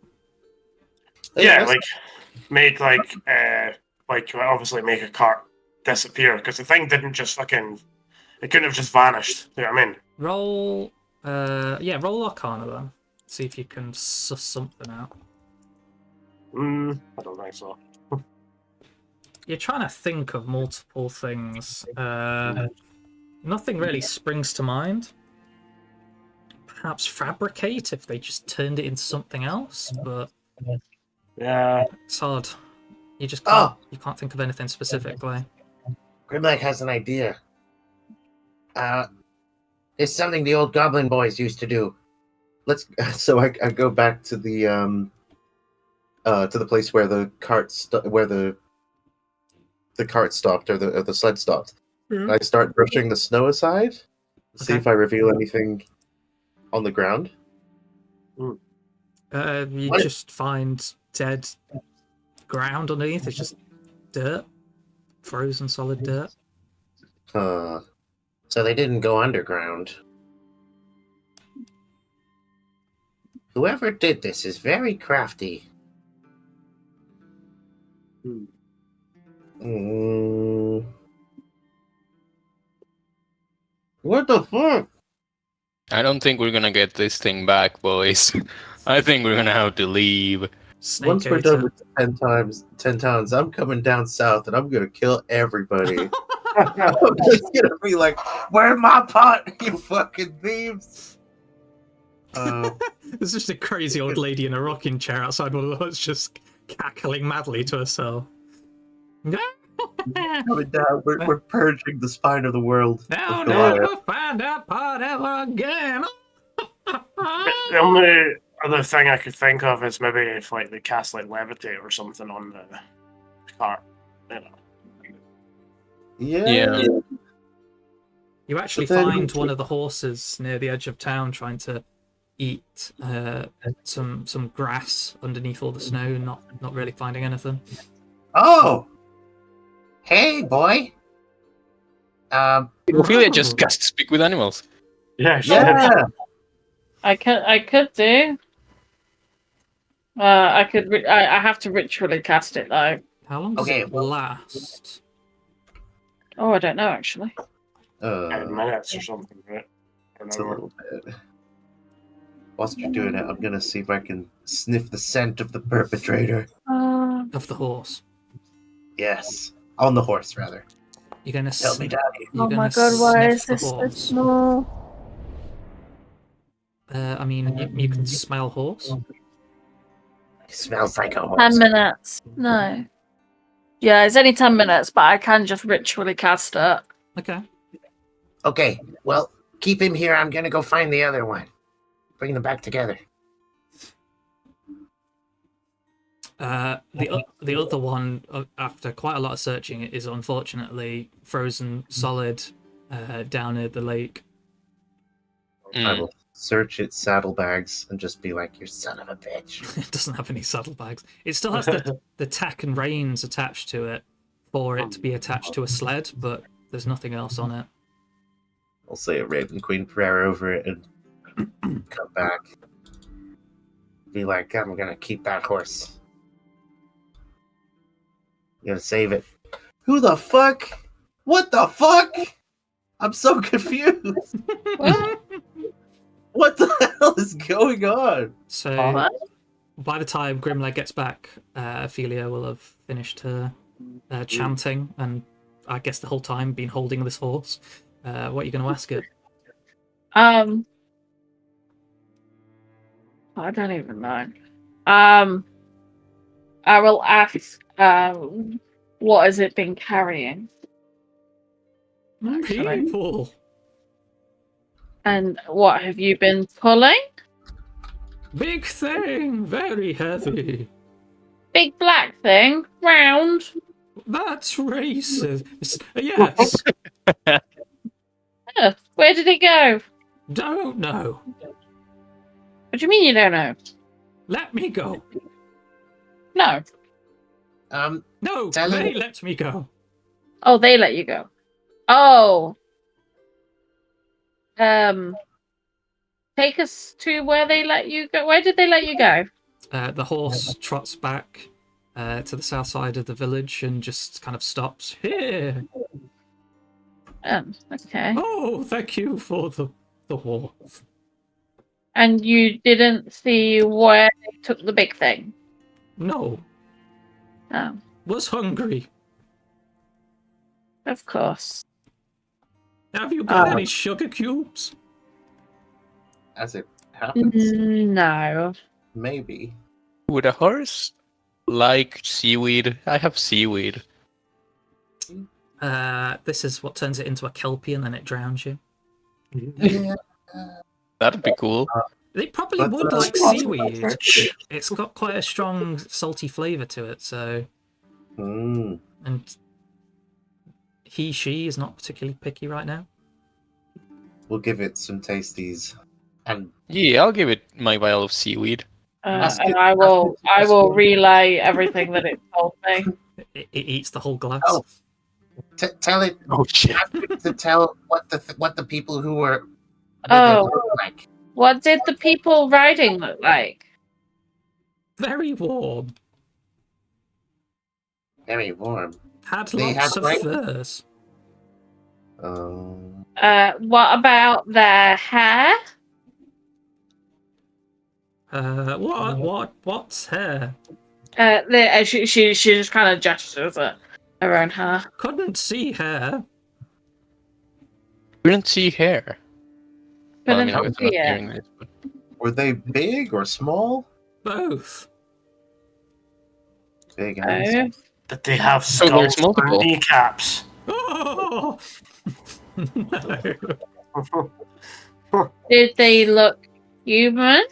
D: Yeah,
B: that's-
D: like make like obviously make a cart disappear because the thing didn't just fucking it couldn't have just vanished. You know what I mean?
C: Roll roll Arcana then. See if you can suss something out.
D: I don't think so.
C: You're trying to think of multiple things. Nothing really springs to mind. Perhaps fabricate if they just turned it into something else, but
D: Yeah.
C: it's hard. You just
B: Oh!
C: can't. You can't think of anything specifically.
F: Grimleg has an idea. It's something the old goblin boys used to do.
B: So I go back to the place where the cart the cart stopped or the sled stopped.
C: Mhm.
B: I start brushing the snow aside, see
C: Okay.
B: if I reveal anything on the ground.
C: You
B: What?
C: just find dead ground underneath. It's just dirt, frozen solid dirt.
F: So they didn't go underground. Whoever did this is very crafty.
B: What the fuck?
E: I don't think we're gonna get this thing back, boys. I think we're gonna have to leave.
C: Snake
B: Once we're
C: eater.
B: done with 10 times, I'm coming down south and I'm gonna kill everybody. I'm just gonna be like, "Where's my pot, you fucking thieves?"
C: There's just a crazy old lady in a rocking chair outside one of those, just cackling madly to herself.
B: Coming down, we're purging the spine of the world.
C: Now
B: of Goliath.
C: never find that pot ever again.
D: The only other thing I could think of is maybe if like they cast like levitate or something on the cart. You know.
B: Yeah.
C: You actually
B: But then-
C: find one of the horses near the edge of town trying to eat some grass underneath all the snow, not really finding anything.
F: Oh! Hey, boy!
E: Ophelia just cast speak with animals.
D: Yeah,
B: Yeah.
A: I could do. I have to ritually cast it though.
C: How long does
F: Okay,
C: it
F: well-
C: last?
A: Oh, I don't know actually.
D: 10 minutes or something, right? I don't
B: It's a
D: know.
B: little bit. Whilst you're doing it, I'm gonna see if I can sniff the scent of the perpetrator.
C: Of the horse.
B: Yes, on the horse rather.
C: You're gonna
F: Help me, Daddy.
C: you're
A: Oh
C: gonna
A: my god, why
C: sniff
A: is
C: the
A: this so
C: horse.
A: small?
C: I mean, you can smell horse.
F: It smells like a
A: 10
F: horse.
A: minutes. No. Yeah, it's only 10 minutes, but I can just ritually cast it.
C: Okay.
F: Okay, well, keep him here. I'm gonna go find the other one. Bring them back together.
C: The other one, after quite a lot of searching, is unfortunately frozen solid down near the lake.
B: I will search its saddlebags and just be like, "You son of a bitch."
C: It doesn't have any saddlebags. It still has the tack and reins attached to it for it to be attached to a sled, but there's nothing else on it.
B: I'll say a Raven Queen prayer over it and come back. Be like, I'm gonna keep that horse. I'm gonna save it. Who the fuck? What the fuck? I'm so confused. What the hell is going on?
C: So, by the time Grimleg gets back, Ophelia will have finished her chanting, and I guess the whole time been holding this horse. What are you going to ask it?
A: I don't even know. I will ask, what has it been carrying? Actually.
C: People!
A: And what have you been pulling?
C: Big thing! Very heavy!
A: Big black thing, round.
C: That's racist! Yes!
A: Where did it go?
C: Don't know.
A: What do you mean you don't know?
C: Let me go.
A: No.
C: No,
F: Tell
C: they
F: him-
C: let me go.
A: Oh, they let you go. Oh. Take us to where they let you go. Where did they let you go?
C: The horse trots back to the south side of the village and just kind of stops. Here!
A: Okay.
C: Oh, thank you for the horse.
A: And you didn't see where they took the big thing?
C: No,
A: Oh,
C: was hungry.
A: of course.
C: Have you got any sugar cubes?
B: As it happens,
A: No.
B: maybe.
E: Would a horse like seaweed? I have seaweed.
C: This is what turns it into a kelpie and then it drowns you.
B: Yeah.
E: That'd be cool.
C: They probably
B: But
C: would
B: the-
C: like seaweed. It's got quite a strong salty flavour to it, so...
B: Mm.
C: And she is not particularly picky right now.
B: We'll give it some tasties. And
E: Yeah, I'll give it my vial of seaweed.
B: Ask
A: And
B: it-
A: I will
B: ask it to
A: I will
B: just-
A: relay everything that it told me.
C: It eats the whole glass.
B: Oh.
F: Tell it
E: Oh shit!
F: to tell what the people who were with it
A: Oh.
F: look like.
A: What did the people riding look like?
C: Very warm.
F: Very warm.
C: Had
F: They
C: lots
F: had
C: of
F: like-
C: furs.
A: What about their hair?
C: What's hair?
A: She just kind of gestures at her own hair.
C: Couldn't see hair.
E: We don't see hair. Well, I mean, I
A: Couldn't
E: was not
A: see it.
E: hearing this, but
B: were they big or small?
C: Both.
B: Big and
A: Oh.
D: Did they have
E: So there's
D: skulls for
E: multiple.
D: kneecaps?
C: Oh! No.
A: Did they look human?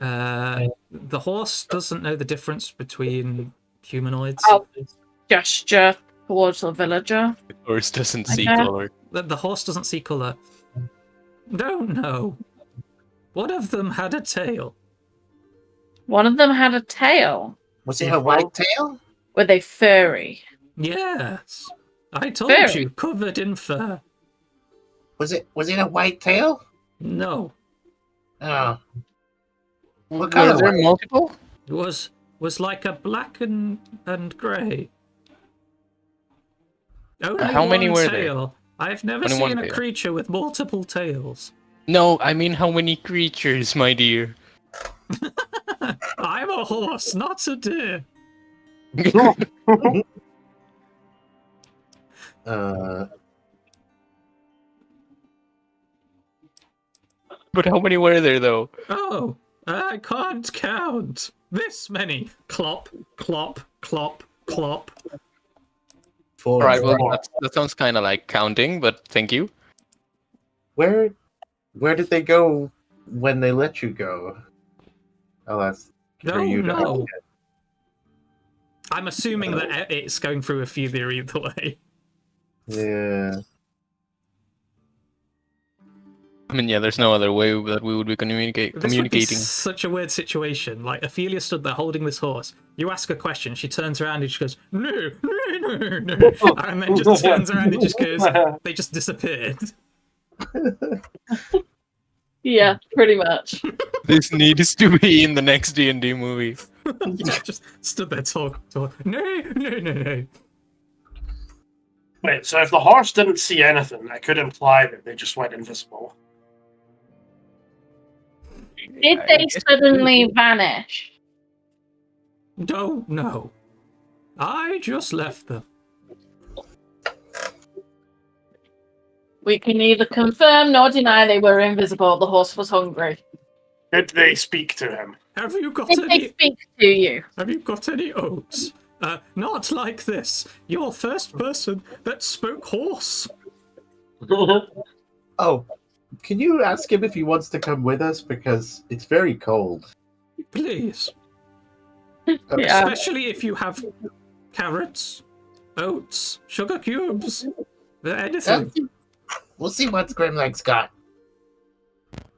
C: The horse doesn't know the difference between humanoids.
A: Oh, gesture towards the villager.
E: the horse doesn't see
A: Okay.
E: color.
C: The horse doesn't see colour. Don't know. One of them had a tail.
A: One of them had a tail.
F: Was it a white tail?
A: Were they furry?
C: Yes. I told
A: Very.
C: you, covered in fur.
F: Was it a white tail?
C: No.
F: Oh, what
E: Were
F: color
E: there
F: was it?
E: multiple?
C: It was like a black and grey. Only
E: How many
C: one
E: were there?
C: tail. I've never
E: Only one
C: seen a
E: tail.
C: creature with multiple tails.
E: No, I mean how many creatures, my dear?
C: I'm a horse, not a deer.
E: But how many were there though?
C: Oh, I can't count. This many. Clop, clop, clop, clop.
B: Four.
E: Alright, well that sounds kinda like counting, but thank you.
B: Where did they go when they let you go? Oh, that's for
C: No,
B: you to
C: no. I'm assuming that it's going through a feather either way.
B: Yeah.
E: I mean, yeah, there's no other way that we would be
C: This would be
E: communicating.
C: such a weird situation. Like, Ophelia stood there holding this horse. You ask a question, she turns around and she goes, no, no, no, no. And then just turns around and just goes, they just disappeared.
A: Yeah, pretty much.
E: This needs to be in the next D&D movie.
C: Yeah, just stood there talk. No, no, no, no.
D: Wait, so if the horse didn't see anything, that could imply that they just went invisible.
A: Did they suddenly vanish?
C: Don't know. I just left them.
A: We can neither confirm nor deny they were invisible. The horse was hungry.
D: Did they speak to him?
C: Have you got
A: Did they
C: any?
A: speak to you?
C: Have you got any oats? Not like this. You're first person that spoke horse.
B: Oh, can you ask him if he wants to come with us? Because it's very cold.
C: Please.
A: Yeah.
C: Especially if you have carrots, oats, sugar cubes, anything.
F: We'll see what Grimlegs got.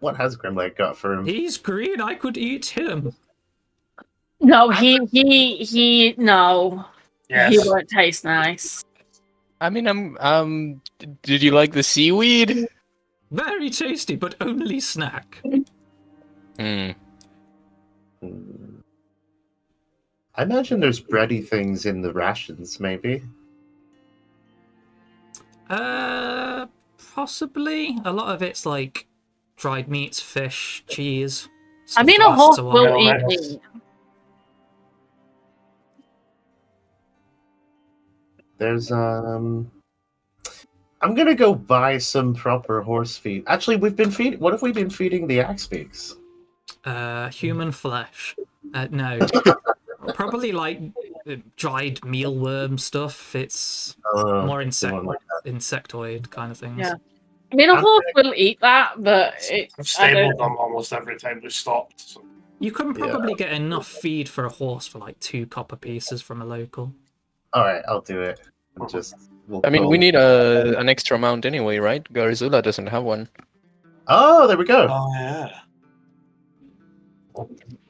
B: What has Grimleg got for him?
C: He's green. I could eat him.
A: No, no.
D: Yes.
A: He won't taste nice.
E: I mean, did you like the seaweed?
C: Very tasty, but only snack.
E: Hmm.
B: I imagine there's bready things in the rations, maybe.
C: Possibly. A lot of it's like dried meats, fish, cheese.
A: I mean, a
C: stuff
A: horse
C: lasts
A: will
C: while.
A: eat
D: Yes.
A: meat.
B: There's I'm gonna go buy some proper horse feed. Actually, we've been feeding. What have we been feeding the axe beaks?
C: Human flesh. No. Probably like dried mealworm stuff. It's more
B: someone like that.
C: insectoid kind of things.
A: Yeah. I mean, a horse will eat that, but
D: I've
A: I
D: stabled
A: don't.
D: them almost every time we stopped. So.
C: You can probably get enough feed for a horse for like 2 copper pieces from a local.
B: All right, I'll do it. We'll
E: I mean,
B: call-
E: we need an extra amount anyway, right? Garizula doesn't have one.
B: Oh, there we go.
D: Oh yeah.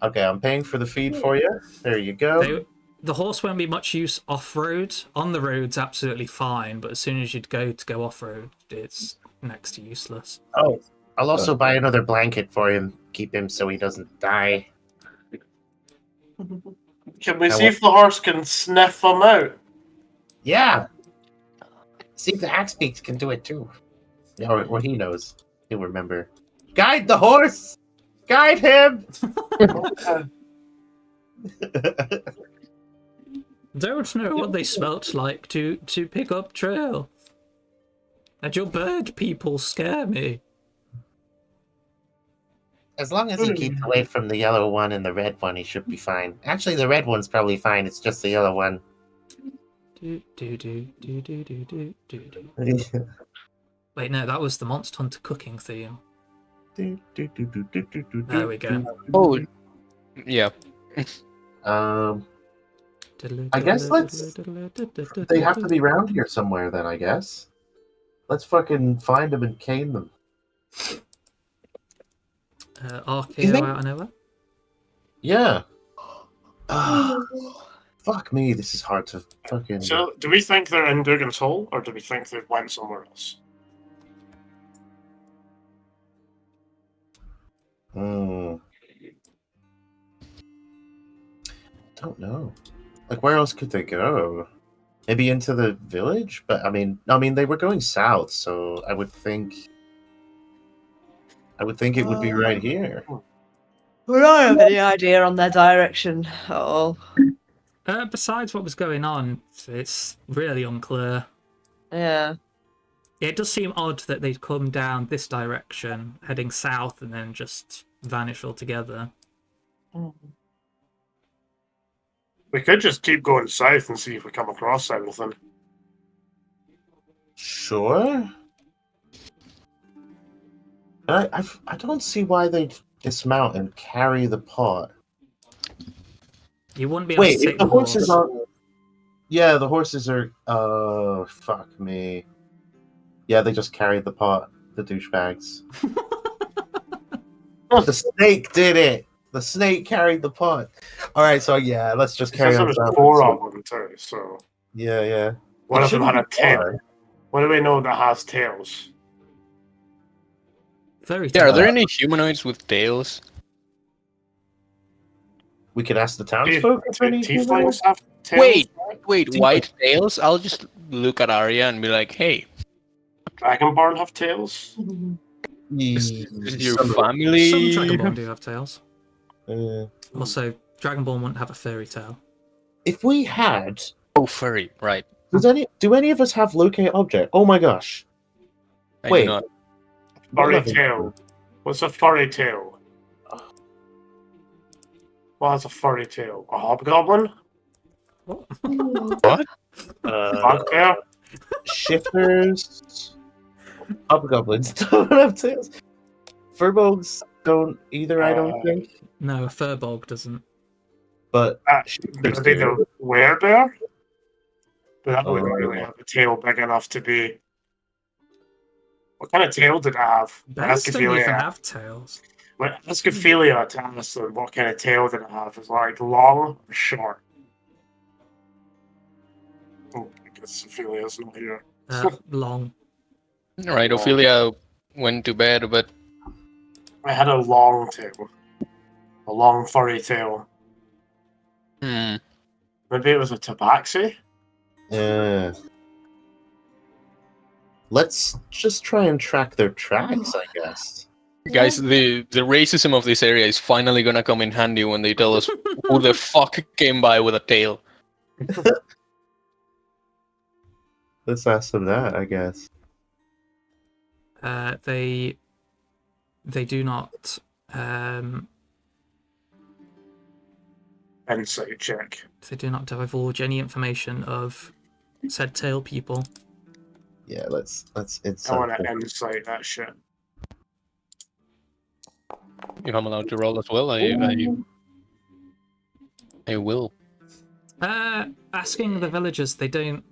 B: Okay, I'm paying for the feed for you. There you go.
C: The horse won't be much use off-road. On the road's absolutely fine, but as soon as you'd go off-road, it's next to useless.
F: Oh, I'll also buy another blanket for him. Keep him so he doesn't die.
D: Can we see if the horse can sniff them out?
F: Yeah. See if the axe beaks can do it too. Or he knows. He'll remember. Guide the horse! Guide him!
C: Don't know what they smelt like to pick up trail. And your bird people scare me.
F: As long as he keeps away from the yellow one and the red one, he should be fine. Actually, the red one's probably fine. It's just the yellow one.
C: Wait, no, that was the Monster Hunter cooking theme. There we go.
E: Oh, yeah.
B: I guess they have to be around here somewhere then, I guess. Let's fucking find them and cane them.
C: RKO out of nowhere?
B: Yeah. Fuck me, this is hard to fucking...
D: So, do we think they're in Dugan's Hole, or do we think they've went somewhere else?
B: Don't know. Like, where else could they go? Maybe into the village? But, I mean, they were going south, so I would think it would be right here.
G: We don't have any idea on their direction at all.
C: Besides what was going on, it's really unclear.
G: Yeah.
C: It does seem odd that they'd come down this direction, heading south, and then just vanish altogether.
D: We could just keep going south and see if we come across anything.
B: Sure. I don't see why they'd dismount and carry the pot.
C: You wouldn't be able
B: Wait,
C: to
B: if
C: take
B: the
C: the
B: horses
C: horse.
B: are... Yeah, the horses are... Oh, fuck me. Yeah, they just carried the pot, the douchebags. The snake did it. The snake carried the pot. All right, so yeah, let's just carry on.
D: There's 4 of them too, so
B: Yeah.
D: one
B: It
D: of them had a
B: shouldn't be
D: tail.
B: far.
D: What do we know that has tails?
C: Fairy
E: Yeah, are
C: tale.
E: there any humanoids with tails?
B: We could ask the townsfolk if any
D: Tieflings have tails.
E: Wait, white tails? I'll just look at Arya and be like, hey,
D: Dragonborn have tails.
E: is your
B: Some-
E: family...
C: Some Dragonborn do have tails.
B: uh,
C: Also, Dragonborn wouldn't have a fairy tail.
B: if we had,
E: Oh, furry, right.
B: do any of us have locate object? Oh my gosh!
E: I
B: Wait.
E: do not.
B: What
D: Furry
B: level?
D: tail. What's a furry tail? What has a furry tail? A hobgoblin?
E: What?
D: Bugbear?
B: Shifters, hobgoblins don't have tails. Furbolgs don't either. I don't think.
C: No, a furbolg doesn't.
B: But
D: Would it be the werebear? But that wouldn't
B: Oh.
D: really have a tail big enough to be. What kind of tail did it have?
C: Bears don't even have tails.
D: Well, Escophilia to ask them what kind of tail did it have. Is like long or short? Oh, I guess Ophelia's not here.
C: Long.
E: Right, Ophelia went to bed, but
D: I had a long tail. A long furry tail. Maybe it was a tabaxi?
B: Let's just try and track their tracks, I guess.
E: guys, the racism of this area is finally gonna come in handy when they tell us who the fuck came by with a tail.
B: Let's ask them that, I guess.
C: They do not.
D: Insight check.
C: They do not divulge any information of said tail people.
B: Yeah, let's
D: I
B: insight.
D: want to insight that shit.
E: If I'm allowed to roll as well, I will.
C: Asking the villagers, they don't.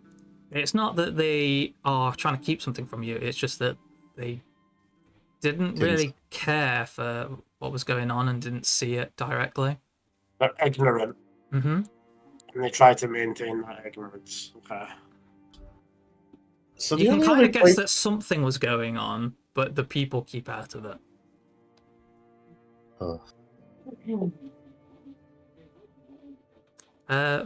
C: It's not that they are trying to keep something from you. It's just that they didn't really care for what was going on and didn't see it directly.
D: They're ignorant.
C: Mm-hmm.
D: And they try to maintain that ignorance. Okay.
B: So
C: You
B: the
C: can
B: only
C: kind
B: other
C: of guess
B: place-
C: that something was going on, but the people keep out of it.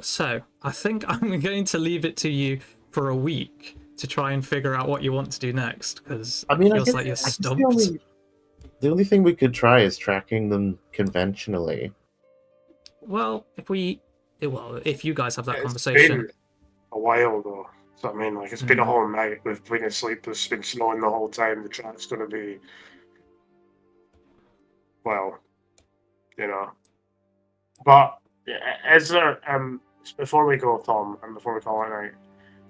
C: So I think I'm going to leave it to you for a week to try and figure out what you want to do next, because
B: I mean,
C: it
B: I
C: feels
B: guess-
C: like you're
B: I guess
C: stumped.
B: the only thing we could try is tracking them conventionally.
C: Well, if you guys have that
D: It's
C: conversation,
D: been a while though. So I mean, like it's been a whole night. We've been asleep. It's been snowing the whole time. The track's gonna be, well, you know. But is there before we go, Tom, and before we call it night,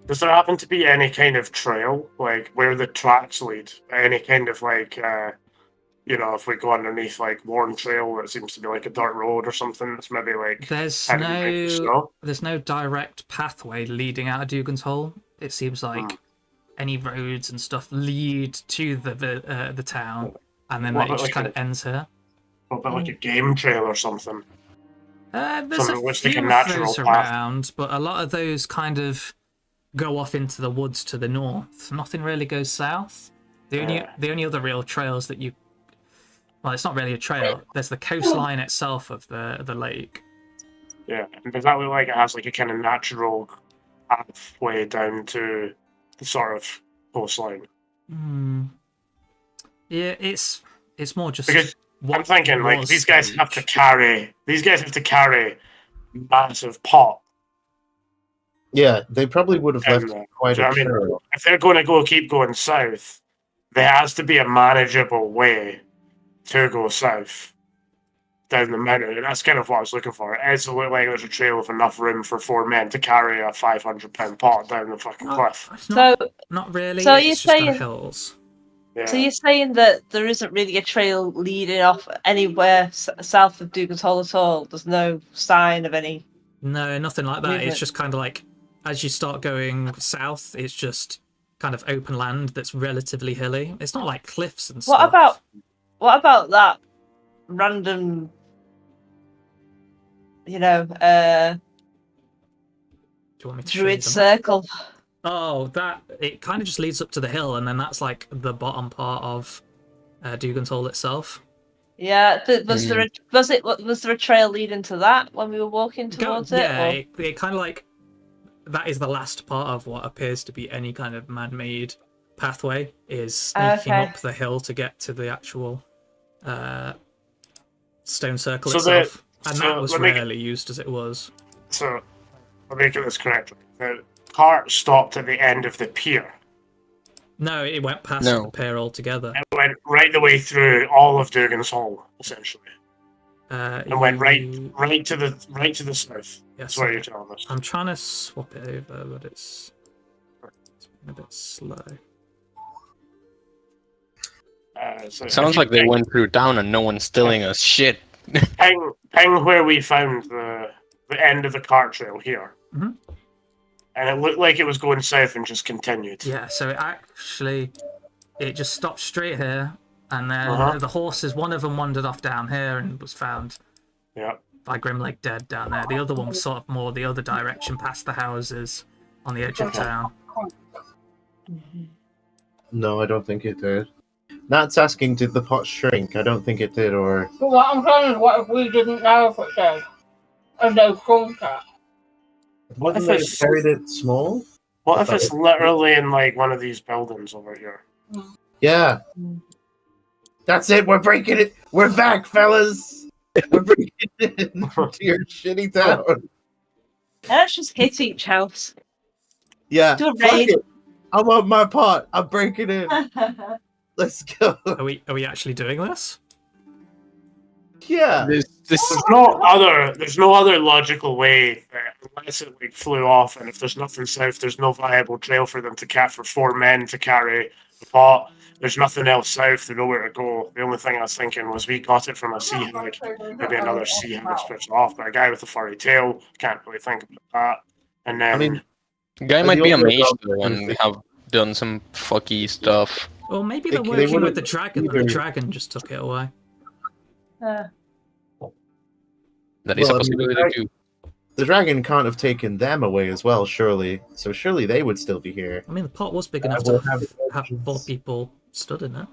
D: does there happen to be any kind of trail, like where the tracks lead? Any kind of like, you know, if we go underneath like worn trail that seems to be like a dirt road or something, that's maybe like
C: there's
D: heading through snow?
C: no direct pathway leading out of Dougans Hole. It seems like any roads and stuff lead to the town, and then
D: What
C: it
D: about
C: just
D: like
C: kind of ends here.
D: What about like a game trail or something?
C: There's
D: Something
C: a
D: which
C: few
D: like a
C: of
D: natural
C: those
D: path.
C: around, but a lot of those kind of go off into the woods to the north. Nothing really goes south. The only other real trails that well, it's not really a trail. There's the coastline itself of the lake.
D: Yeah, and does that look like it has like a kind of natural pathway down to the sort of coastline?
C: Yeah, it's more just.
D: Because I'm thinking like
C: was
D: these guys have to
C: stage.
D: carry massive pot.
B: Yeah, they probably would have
D: And,
B: left quite
D: do you
B: a
D: know what I mean?
B: trail.
D: If they're going to keep going south, there has to be a manageable way to go south down the mountain, and that's kind of what I was looking for. It does look like there's a trail with enough room for 4 men to carry a 500-pound pot down the fucking cliff.
C: It's not,
G: So,
C: not really.
G: so
C: it's
G: you're
C: just on
G: saying-
C: hills.
D: Yeah.
G: so you're saying that there isn't really a trail leading off anywhere south of Dougans Hole at all? There's no sign of any.
C: No, nothing like that.
G: Movement.
C: It's just kind of like as you start going south, it's just kind of open land that's relatively hilly. It's not like cliffs and stuff.
G: What about that random,
C: Do you want me to show you
G: druid
C: them?
G: circle.
C: Oh, that it kind of just leads up to the hill, and then that's like the bottom part of Dougans Hall itself.
G: Yeah, was there a trail leading to that when we were walking towards it?
C: Yeah,
G: Or?
C: it kind of like that is the last part of what appears to be any kind of man-made pathway, is sneaking
G: Okay.
C: up the hill to get to the actual stone circle
D: So
C: itself. And
D: so
C: that was
D: let me-
C: rarely used as it was.
D: So, let me get this correctly. The cart stopped at the end of the pier.
C: No, it went past
E: No.
C: the pier altogether.
D: It went right the way through all of Dougans Hall, essentially, and went right to the south.
C: Yes,
D: That's what you're telling us.
C: I'm trying to swap it over, but it's been a bit slow.
D: So
E: Sounds
D: if you
E: like they went through town and no one's telling us shit.
D: ping where we found the end of the cart trail here.
C: Mhm.
D: And it looked like it was going south and just continued.
C: Yeah, so it just stopped straight here, and then the horses, one of them wandered off down here and was found
D: Yeah.
C: by Grimleg dead down there. The other one was sort of more the other direction, past the houses on the edge of town.
B: No, I don't think it did. Nat's asking, did the pot shrink? I don't think it did, or...
A: But what I'm saying is, what if we didn't know if it did? And they shrunk it?
B: Wouldn't
D: if
B: they
D: it's-
B: have carried it small?
D: What if it's literally in like one of these buildings over here?
B: Yeah. That's it, we're breaking it! We're back, fellas! We're breaking it into your shitty town!
G: Let's just hit each house.
B: Yeah,
G: Do a
B: fuck
G: raid.
B: it! I want my pot! I'm breaking it! Let's go!
C: Are we actually doing this?
B: Yeah!
E: This
D: There's no other logical way unless it like flew off, and if there's nothing south, there's no viable trail for them to for 4 men to carry the pot. There's nothing else south, there's nowhere to go. The only thing I was thinking was we got it from a sea hag, maybe another sea hag switched off, but a guy with a furry tail, can't really think about that. And then
B: I mean,
E: guy might
B: the
E: be a
B: only
E: mage
B: problem
E: though
B: is
E: and
B: that-
E: have done some fucky stuff.
C: Or maybe
B: They
C: they're working with
B: wouldn't
C: the dragon, and the
B: either-
C: dragon just took it away.
E: That is
B: Well,
E: a
B: I mean,
E: possibility
B: the
E: too.
B: The dragon can't have taken them away as well, surely. So surely they would still be here.
C: I mean, the pot was big enough
B: we'll
C: to
B: have
C: have 4 people stood in it.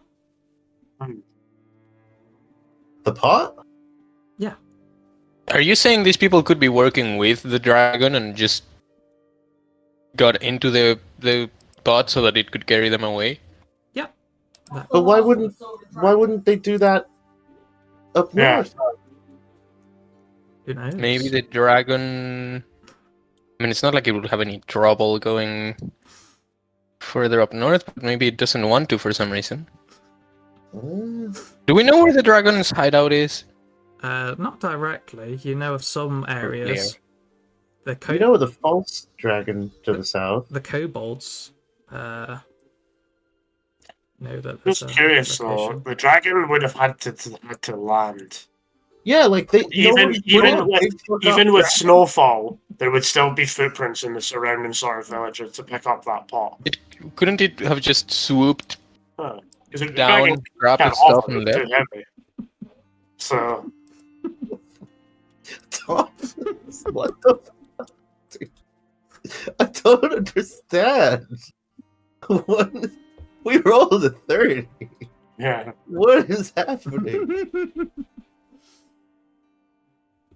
B: The pot?
E: Are you saying these people could be working with the dragon and just got into the pot so that it could carry them away?
B: But why wouldn't they do that up
D: Yeah.
B: north?
C: Who knows?
E: Maybe the dragon. I mean, it's not like it would have any trouble going further up north, but maybe it doesn't want to for some reason. Do we know where the dragon's hideout is?
C: Not directly. You know of some areas. The
B: You know the false dragon to the south.
C: the kobolds know that.
D: just
C: there's a
D: curious though,
C: location.
D: the dragon would have had to land.
B: Yeah, like they
D: Even with
B: with
D: snowfall, there would still be footprints in the surrounding sort of villages to pick up that pot.
E: Couldn't it have just swooped
D: Because the
E: down,
D: dragon
E: grabbed
D: can't
E: its stuff,
D: offer
E: and
D: it
E: left?
D: too heavy. So
B: what the fuck? Dude? I don't understand. What? We rolled a 30.
D: yeah,
B: What is happening?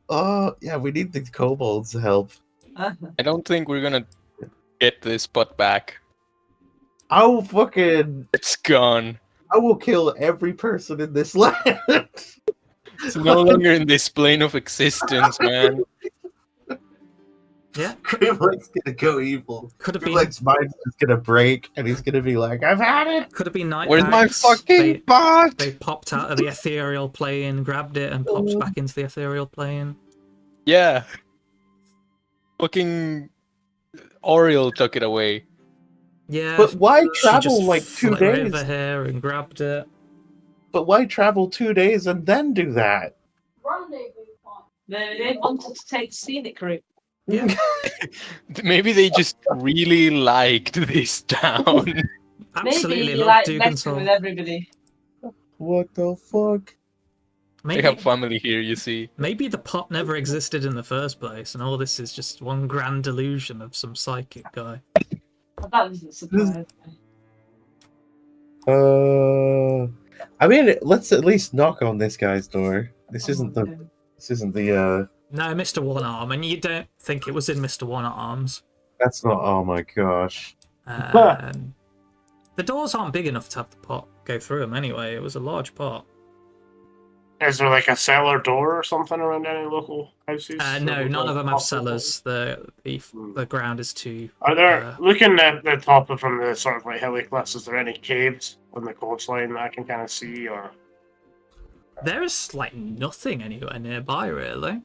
B: Oh, yeah, we need the kobolds' help.
E: I don't think we're gonna get this pot back.
B: I will fucking...
E: It's gone.
B: I will kill every person in this land.
E: It's no longer in this plane of existence, man.
C: Yeah,
B: Grimlegs gonna go evil.
C: could have been.
B: Grimlegs' mind is gonna break, and he's gonna be like, I've had it!
C: Could have been night.
E: Where's my
C: hags.
E: fucking pot?
C: They popped out of the ethereal plane, grabbed it, and popped back into the ethereal plane.
E: Yeah. Fucking Oriel took it away.
C: Yeah.
B: But why
C: she
B: travel
C: just
B: like 2
C: flew
B: days?
C: over here and grabbed it.
B: But why travel 2 days and then do that?
G: They wanted to take the scenic route.
C: Yeah.
E: Maybe they just really liked this town.
C: Absolutely
G: Maybe you
C: love
G: like
C: Dugan's
G: messing
C: Hall.
G: with everybody.
B: What the fuck?
C: Maybe,
E: They have family here, you see.
C: maybe the pot never existed in the first place, and all this is just one grand delusion of some psychic guy.
G: That doesn't surprise me.
B: I mean, let's at least knock on this guy's door. This isn't the.
C: No, Mr. One Arm, and you don't think it was in Mr. One Arm's.
B: That's not. Oh my gosh.
C: The doors aren't big enough to have the pot go through them anyway. It was a large pot.
D: Is there like a cellar door or something around any local houses?
C: No, none of them have cellars. The ground is too.
D: Are there, looking at the top of from the sort of like hilly cliffs, is there any caves on the coastline that I can kind of see, or?
C: There is like nothing anywhere nearby, really.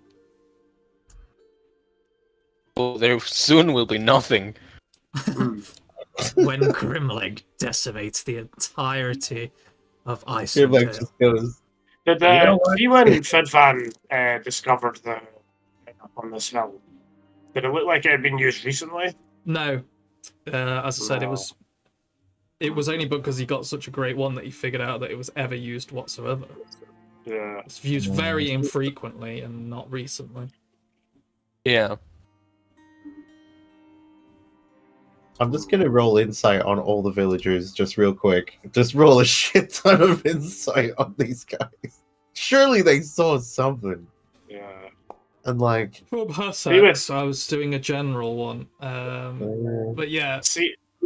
E: Oh, there soon will be nothing.
C: When Grimleg decimates the entirety of Icewind.
B: Grimleg just goes.
D: Did see when Fidvan discovered the up on this hill? Did it look like it had been used recently?
C: No, as I said, it was only because he got such a great one that he figured out that it was ever used whatsoever.
D: Yeah,
C: It's used very infrequently and not recently.
E: Yeah.
B: I'm just gonna roll insight on all the villagers, just real quick. Just roll a shit ton of insight on these guys. Surely they saw something.
D: yeah.
B: And like,
C: For Hussex, I was doing a general one. But yeah,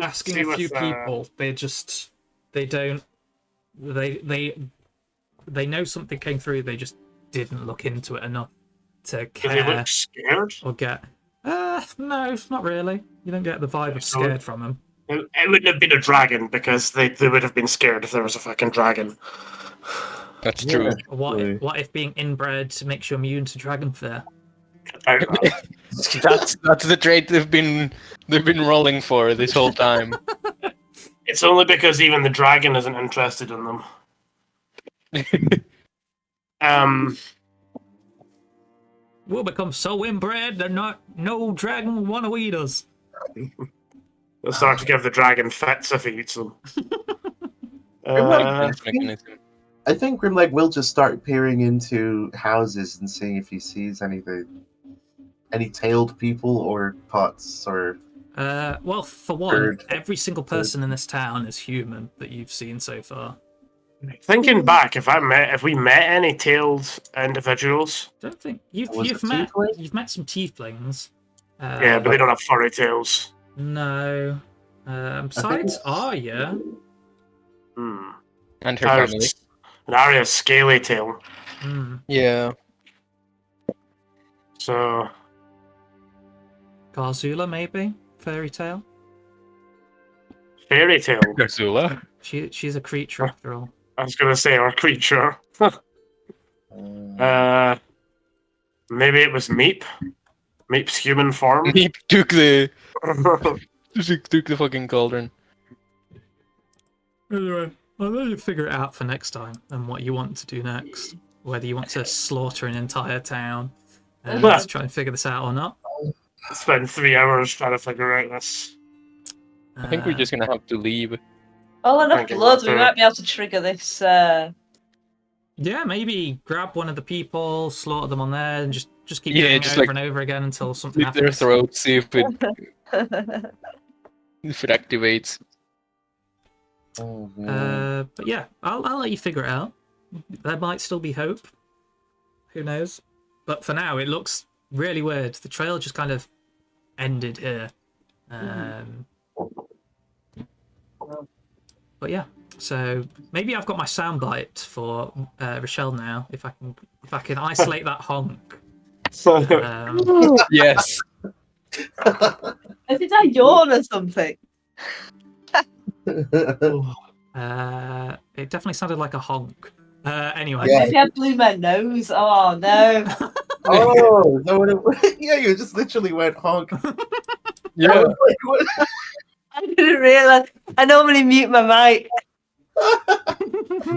C: asking a few people, they know something came through. They just didn't look into it enough to care.
D: Did they look scared?
C: Or get. No, not really. You don't get the vibe of scared from them.
D: It wouldn't have been a dragon because they would have been scared if there was a fucking dragon.
E: That's true.
C: What if being inbred makes you immune to dragon fear?
E: That's the trait they've been rolling for this whole time.
D: It's only because even the dragon isn't interested in them.
C: We'll become so inbred that no dragon will want to eat us.
D: They'll start to give the dragon fits if he eats them.
B: I think Grimleg will just start peering into houses and seeing if he sees anything. Any tailed people or pots or.
C: Well, for one, every single person in this town is human that you've seen so far.
D: Thinking back, if we met any tailed individuals,
C: Don't think you've met some tieflings.
D: yeah, but they don't have furry tails.
C: No. Besides Arya.
E: And her family.
D: And Arya's scaly tail.
E: Yeah.
D: So.
C: Garzula, maybe? Fairy tale?
D: Fairy tale?
E: Garzula?
C: She's a creature after all.
D: I was going to say our creature. Maybe it was Meep. Meep's human form.
E: Meep took the fucking cauldron.
C: Anyway, I'll let you figure it out for next time and what you want to do next. Whether you want to slaughter an entire town and let's try and figure this out or not.
D: Spend 3 hours trying to figure out this.
E: I think we're just gonna have to leave.
G: Oh, enough blood. We might be able to trigger this.
C: Yeah, maybe grab one of the people, slaughter them on there, and just keep doing it over and over again until something happens.
E: Their throats, see if it activates.
B: Oh, man.
C: But yeah, I'll let you figure it out. There might still be hope. Who knows? But for now, it looks really weird. The trail just kind of ended here. But yeah, so maybe I've got my soundbite for Rochelle now. If I can isolate that honk.
E: Yes.
G: Did I yawn or something?
C: It definitely sounded like a honk. Anyway.
G: Yeah. Maybe I blew my nose. Oh no.
B: Oh, no, yeah, you just literally went honk.
E: Yeah.
G: I didn't realise. I normally mute my mic.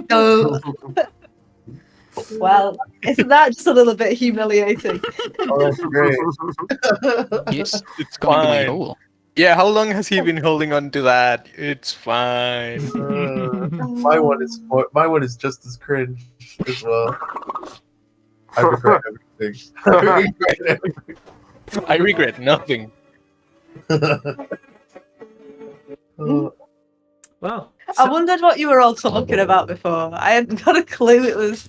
G: Oh. Well, isn't that just a little bit humiliating?
B: Oh, that's great.
H: Yes, it's going to be cool.
E: Yeah, how long has he been holding on to that? It's fine.
B: My one is just as cringe as well. I regret everything. I regret everything.
E: I regret nothing.
B: Oh,
C: Well,
G: I wondered what you were all talking about before. I hadn't got a clue it was.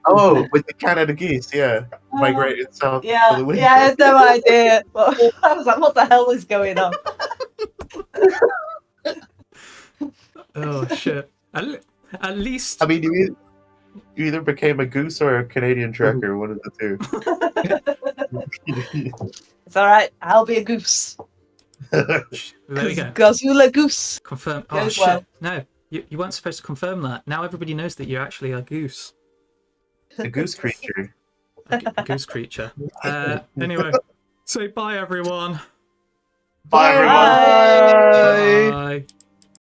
B: oh, with the Canada geese, yeah. Migrated south for
G: Yeah,
B: the winter.
G: yeah, I had no idea. But I was like, what the hell is going on?
C: oh shit. At least
B: I mean, you either became a goose or a Canadian tracker, one of the two.
G: It's alright, I'll be a goose.
C: there we go.
G: Gazula goose.
C: Confirm. Oh
G: Goes
C: shit!
G: well.
C: No, you weren't supposed to confirm that. Now everybody knows that you're actually a goose.
B: A goose creature.
C: A goose creature. Anyway, say bye everyone.
B: Bye, everyone.
E: Bye.
C: Bye.